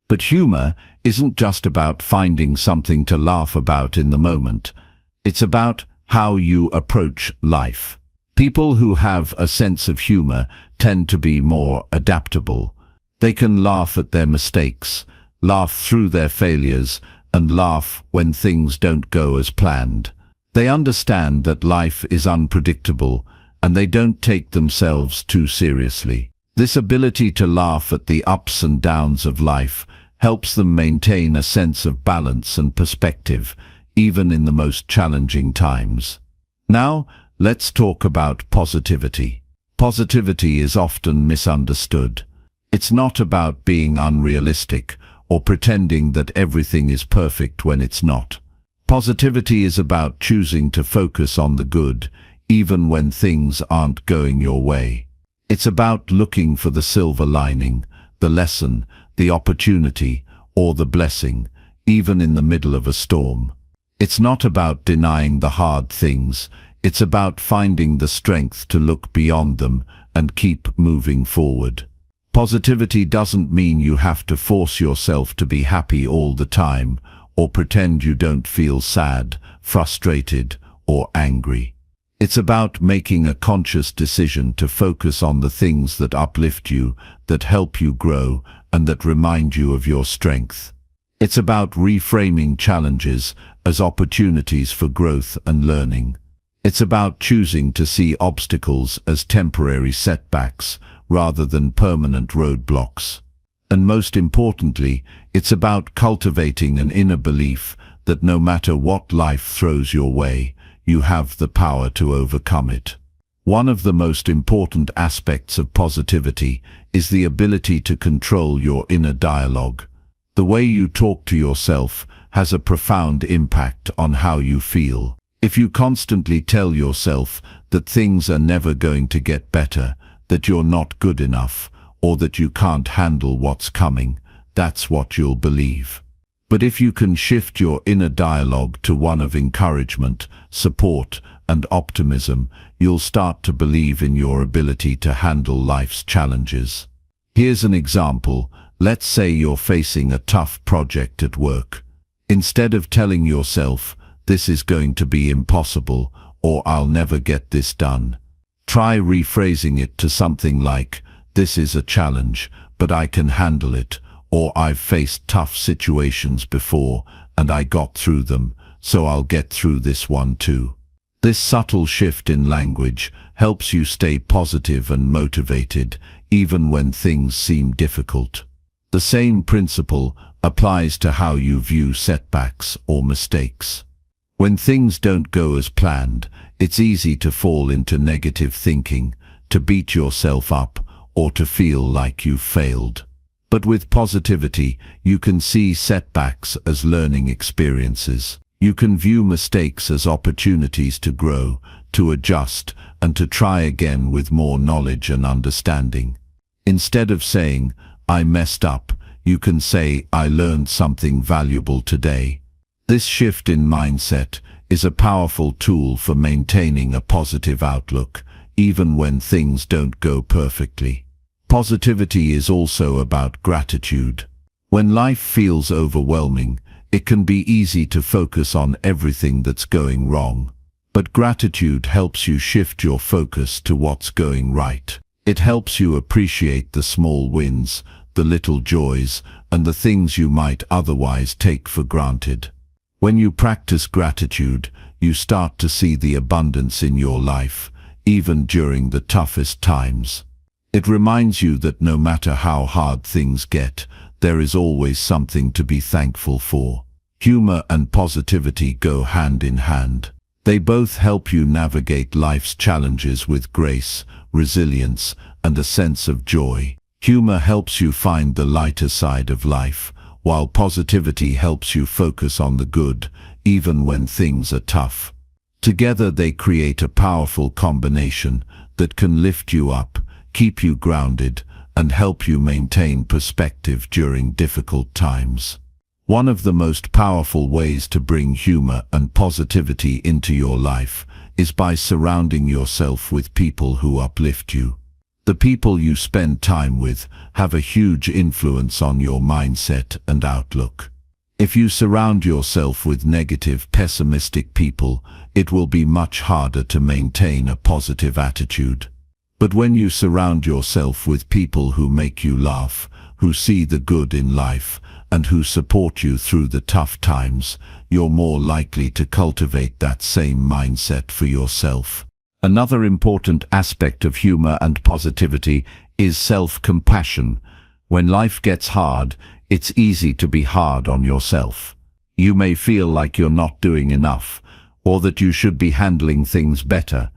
But humor isn't just about finding something to laugh about in the moment. It's about how you approach life. People who have a sense of humor tend to be more adaptable. They can laugh at their mistakes, laugh through their failures, and laugh when things don't go as planned. They understand that life is unpredictable, and they don't take themselves too seriously. This ability to laugh at the ups and downs of life helps them maintain a sense of balance and perspective, even in the most challenging times. Now, let's talk about positivity. Positivity is often misunderstood. It's not about being unrealistic or pretending that everything is perfect when it's not. Positivity is about choosing to focus on the good, even when things aren't going your way. It's about looking for the silver lining, the lesson, the opportunity, or the blessing, even in the middle of a storm. It's not about denying the hard things. It's about finding the strength to look beyond them and keep moving forward. Positivity doesn't mean you have to force yourself to be happy all the time, or pretend you don't feel sad, frustrated, or angry. It's about making a conscious decision to focus on the things that uplift you, that help you grow, and that remind you of your strength. It's about reframing challenges as opportunities for growth and learning. It's about choosing to see obstacles as temporary setbacks rather than permanent roadblocks. And most importantly, it's about cultivating an inner belief that no matter what life throws your way, you have the power to overcome it. One of the most important aspects of positivity is the ability to control your inner dialogue. The way you talk to yourself has a profound impact on how you feel. If you constantly tell yourself that things are never going to get better, that you're not good enough, or that you can't handle what's coming, that's what you'll believe. But if you can shift your inner dialogue to one of encouragement, support, and optimism, you'll start to believe in your ability to handle life's challenges. Here's an example. Let's say you're facing a tough project at work. Instead of telling yourself, "This is going to be impossible," or "I'll never get this done," try rephrasing it to something like, "This is a challenge, but I can handle it," or "I've faced tough situations before, and I got through them, so I'll get through this one too." This subtle shift in language helps you stay positive and motivated, even when things seem difficult. The same principle applies to how you view setbacks or mistakes. When things don't go as planned, it's easy to fall into negative thinking, to beat yourself up, or to feel like you've failed. But with positivity, you can see setbacks as learning experiences. You can view mistakes as opportunities to grow, to adjust, and to try again with more knowledge and understanding. Instead of saying, "I messed up," you can say, "I learned something valuable today." This shift in mindset is a powerful tool for maintaining a positive outlook, even when things don't go perfectly. Positivity is also about gratitude. When life feels overwhelming, it can be easy to focus on everything that's going wrong. But gratitude helps you shift your focus to what's going right. It helps you appreciate the small wins, the little joys, and the things you might otherwise take for granted. When you practice gratitude, you start to see the abundance in your life, even during the toughest times. It reminds you that no matter how hard things get, there is always something to be thankful for. Humor and positivity go hand in hand. They both help you navigate life's challenges with grace, resilience, and a sense of joy. Humor helps you find the lighter side of life, while positivity helps you focus on the good, even when things are tough. Together they create a powerful combination that can lift you up, keep you grounded, and help you maintain perspective during difficult times. One of the most powerful ways to bring humor and positivity into your life is by surrounding yourself with people who uplift you. The people you spend time with have a huge influence on your mindset and outlook. If you surround yourself with negative, pessimistic people, it will be much harder to maintain a positive attitude. But when you surround yourself with people who make you laugh, who see the good in life, and who support you through the tough times, you're more likely to cultivate that same mindset for yourself. Another important aspect of humor and positivity is self-compassion. When life gets hard, it's easy to be hard on yourself. You may feel like you're not doing enough, or that you should be handling things better,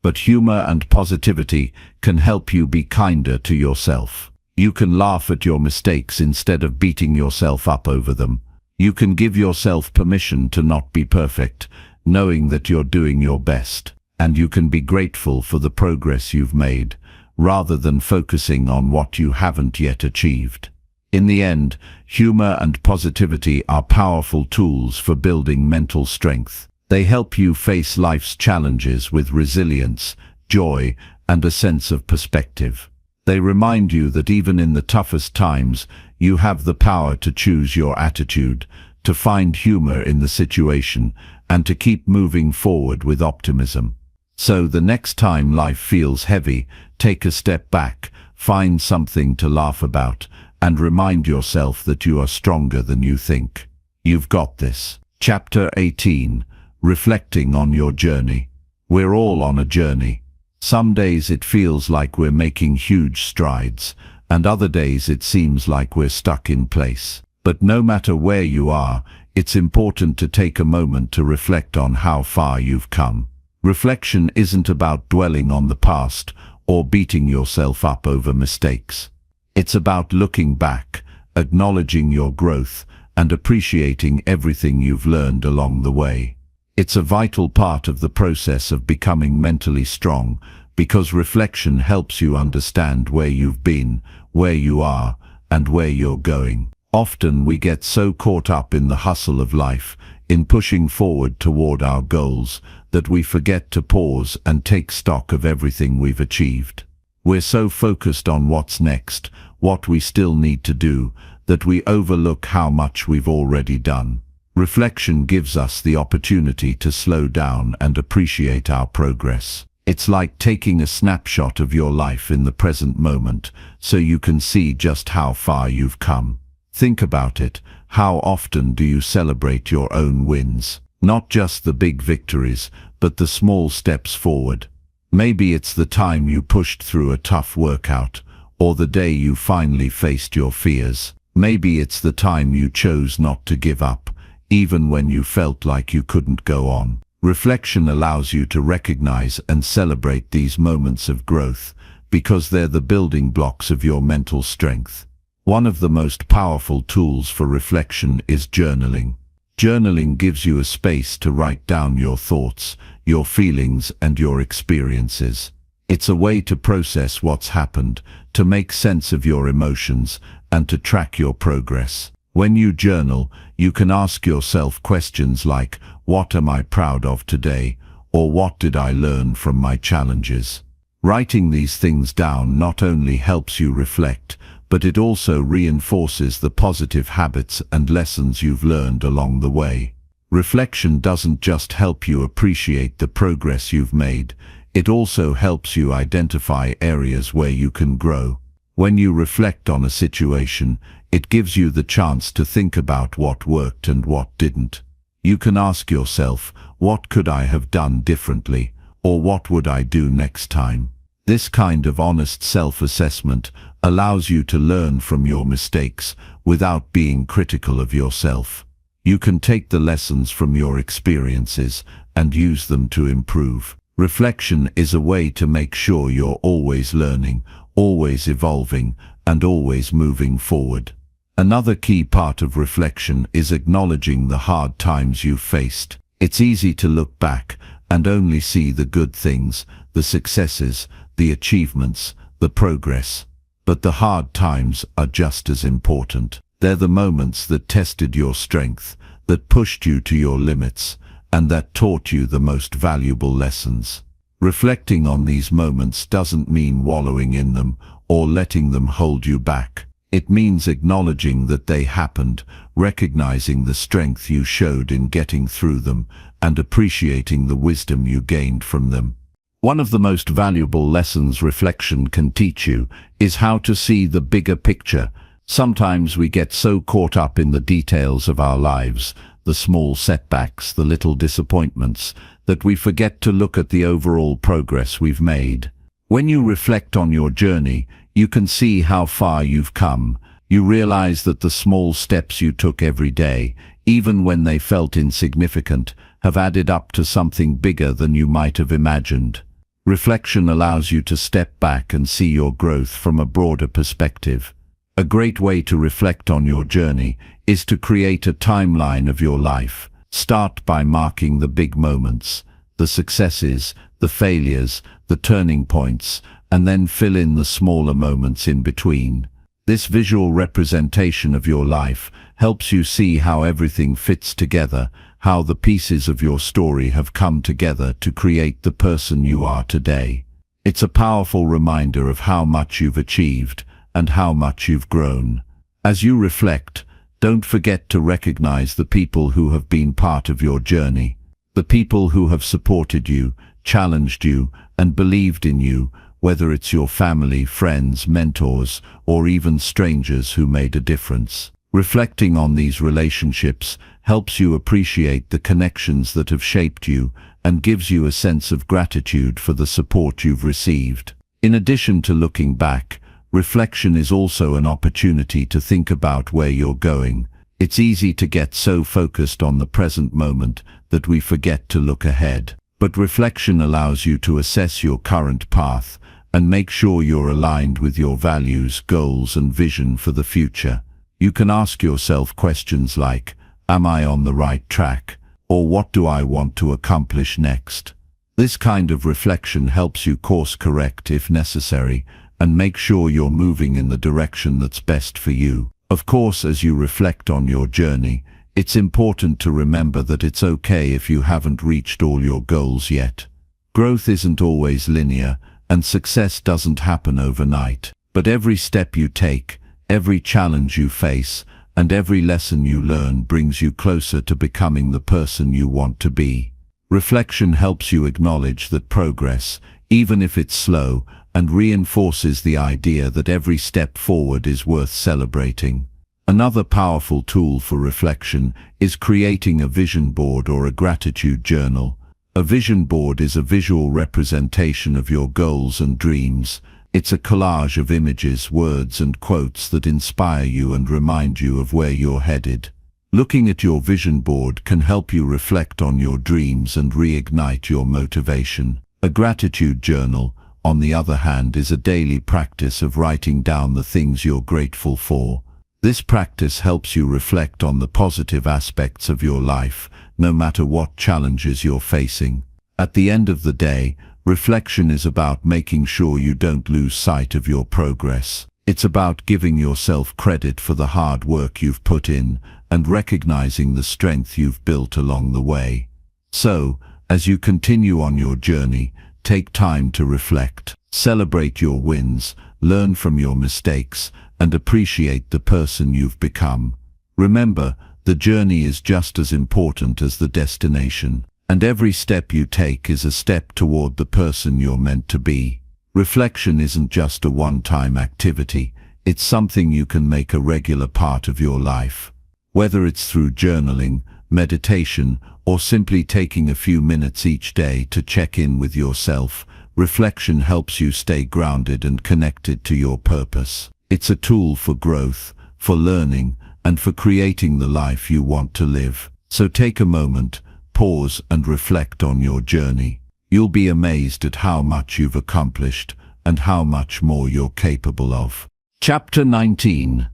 but humor and positivity can help you be kinder to yourself. You can laugh at your mistakes instead of beating yourself up over them. You can give yourself permission to not be perfect, knowing that you're doing your best. And you can be grateful for the progress you've made, rather than focusing on what you haven't yet achieved. In the end, humor and positivity are powerful tools for building mental strength. They help you face life's challenges with resilience, joy, and a sense of perspective. They remind you that even in the toughest times, you have the power to choose your attitude, to find humor in the situation, and to keep moving forward with optimism. So the next time life feels heavy, take a step back, find something to laugh about, and remind yourself that you are stronger than you think. You've got this. Chapter 18. Reflecting on your journey. We're all on a journey. Some days it feels like we're making huge strides, and other days it seems like we're stuck in place. But no matter where you are, it's important to take a moment to reflect on how far you've come. Reflection isn't about dwelling on the past or beating yourself up over mistakes. It's about looking back, acknowledging your growth, and appreciating everything you've learned along the way. It's a vital part of the process of becoming mentally strong, because reflection helps you understand where you've been, where you are, and where you're going. Often we get so caught up in the hustle of life, in pushing forward toward our goals, that we forget to pause and take stock of everything we've achieved. We're so focused on what's next, what we still need to do, that we overlook how much we've already done. Reflection gives us the opportunity to slow down and appreciate our progress. It's like taking a snapshot of your life in the present moment, so you can see just how far you've come. Think about it. How often do you celebrate your own wins? Not just the big victories, but the small steps forward. Maybe it's the time you pushed through a tough workout, or the day you finally faced your fears. Maybe it's the time you chose not to give up, even when you felt like you couldn't go on. Reflection allows you to recognize and celebrate these moments of growth, because they're the building blocks of your mental strength. One of the most powerful tools for reflection is journaling. Journaling gives you a space to write down your thoughts, your feelings, and your experiences. It's a way to process what's happened, to make sense of your emotions, and to track your progress. When you journal, you can ask yourself questions like, what am I proud of today? Or what did I learn from my challenges? Writing these things down not only helps you reflect, but it also reinforces the positive habits and lessons you've learned along the way. Reflection doesn't just help you appreciate the progress you've made, it also helps you identify areas where you can grow. When you reflect on a situation, it gives you the chance to think about what worked and what didn't. You can ask yourself, what could I have done differently, or what would I do next time? This kind of honest self-assessment allows you to learn from your mistakes without being critical of yourself. You can take the lessons from your experiences and use them to improve. Reflection is a way to make sure you're always learning, always evolving, and always moving forward. Another key part of reflection is acknowledging the hard times you've faced. It's easy to look back and only see the good things, the successes, the achievements, the progress. But the hard times are just as important. They're the moments that tested your strength, that pushed you to your limits, and that taught you the most valuable lessons. Reflecting on these moments doesn't mean wallowing in them or letting them hold you back. It means acknowledging that they happened, recognizing the strength you showed in getting through them, and appreciating the wisdom you gained from them. One of the most valuable lessons reflection can teach you is how to see the bigger picture. Sometimes we get so caught up in the details of our lives, the small setbacks, the little disappointments, that we forget to look at the overall progress we've made. When you reflect on your journey, you can see how far you've come. You realize that the small steps you took every day, even when they felt insignificant, have added up to something bigger than you might have imagined. Reflection allows you to step back and see your growth from a broader perspective. A great way to reflect on your journey is to create a timeline of your life. Start by marking the big moments, the successes, the failures, the turning points, and then fill in the smaller moments in between. This visual representation of your life helps you see how everything fits together, how the pieces of your story have come together to create the person you are today. It's a powerful reminder of how much you've achieved and how much you've grown. As you reflect, don't forget to recognize the people who have been part of your journey, the people who have supported you, challenged you, and believed in you, whether it's your family, friends, mentors, or even strangers who made a difference. Reflecting on these relationships helps you appreciate the connections that have shaped you and gives you a sense of gratitude for the support you've received. In addition to looking back, reflection is also an opportunity to think about where you're going. It's easy to get so focused on the present moment that we forget to look ahead. But reflection allows you to assess your current path and make sure you're aligned with your values, goals, and vision for the future. You can ask yourself questions like, am I on the right track? Or what do I want to accomplish next? This kind of reflection helps you course correct if necessary and make sure you're moving in the direction that's best for you. Of course, as you reflect on your journey, it's important to remember that it's okay if you haven't reached all your goals yet. Growth isn't always linear, and success doesn't happen overnight. But every step you take, every challenge you face, and every lesson you learn brings you closer to becoming the person you want to be. Reflection helps you acknowledge that progress, even if it's slow, and reinforces the idea that every step forward is worth celebrating. Another powerful tool for reflection is creating a vision board or a gratitude journal. A vision board is a visual representation of your goals and dreams. It's a collage of images, words, and quotes that inspire you and remind you of where you're headed. Looking at your vision board can help you reflect on your dreams and reignite your motivation. A gratitude journal, on the other hand, is a daily practice of writing down the things you're grateful for. This practice helps you reflect on the positive aspects of your life, no matter what challenges you're facing. At the end of the day, reflection is about making sure you don't lose sight of your progress. It's about giving yourself credit for the hard work you've put in and recognizing the strength you've built along the way. So, as you continue on your journey, take time to reflect. Celebrate your wins, learn from your mistakes, and appreciate the person you've become. Remember, the journey is just as important as the destination, and every step you take is a step toward the person you're meant to be. Reflection isn't just a one-time activity, it's something you can make a regular part of your life. Whether it's through journaling, meditation, or simply taking a few minutes each day to check in with yourself, reflection helps you stay grounded and connected to your purpose. It's a tool for growth, for learning, and for creating the life you want to live. So take a moment, pause, and reflect on your journey. You'll be amazed at how much you've accomplished and how much more you're capable of. Chapter 19.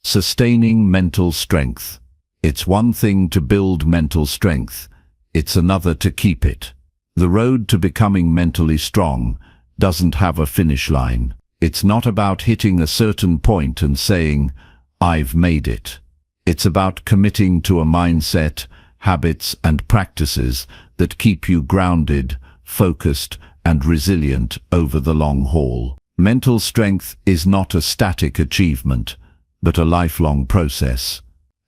Sustaining Mental Strength. It's one thing to build mental strength, it's another to keep it. The road to becoming mentally strong doesn't have a finish line. It's not about hitting a certain point and saying, I've made it. It's about committing to a mindset, habits, and practices that keep you grounded, focused, and resilient over the long haul. Mental strength is not a static achievement, but a lifelong process.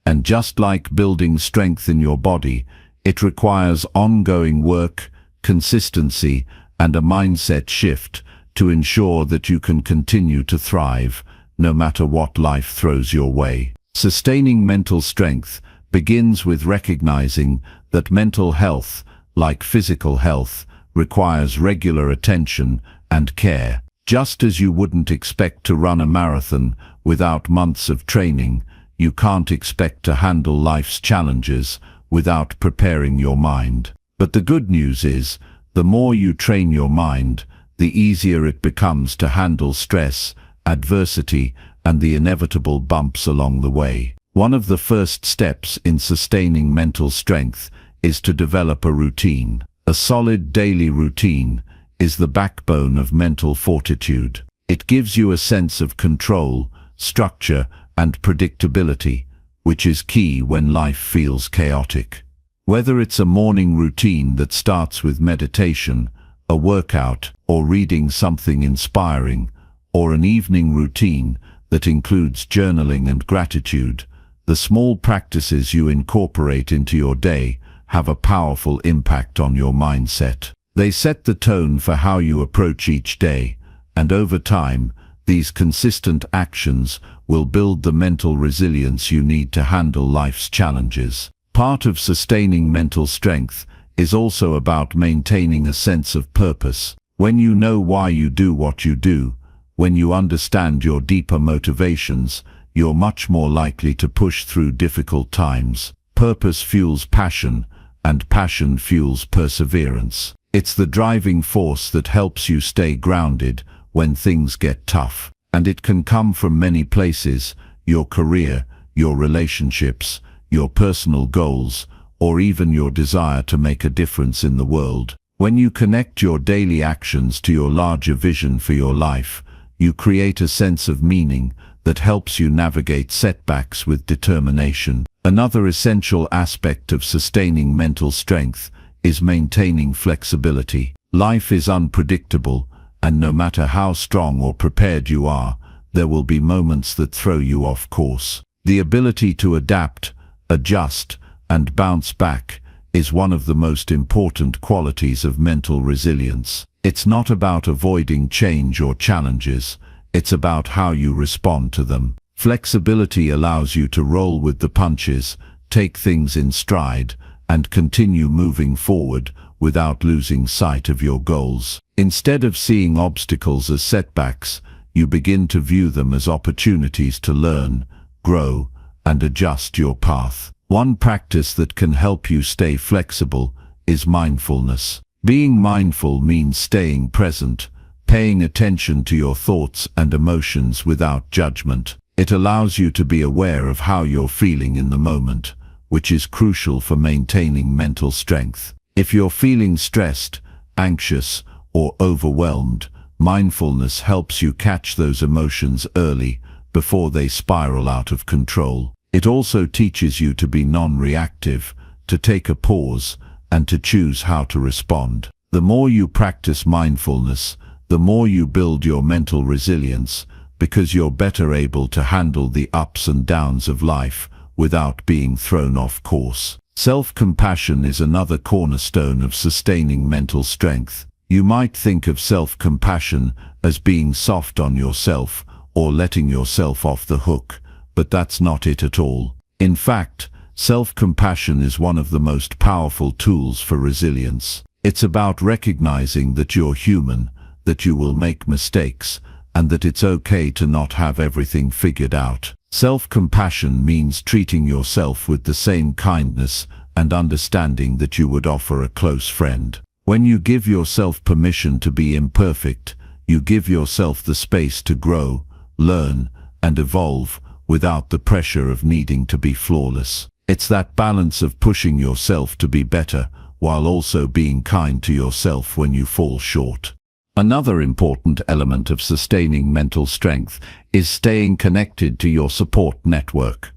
And just like building strength in your body, it requires ongoing work, consistency, and a mindset shift to ensure that you can continue to thrive, no matter what life throws your way. Sustaining mental strength begins with recognizing that mental health, like physical health, requires regular attention and care. Just as you wouldn't expect to run a marathon without months of training, you can't expect to handle life's challenges without preparing your mind. But the good news is, the more you train your mind, the easier it becomes to handle stress, adversity, and the inevitable bumps along the way. One of the first steps in sustaining mental strength is to develop a routine. A solid daily routine is the backbone of mental fortitude. It gives you a sense of control, structure, and predictability, which is key when life feels chaotic. Whether it's a morning routine that starts with meditation, a workout, or reading something inspiring, or an evening routine that includes journaling and gratitude, the small practices you incorporate into your day have a powerful impact on your mindset. They set the tone for how you approach each day, and over time, these consistent actions will build the mental resilience you need to handle life's challenges. Part of sustaining mental strength is also about maintaining a sense of purpose. When you know why you do what you do, when you understand your deeper motivations, you're much more likely to push through difficult times. Purpose fuels passion, and passion fuels perseverance. It's the driving force that helps you stay grounded when things get tough. And it can come from many places: your career, your relationships, your personal goals, or even your desire to make a difference in the world. When you connect your daily actions to your larger vision for your life, you create a sense of meaning that helps you navigate setbacks with determination. Another essential aspect of sustaining mental strength is maintaining flexibility. Life is unpredictable, and no matter how strong or prepared you are, there will be moments that throw you off course. The ability to adapt, adjust, and bounce back is one of the most important qualities of mental resilience. It's not about avoiding change or challenges, it's about how you respond to them. Flexibility allows you to roll with the punches, take things in stride, and continue moving forward without losing sight of your goals. Instead of seeing obstacles as setbacks, you begin to view them as opportunities to learn, grow, and adjust your path. One practice that can help you stay flexible is mindfulness. Being mindful means staying present, paying attention to your thoughts and emotions without judgment. It allows you to be aware of how you're feeling in the moment, which is crucial for maintaining mental strength. If you're feeling stressed, anxious, or overwhelmed, mindfulness helps you catch those emotions early before they spiral out of control. It also teaches you to be non-reactive, to take a pause, and to choose how to respond. The more you practice mindfulness, the more you build your mental resilience, because you're better able to handle the ups and downs of life without being thrown off course. Self-compassion is another cornerstone of sustaining mental strength. You might think of self-compassion as being soft on yourself or letting yourself off the hook, but that's not it at all. In fact, self-compassion is one of the most powerful tools for resilience. It's about recognizing that you're human, that you will make mistakes, and that it's okay to not have everything figured out. Self-compassion means treating yourself with the same kindness and understanding that you would offer a close friend. When you give yourself permission to be imperfect, you give yourself the space to grow, learn, and evolve without the pressure of needing to be flawless. It's that balance of pushing yourself to be better while also being kind to yourself when you fall short. Another important element of sustaining mental strength is staying connected to your support network.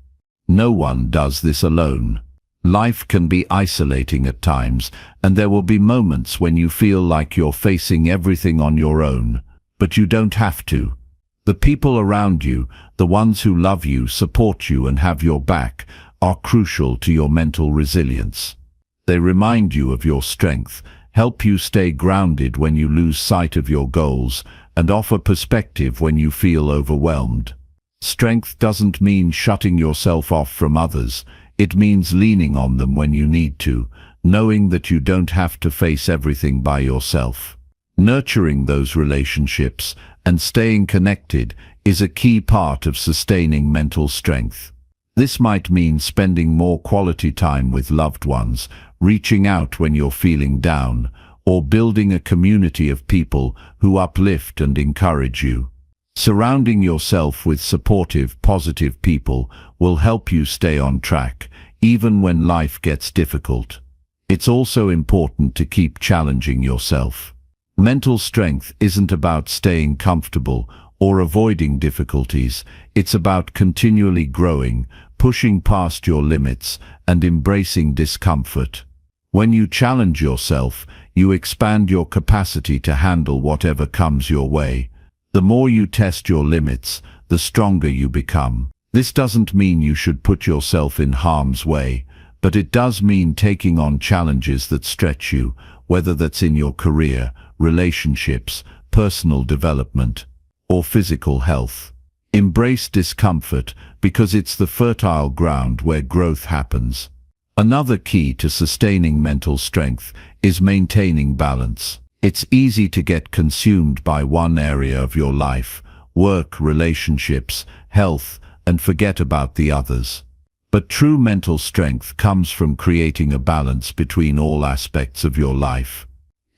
No one does this alone. Life can be isolating at times, and there will be moments when you feel like you're facing everything on your own, but you don't have to. The people around you, the ones who love you, support you, and have your back, are crucial to your mental resilience. They remind you of your strength, help you stay grounded when you lose sight of your goals, and offer perspective when you feel overwhelmed. Strength doesn't mean shutting yourself off from others. It means leaning on them when you need to, knowing that you don't have to face everything by yourself. Nurturing those relationships and staying connected is a key part of sustaining mental strength. This might mean spending more quality time with loved ones, reaching out when you're feeling down, or building a community of people who uplift and encourage you. Surrounding yourself with supportive, positive people will help you stay on track, even when life gets difficult. It's also important to keep challenging yourself. Mental strength isn't about staying comfortable or avoiding difficulties. It's about continually growing, pushing past your limits, and embracing discomfort. When you challenge yourself, you expand your capacity to handle whatever comes your way. The more you test your limits, the stronger you become. This doesn't mean you should put yourself in harm's way, but it does mean taking on challenges that stretch you, whether that's in your career, relationships, personal development, or physical health. Embrace discomfort because it's the fertile ground where growth happens. Another key to sustaining mental strength is maintaining balance. It's easy to get consumed by one area of your life, work, relationships, health, and forget about the others. But true mental strength comes from creating a balance between all aspects of your life.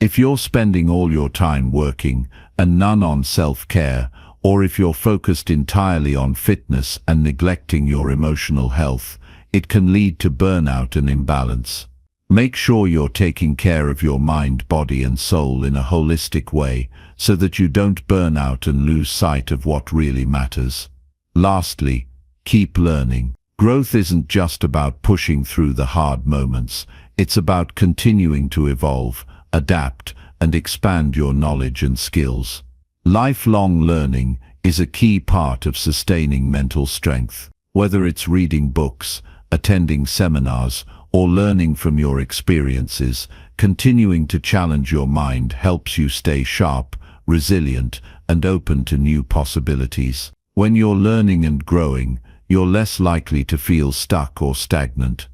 If you're spending all your time working and none on self-care, or if you're focused entirely on fitness and neglecting your emotional health, it can lead to burnout and imbalance. Make sure you're taking care of your mind, body, and soul in a holistic way so that you don't burn out and lose sight of what really matters. Lastly, keep learning. Growth isn't just about pushing through the hard moments. It's about continuing to evolve, adapt, and expand your knowledge and skills. Lifelong learning is a key part of sustaining mental strength. Whether it's reading books, attending seminars, or learning from your experiences, continuing to challenge your mind helps you stay sharp, resilient, and open to new possibilities. When you're learning and growing, you're less likely to feel stuck or stagnant.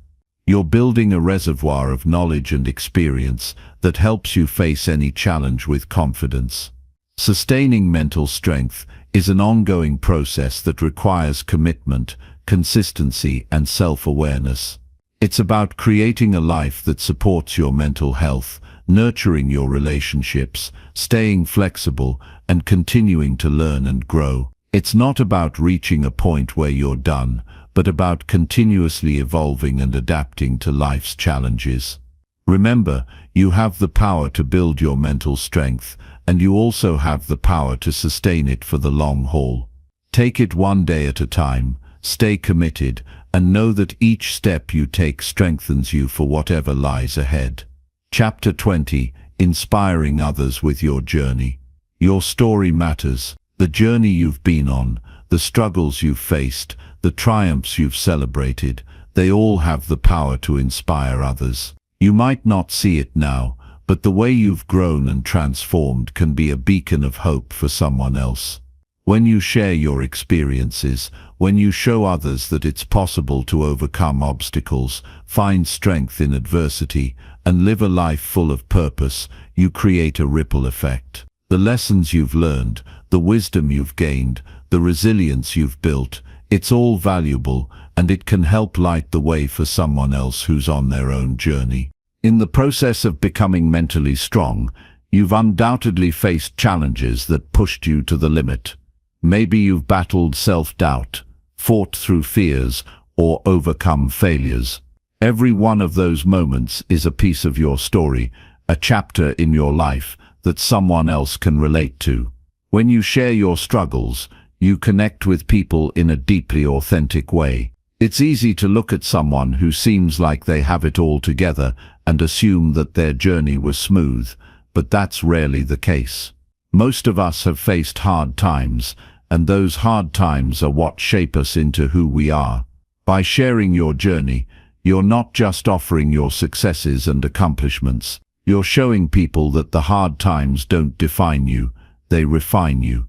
You're building a reservoir of knowledge and experience that helps you face any challenge with confidence. Sustaining mental strength is an ongoing process that requires commitment, consistency, and self-awareness. It's about creating a life that supports your mental health, nurturing your relationships, staying flexible, and continuing to learn and grow. It's not about reaching a point where you're done, but about continuously evolving and adapting to life's challenges. Remember, you have the power to build your mental strength, and you also have the power to sustain it for the long haul. Take it one day at a time, stay committed, and know that each step you take strengthens you for whatever lies ahead. Chapter 20. Inspiring others with your journey. Your story matters. The journey you've been on, the struggles you've faced, the triumphs you've celebrated, they all have the power to inspire others. You might not see it now, but the way you've grown and transformed can be a beacon of hope for someone else. When you share your experiences, when you show others that it's possible to overcome obstacles, find strength in adversity, and live a life full of purpose, you create a ripple effect. The lessons you've learned, the wisdom you've gained, the resilience you've built, it's all valuable, and it can help light the way for someone else who's on their own journey. In the process of becoming mentally strong, you've undoubtedly faced challenges that pushed you to the limit. Maybe you've battled self-doubt, fought through fears, or overcome failures. Every one of those moments is a piece of your story, a chapter in your life that someone else can relate to. When you share your struggles, you connect with people in a deeply authentic way. It's easy to look at someone who seems like they have it all together and assume that their journey was smooth, but that's rarely the case. Most of us have faced hard times, and those hard times are what shape us into who we are. By sharing your journey, you're not just offering your successes and accomplishments. You're showing people that the hard times don't define you, they refine you.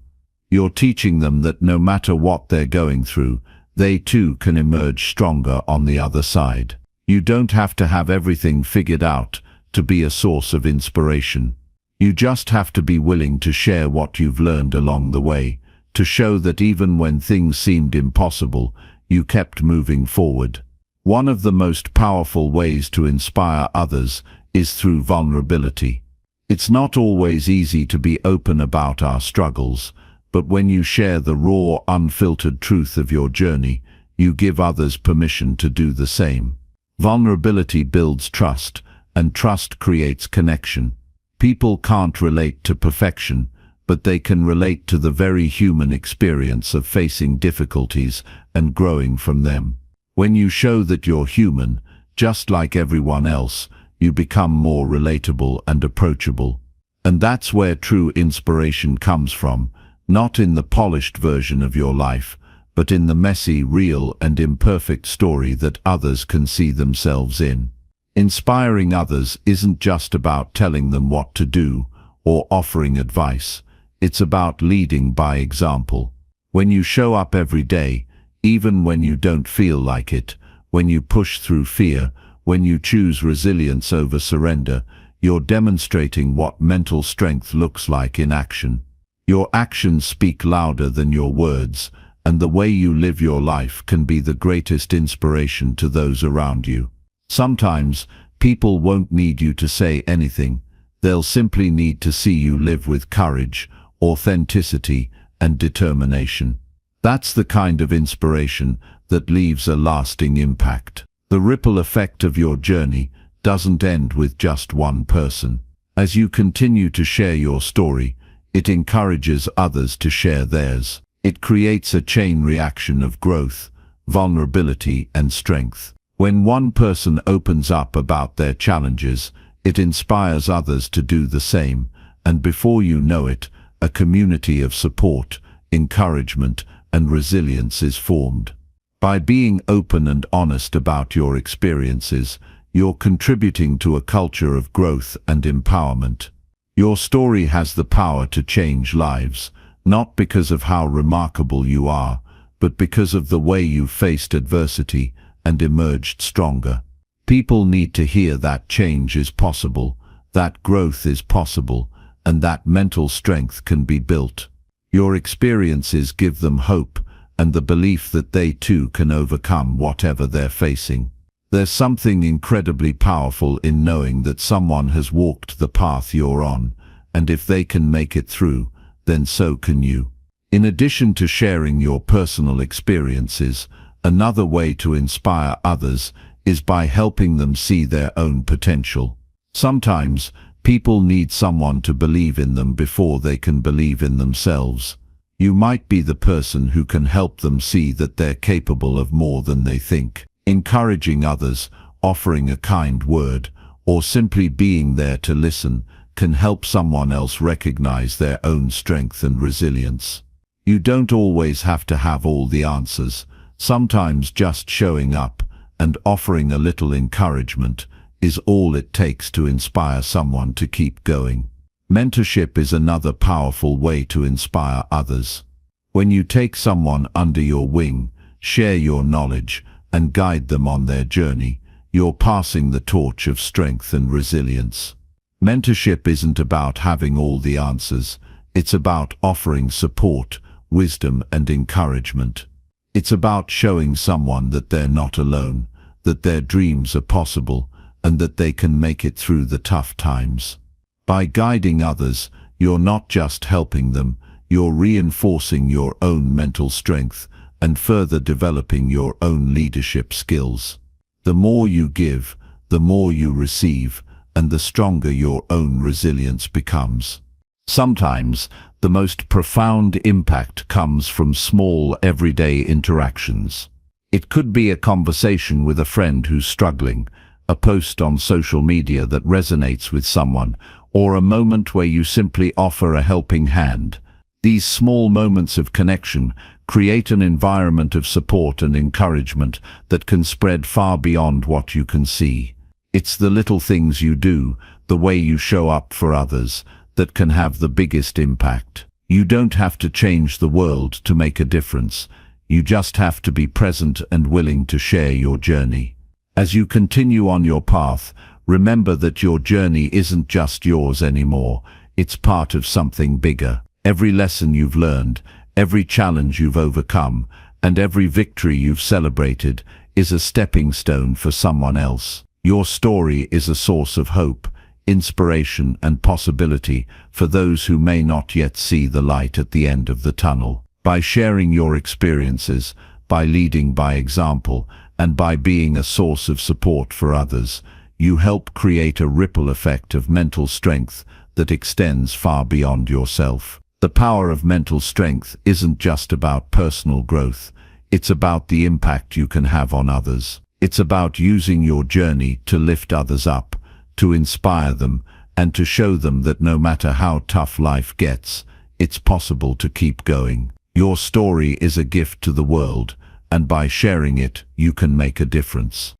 You're teaching them that no matter what they're going through, they too can emerge stronger on the other side. You don't have to have everything figured out to be a source of inspiration. You just have to be willing to share what you've learned along the way, to show that even when things seemed impossible, you kept moving forward. One of the most powerful ways to inspire others is through vulnerability. It's not always easy to be open about our struggles, but when you share the raw, unfiltered truth of your journey, you give others permission to do the same. Vulnerability builds trust, and trust creates connection. People can't relate to perfection, but they can relate to the very human experience of facing difficulties and growing from them. When you show that you're human, just like everyone else, you become more relatable and approachable. And that's where true inspiration comes from, not in the polished version of your life, but in the messy, real, and imperfect story that others can see themselves in. Inspiring others isn't just about telling them what to do or offering advice. It's about leading by example. When you show up every day, even when you don't feel like it, when you push through fear, when you choose resilience over surrender, you're demonstrating what mental strength looks like in action. Your actions speak louder than your words, and the way you live your life can be the greatest inspiration to those around you. Sometimes, people won't need you to say anything. They'll simply need to see you live with courage, authenticity, and determination. That's the kind of inspiration that leaves a lasting impact. The ripple effect of your journey doesn't end with just one person. As you continue to share your story, it encourages others to share theirs. It creates a chain reaction of growth, vulnerability, and strength. When one person opens up about their challenges, it inspires others to do the same, and before you know it, a community of support, encouragement, and resilience is formed. By being open and honest about your experiences, you're contributing to a culture of growth and empowerment. Your story has the power to change lives, not because of how remarkable you are, but because of the way you faced adversity and emerged stronger. People need to hear that change is possible, that growth is possible, and that mental strength can be built. Your experiences give them hope and the belief that they too can overcome whatever they're facing. There's something incredibly powerful in knowing that someone has walked the path you're on, and if they can make it through, then so can you. In addition to sharing your personal experiences, another way to inspire others is by helping them see their own potential. Sometimes, people need someone to believe in them before they can believe in themselves. You might be the person who can help them see that they're capable of more than they think. Encouraging others, offering a kind word, or simply being there to listen can help someone else recognize their own strength and resilience. You don't always have to have all the answers. Sometimes just showing up and offering a little encouragement is all it takes to inspire someone to keep going. Mentorship is another powerful way to inspire others. When you take someone under your wing, share your knowledge, and guide them on their journey, you're passing the torch of strength and resilience. Mentorship isn't about having all the answers. It's about offering support, wisdom, and encouragement. It's about showing someone that they're not alone, that their dreams are possible, and that they can make it through the tough times. By guiding others, you're not just helping them, you're reinforcing your own mental strength and further developing your own leadership skills. The more you give, the more you receive, and the stronger your own resilience becomes. Sometimes, the most profound impact comes from small, everyday interactions. It could be a conversation with a friend who's struggling, a post on social media that resonates with someone, or a moment where you simply offer a helping hand. These small moments of connection create an environment of support and encouragement that can spread far beyond what you can see. It's the little things you do, the way you show up for others, that can have the biggest impact. You don't have to change the world to make a difference. You just have to be present and willing to share your journey. As you continue on your path, remember that your journey isn't just yours anymore. It's part of something bigger. Every lesson you've learned, every challenge you've overcome, and every victory you've celebrated is a stepping stone for someone else. Your story is a source of hope, inspiration, and possibility for those who may not yet see the light at the end of the tunnel. By sharing your experiences, by leading by example, and by being a source of support for others, you help create a ripple effect of mental strength that extends far beyond yourself. The power of mental strength isn't just about personal growth. It's about the impact you can have on others. It's about using your journey to lift others up, to inspire them, and to show them that no matter how tough life gets, it's possible to keep going. Your story is a gift to the world, and by sharing it, you can make a difference.